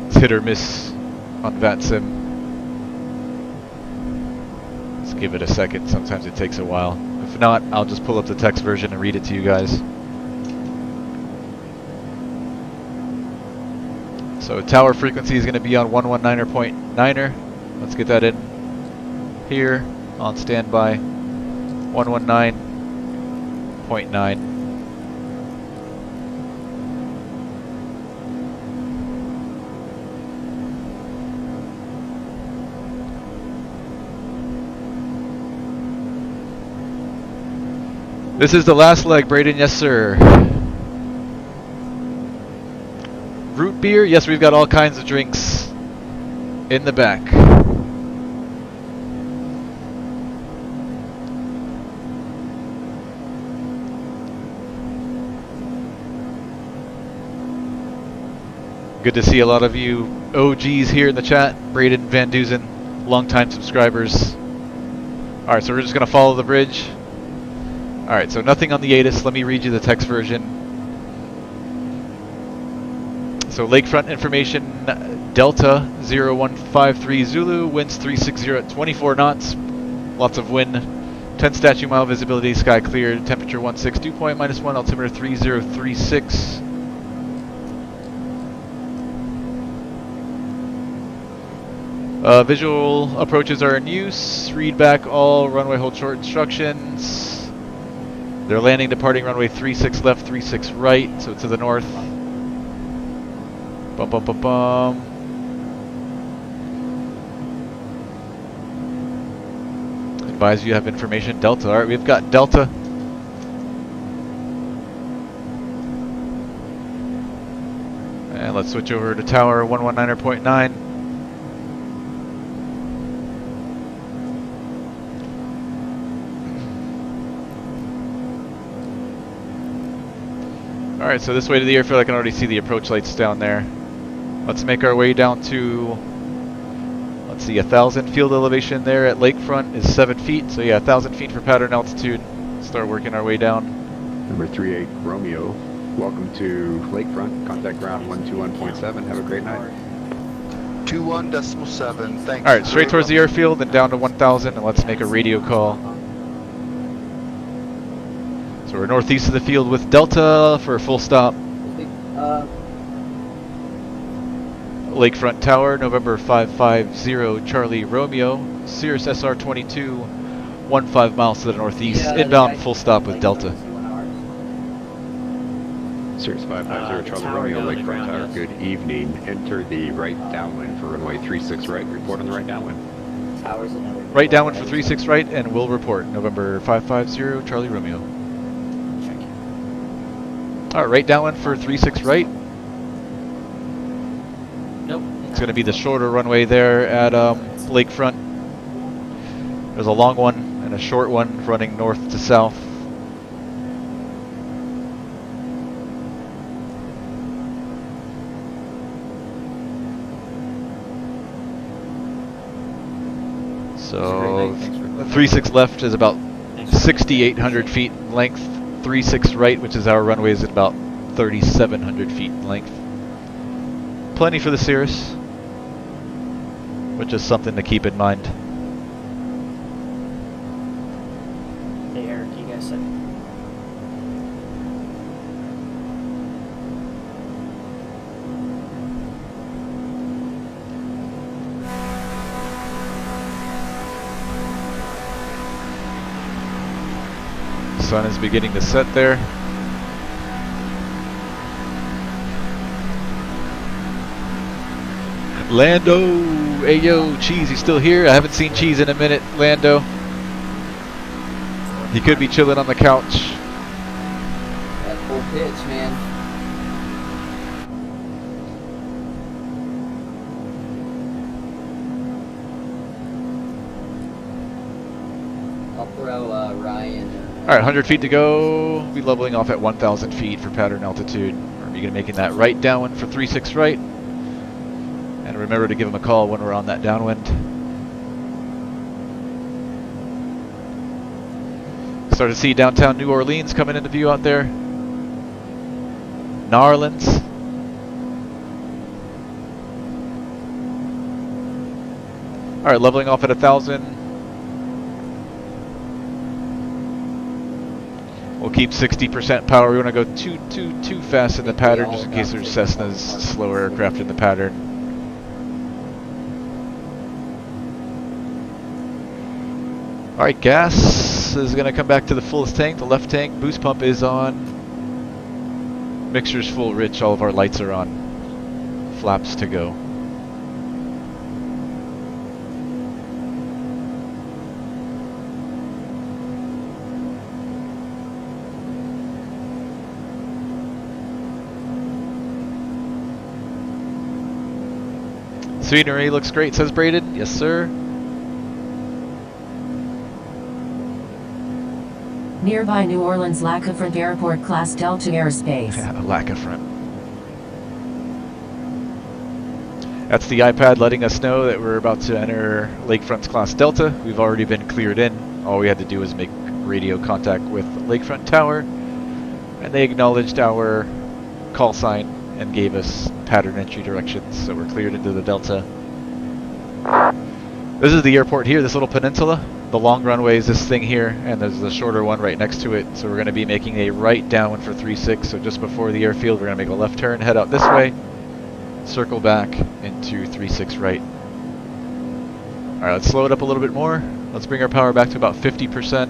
It's hit or miss on VATSIM. Let's give it a second. Sometimes it takes a while. If not, I'll just pull up the text version and read it to you guys. So tower frequency is going to be on 119.9er. Let's get that in here on standby. 119.9. This is the last leg, Braden. Yes, sir. Root beer? Yes, we've got all kinds of drinks in the back. Good to see a lot of you OGs here in the chat. Braden, Van Duzen, longtime subscribers. Alright, so we're just going to follow the bridge. Alright, so nothing on the ATIS. Let me read you the text version. So lakefront information, Delta 0153 Zulu, winds 360 at 24 knots, lots of wind, 10 statute mile visibility, sky clear, temperature 16, dew point -1, altimeter 3036. Visual approaches are in use. Read back all runway hold short instructions. They're landing, departing runway 36 left, 36 right, so to the north. Bum, bum, bum, bum. Advise you have information, Delta. Alright, we've got Delta. And let's switch over to tower 119.9. Alright, so this way to the airfield, I can already see the approach lights down there. Let's make our way down to, let's see, 1,000 field elevation there at lakefront is 7 feet. So yeah, 1,000 feet for pattern altitude. Start working our way down. Number 38 Romeo, welcome to lakefront. Contact ground 121.7. Have a great night. 21.7. Thanks. Alright, straight towards the airfield, then down to 1,000, and let's make a radio call. So we're northeast of the field with Delta for a full stop. Lakefront Tower, November 550 Charlie Romeo, Cirrus SR-22, 15 miles to the northeast, inbound full stop with Delta. Cirrus 550 Charlie Romeo, Lakefront Tower, good evening. Enter the right downwind for runway 36 right. Report on the right downwind. Right downwind for 36 right, and we'll report November 550 Charlie Romeo. Alright, right downwind for 36 right. Nope. It's going to be the shorter runway there at Lakefront. There's a long one and a short one running north to south. So 36 left is about 6,800 feet in length. 36 right, which is our runway, is at about 3,700 feet in length. Plenty for the Cirrus, which is something to keep in mind. Hey Eric, you guys said. Sun is beginning to set there. Lando, hey yo, Cheese, he's still here? I haven't seen Cheese in a minute, Lando. He could be chilling on the couch. That full pitch, man. I'll throw Ryan. Alright, 100 feet to go. We'll be leveling off at 1,000 feet for pattern altitude. We're going to be making that right downwind for 36 right. And remember to give him a call when we're on that downwind. Start to see downtown New Orleans coming into view out there. Narlands. Alright, leveling off at 1,000. We'll keep 60% power. We want to go too fast in the pattern just in case there's Cessna's slower aircraft in the pattern. Alright, gas is going to come back to the fullest tank. The left tank boost pump is on. Mixture's full rich. All of our lights are on. Flaps to go. Scenery looks great, says Braden. Yes, sir. Nearby New Orleans Lackafront Airport Class Delta airspace. Yeah, Lackafront. That's the iPad letting us know that we're about to enter Lakefront's Class Delta. We've already been cleared in. All we had to do was make radio contact with Lakefront Tower, and they acknowledged our call sign and gave us pattern entry directions, so we're cleared into the Delta. This is the airport here, this little peninsula. The long runway is this thing here, and there's the shorter one right next to it. So we're going to be making a right downwind for 36. So just before the airfield, we're going to make a left turn, head out this way, circle back into 36 right. All right, let's slow it up a little bit more. Let's bring our power back to about 50%.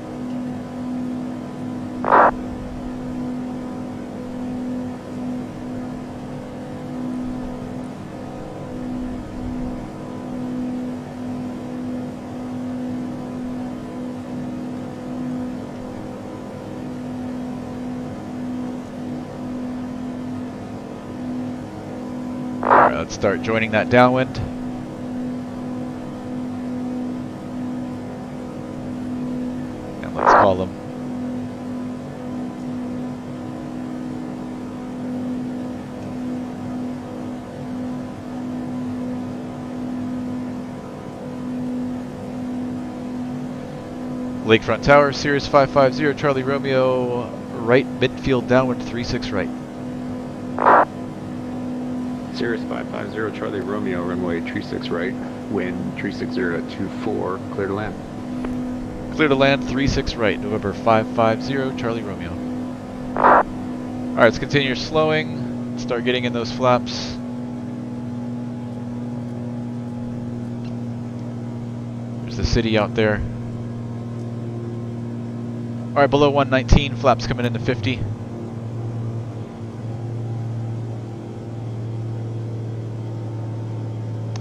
Let's start joining that downwind. And let's call them. Lakefront Tower, Cirrus 550, Charlie Romeo, right midfield downwind 36 right. Cirrus 550, Charlie Romeo, runway 36 right, wind 360 at 24, clear to land. Clear to land 36 right, November 550, Charlie Romeo. Alright, let's continue slowing, start getting in those flaps. There's the city out there. Alright, below 119, flaps coming into 50.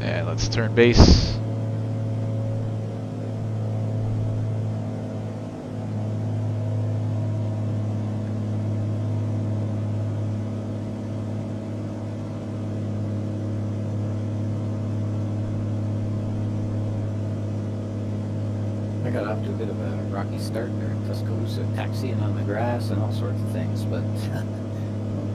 And let's turn base. I got off to a bit of a rocky start there in Tuscaloosa, taxiing on the grass and all sorts of things, but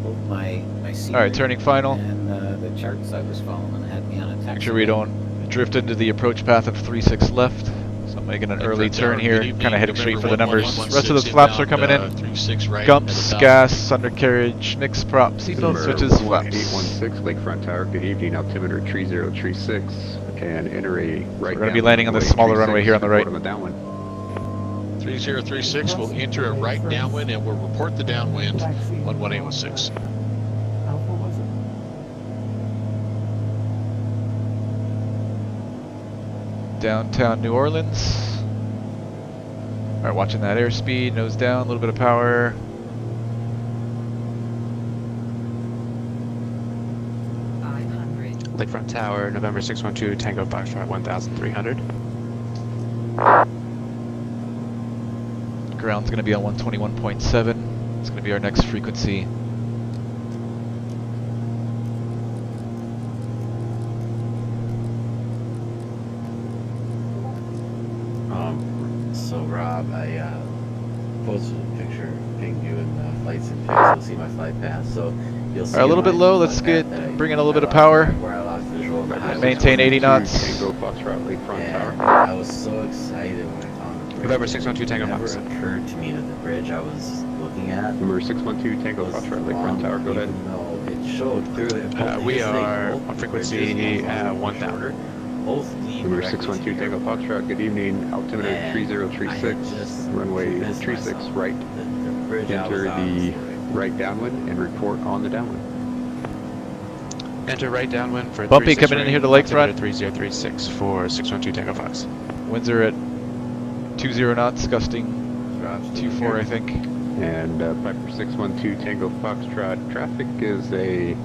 both my seat Alright, turning final. and the charts I was following had me on a taxi. Make sure we don't drift into the approach path of 36 left. So I'm making an early turn here, kind of heading straight for the numbers. Rest of the flaps are coming in. 36 right. Gumps, gas, undercarriage, mix, prop, seatbelt switches, flaps. 816 Lakefront Tower, good evening, altimeter 3036, and enter a right. We're going to be landing on the smaller runway here on the right. 3036 will enter a right downwind and will report the downwind on 1816. Alpha was it? Downtown New Orleans. Alright, watching that airspeed, nose down, a little bit of power. Lakefront Tower, November 612, Tango Foxtrot 1300. Ground's going to be on 121.7. It's going to be our next frequency. So Rob, I posted a picture, pinged you in the flight sim pics. You'll see my flight path. So you'll see. Alright, a little bit low. Let's bring in a little bit of power. Where I lost visual of the highway. Maintain 80 knots. Tango Foxtrot Lakefront Tower. I was so excited when I found the bridge. November 612 Tango Fox. It never occurred to me that the bridge I was looking at. Number 612 Tango Foxtrot Lakefront Tower, go ahead. No, it showed clearly. We are on frequency 1000. Number 612 Tango Foxtrot, good evening, altimeter 3036, runway 36 right. Enter the right downwind and report on the downwind. Enter right downwind for Bumpy coming in here to Lakefront. 3036 for 612 Tango Fox. Winds are at 20 knots, gusting 24, I think. And Piper 612 Tango Foxtrot, traffic is a...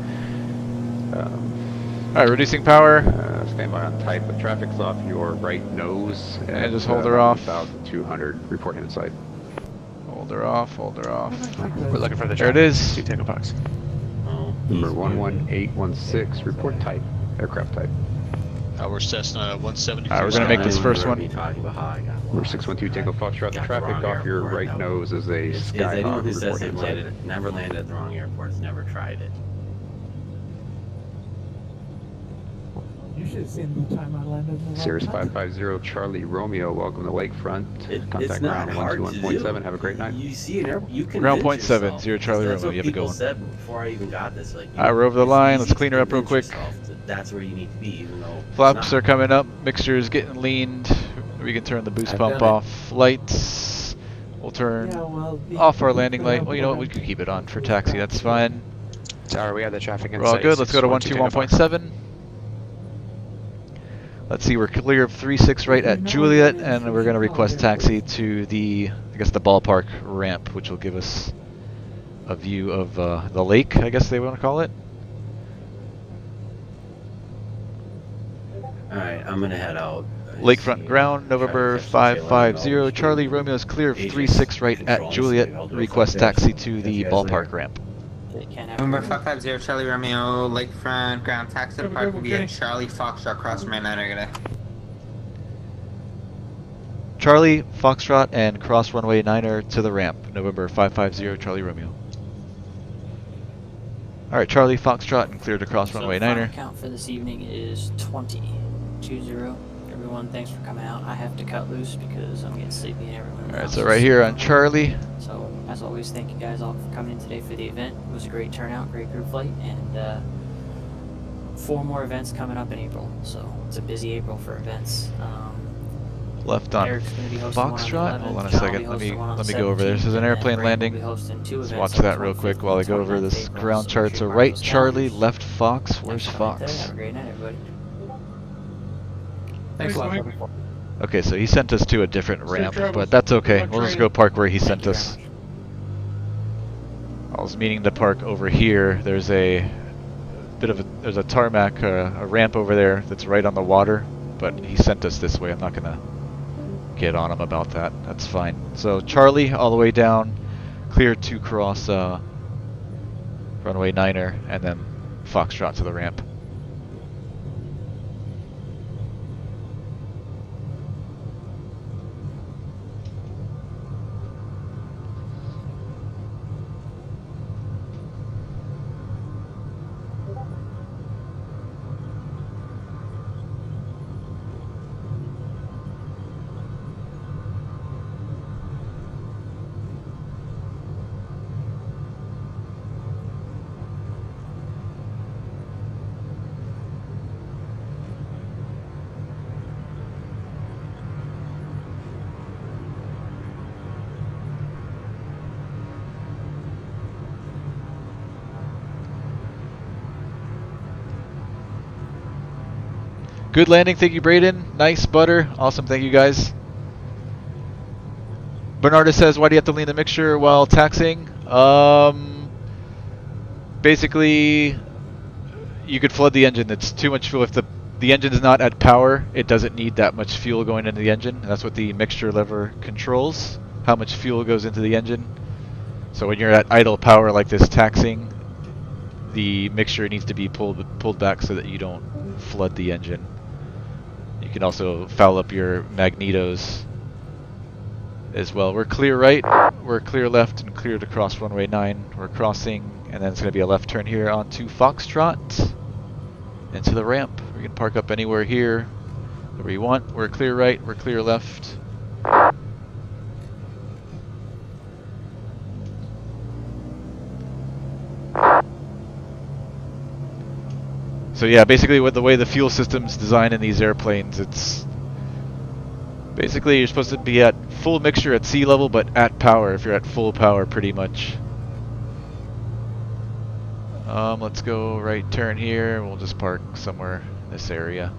Alright, reducing power. Stand by on type, but traffic's off your right nose. And just hold her off. 1,200, report inside. Hold her off, hold her off. We're looking for the There it is. 2 Tango Fox. Number 11816, report type, aircraft type. Our Cessna 170. Alright, we're going to make this first one. Number 612 Tango Foxtrot, the traffic off your right nose is a Skyhawk, Anyone who report says they've inside. never landed at the wrong airport's never tried it. You should have seen the time I landed in the Cirrus wrong country. 550 Charlie Romeo, welcome to Lakefront. Contact not ground hard to 121.7, have a great night. You see an airport, you can Ground point 7, 0 Charlie That's Romeo, what you have a people good one. said before I even got this. Like, Alright, we're over the it's line, easy let's clean to her up real convince quick. yourself that that's where you need to be, even though it's Flaps not. are coming up, mixture's getting leaned. We can turn the boost I've pump done it. off. Lights, we'll turn Yeah, well, the- off our landing light. Well, you know what, we can keep it on for taxi, that's fine. Tower, we have the traffic in We're all sight, good, let's go to 612 Tango Fox. 121.7. Let's see, we're clear of 36 right at Juliet, and we're going to request taxi to the, I guess, the ballpark ramp, which will give us a view of the lake, I guess they want to call it. Alright, I'm gonna head out. Lakefront ground, November 550, Charlie Romeo's clear of 36 right at Juliet, request taxi to the ballpark ramp. November 550 Charlie Romeo, Lakefront, ground taxi to park via Charlie Foxtrot cross main line today. Charlie, Foxtrot, and cross runway 9er to the ramp, November 550 Charlie Romeo. Alright, Charlie, Foxtrot, and clear to cross runway 9er. Count for this evening is 20. 20. everyone. Thanks for coming out. I have to cut loose because I'm getting sleepy and everyone All right, else so is right here on sleeping. Charlie. So, as always, thank you guys all for coming in today for the event. It was a great turnout, great group flight, and 4 more events coming up in April. So, it's a busy April for events. Left on Eric's gonna be hosting one on the Foxtrot. 11th, Hold on a John will second. be Let me hosting one on the go over there. This is an 17th, and airplane Brandon landing. will be hosting 2 Let's events watch on that the real 25th quick while I and go over 29th this April, ground so chart. make So sure you mark right those Charlie, calendars. left Fox. Thanks Where's for coming today. Fox? Have a great night, everybody. Thanks, a lot, Mike. brother. Okay, so he sent us to a different Safe ramp, travels. but that's okay. Good luck We'll just training. go park where he Thank sent you very us. much. I was meaning to park over here. There's a bit of there's a tarmac, a ramp over there that's right on the water, but he sent us this way. I'm not gonna get on him about that. That's fine. So Charlie all the way down, clear to cross runway 9er, and then Foxtrot to the ramp. Good landing, thank you, Braden. Nice butter, awesome, thank you guys. Bernardo says, why do you have to lean the mixture while taxiing? Basically, you could flood the engine. It's too much fuel. If the engine is not at power, it doesn't need that much fuel going into the engine. That's what the mixture lever controls, how much fuel goes into the engine. So when you're at idle power like this taxiing, the mixture needs to be pulled back so that you don't flood the engine. You can also foul up your magnetos as well. We're clear right, we're clear left, and clear to cross runway 9. We're crossing, and then it's going to be a left turn here onto Foxtrot into the ramp. We can park up anywhere here, wherever you want. We're clear right, we're clear left. So yeah, basically with the way the fuel system's designed in these airplanes, it's basically you're supposed to be at full mixture at sea level, but at power if you're at full power pretty much. Let's go right turn here. We'll just park somewhere in this area.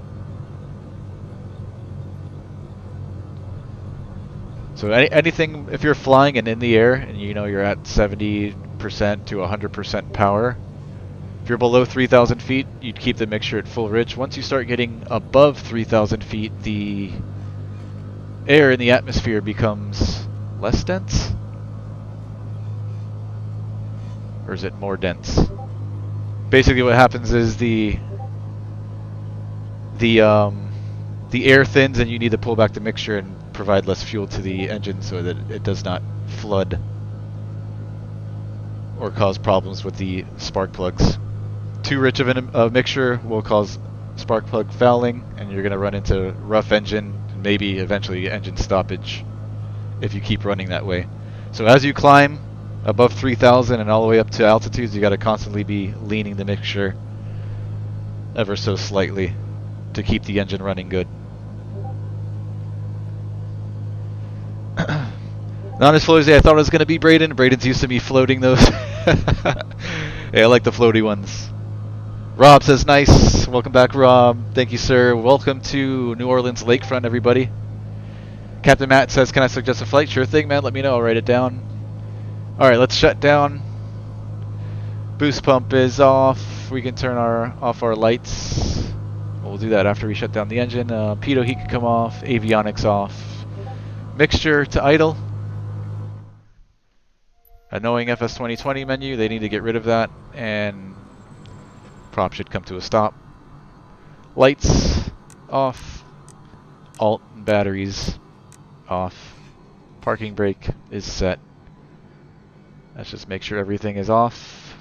So anything, if you're flying and in the air and you know you're at 70% to 100% power, if you're below 3,000 feet, you'd keep the mixture at full ridge. Once you start getting above 3,000 feet, the air in the atmosphere becomes less dense? Or is it more dense? Basically what happens is the air thins and you need to pull back the mixture and provide less fuel to the engine so that it does not flood or cause problems with the spark plugs. Too rich of a mixture will cause spark plug fouling, and you're going to run into rough engine, and maybe eventually engine stoppage if you keep running that way. So as you climb above 3,000 and all the way up to altitudes, you got to constantly be leaning the mixture ever so slightly to keep the engine running good. Not as floaty as I thought it was going to be, Braden. Braden's used to me floating those. Yeah, I like the floaty ones. Rob says, nice. Welcome back, Rob. Thank you, sir. Welcome to New Orleans Lakefront, everybody. Captain Matt says, can I suggest a flight? Sure thing, man. Let me know. I'll write it down. All right, let's shut down. Boost pump is off. We can turn off our lights. We'll do that after we shut down the engine. Pitot heat can come off. Avionics off. Mixture to idle. Annoying FS2020 menu. They need to get rid of that. And prop should come to a stop. Lights off. Alt and batteries off. Parking brake is set. Let's just make sure everything is off.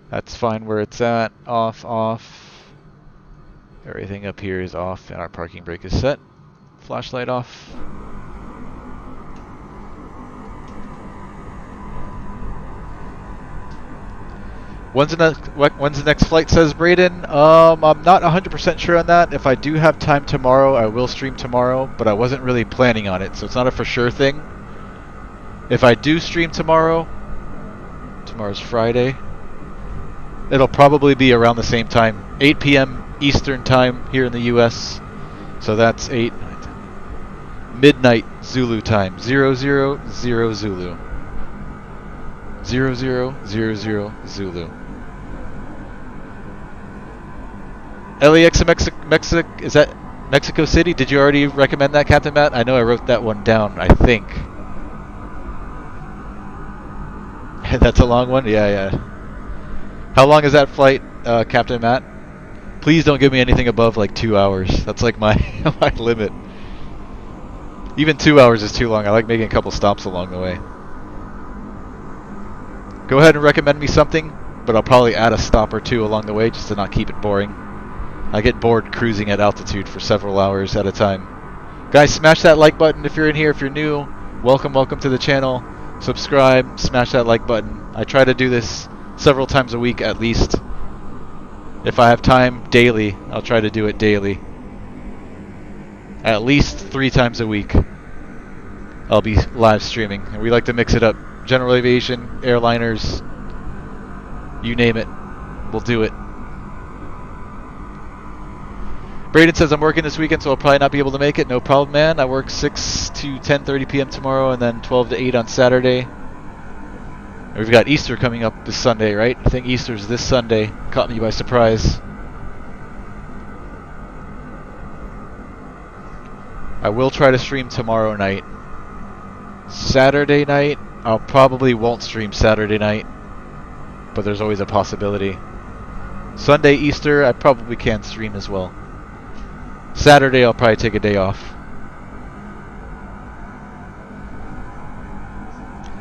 That's fine where it's at. Off, off. Everything up here is off and our parking brake is set. Flashlight off. When's the next flight, says Braden? I'm not 100% sure on that. If I do have time tomorrow, I will stream tomorrow, but I wasn't really planning on it, so it's not a for sure thing. If I do stream tomorrow, tomorrow's Friday, it'll probably be around the same time, 8 p.m. Eastern time here in the US. So that's midnight Zulu time, 0000 Zulu. 0000 Zulu. LAX Mexico, is that Mexico City? Did you already recommend that, Captain Matt? I know I wrote that one down, I think. That's a long one? Yeah. How long is that flight, Captain Matt? Please don't give me anything above like 2 hours. That's like my, my limit. Even 2 hours is too long. I like making a couple stops along the way. Go ahead and recommend me something, but I'll probably add a stop or two along the way just to not keep it boring. I get bored cruising at altitude for several hours at a time. Guys, smash that like button if you're in here. If you're new, welcome to the channel. Subscribe, smash that like button. I try to do this several times a week at least. If I have time daily, I'll try to do it daily. At least 3 times a week I'll be live streaming, and we like to mix it up. General aviation, airliners, you name it, we'll do it. Braden says, I'm working this weekend, so I'll probably not be able to make it. No problem, man. I work 6 to 10:30 p.m. tomorrow, and then 12 to 8 on Saturday. And we've got Easter coming up this Sunday, right? I think Easter's this Sunday. Caught me by surprise. I will try to stream tomorrow night. Saturday night, I probably won't stream Saturday night, but there's always a possibility. Sunday, Easter, I probably can stream as well. Saturday, I'll probably take a day off.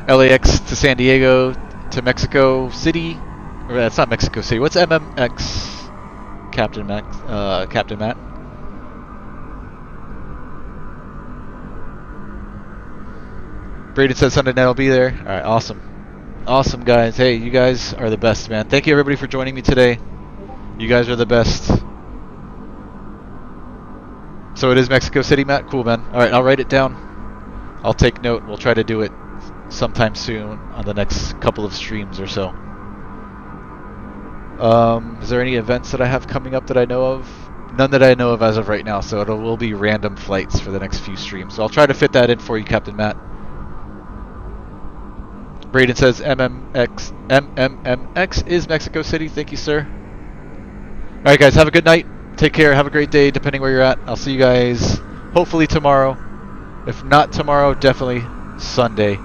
LAX to San Diego to Mexico City. Or that's not Mexico City. What's MMX? Captain Matt. Braden says Sunday night I'll be there. Alright, awesome. Awesome, guys. Hey, you guys are the best, man. Thank you, everybody, for joining me today. You guys are the best. So it is Mexico City, Matt? Cool, man. Alright, I'll write it down. I'll take note. We'll try to do it sometime soon on the next couple of streams or so. Is there any events that I have coming up that I know of? None that I know of as of right now, so it will be random flights for the next few streams. So I'll try to fit that in for you, Captain Matt. Braden says MMX is Mexico City. Thank you, sir. Alright, guys, have a good night. Take care. Have a great day, depending where you're at. I'll see you guys hopefully tomorrow. If not tomorrow, definitely Sunday.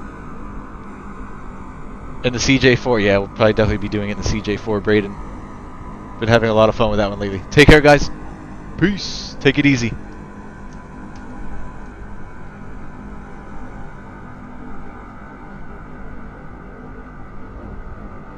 In the CJ4. Yeah, we'll probably definitely be doing it in the CJ4, Braden. Been having a lot of fun with that one lately. Take care, guys. Peace. Take it easy.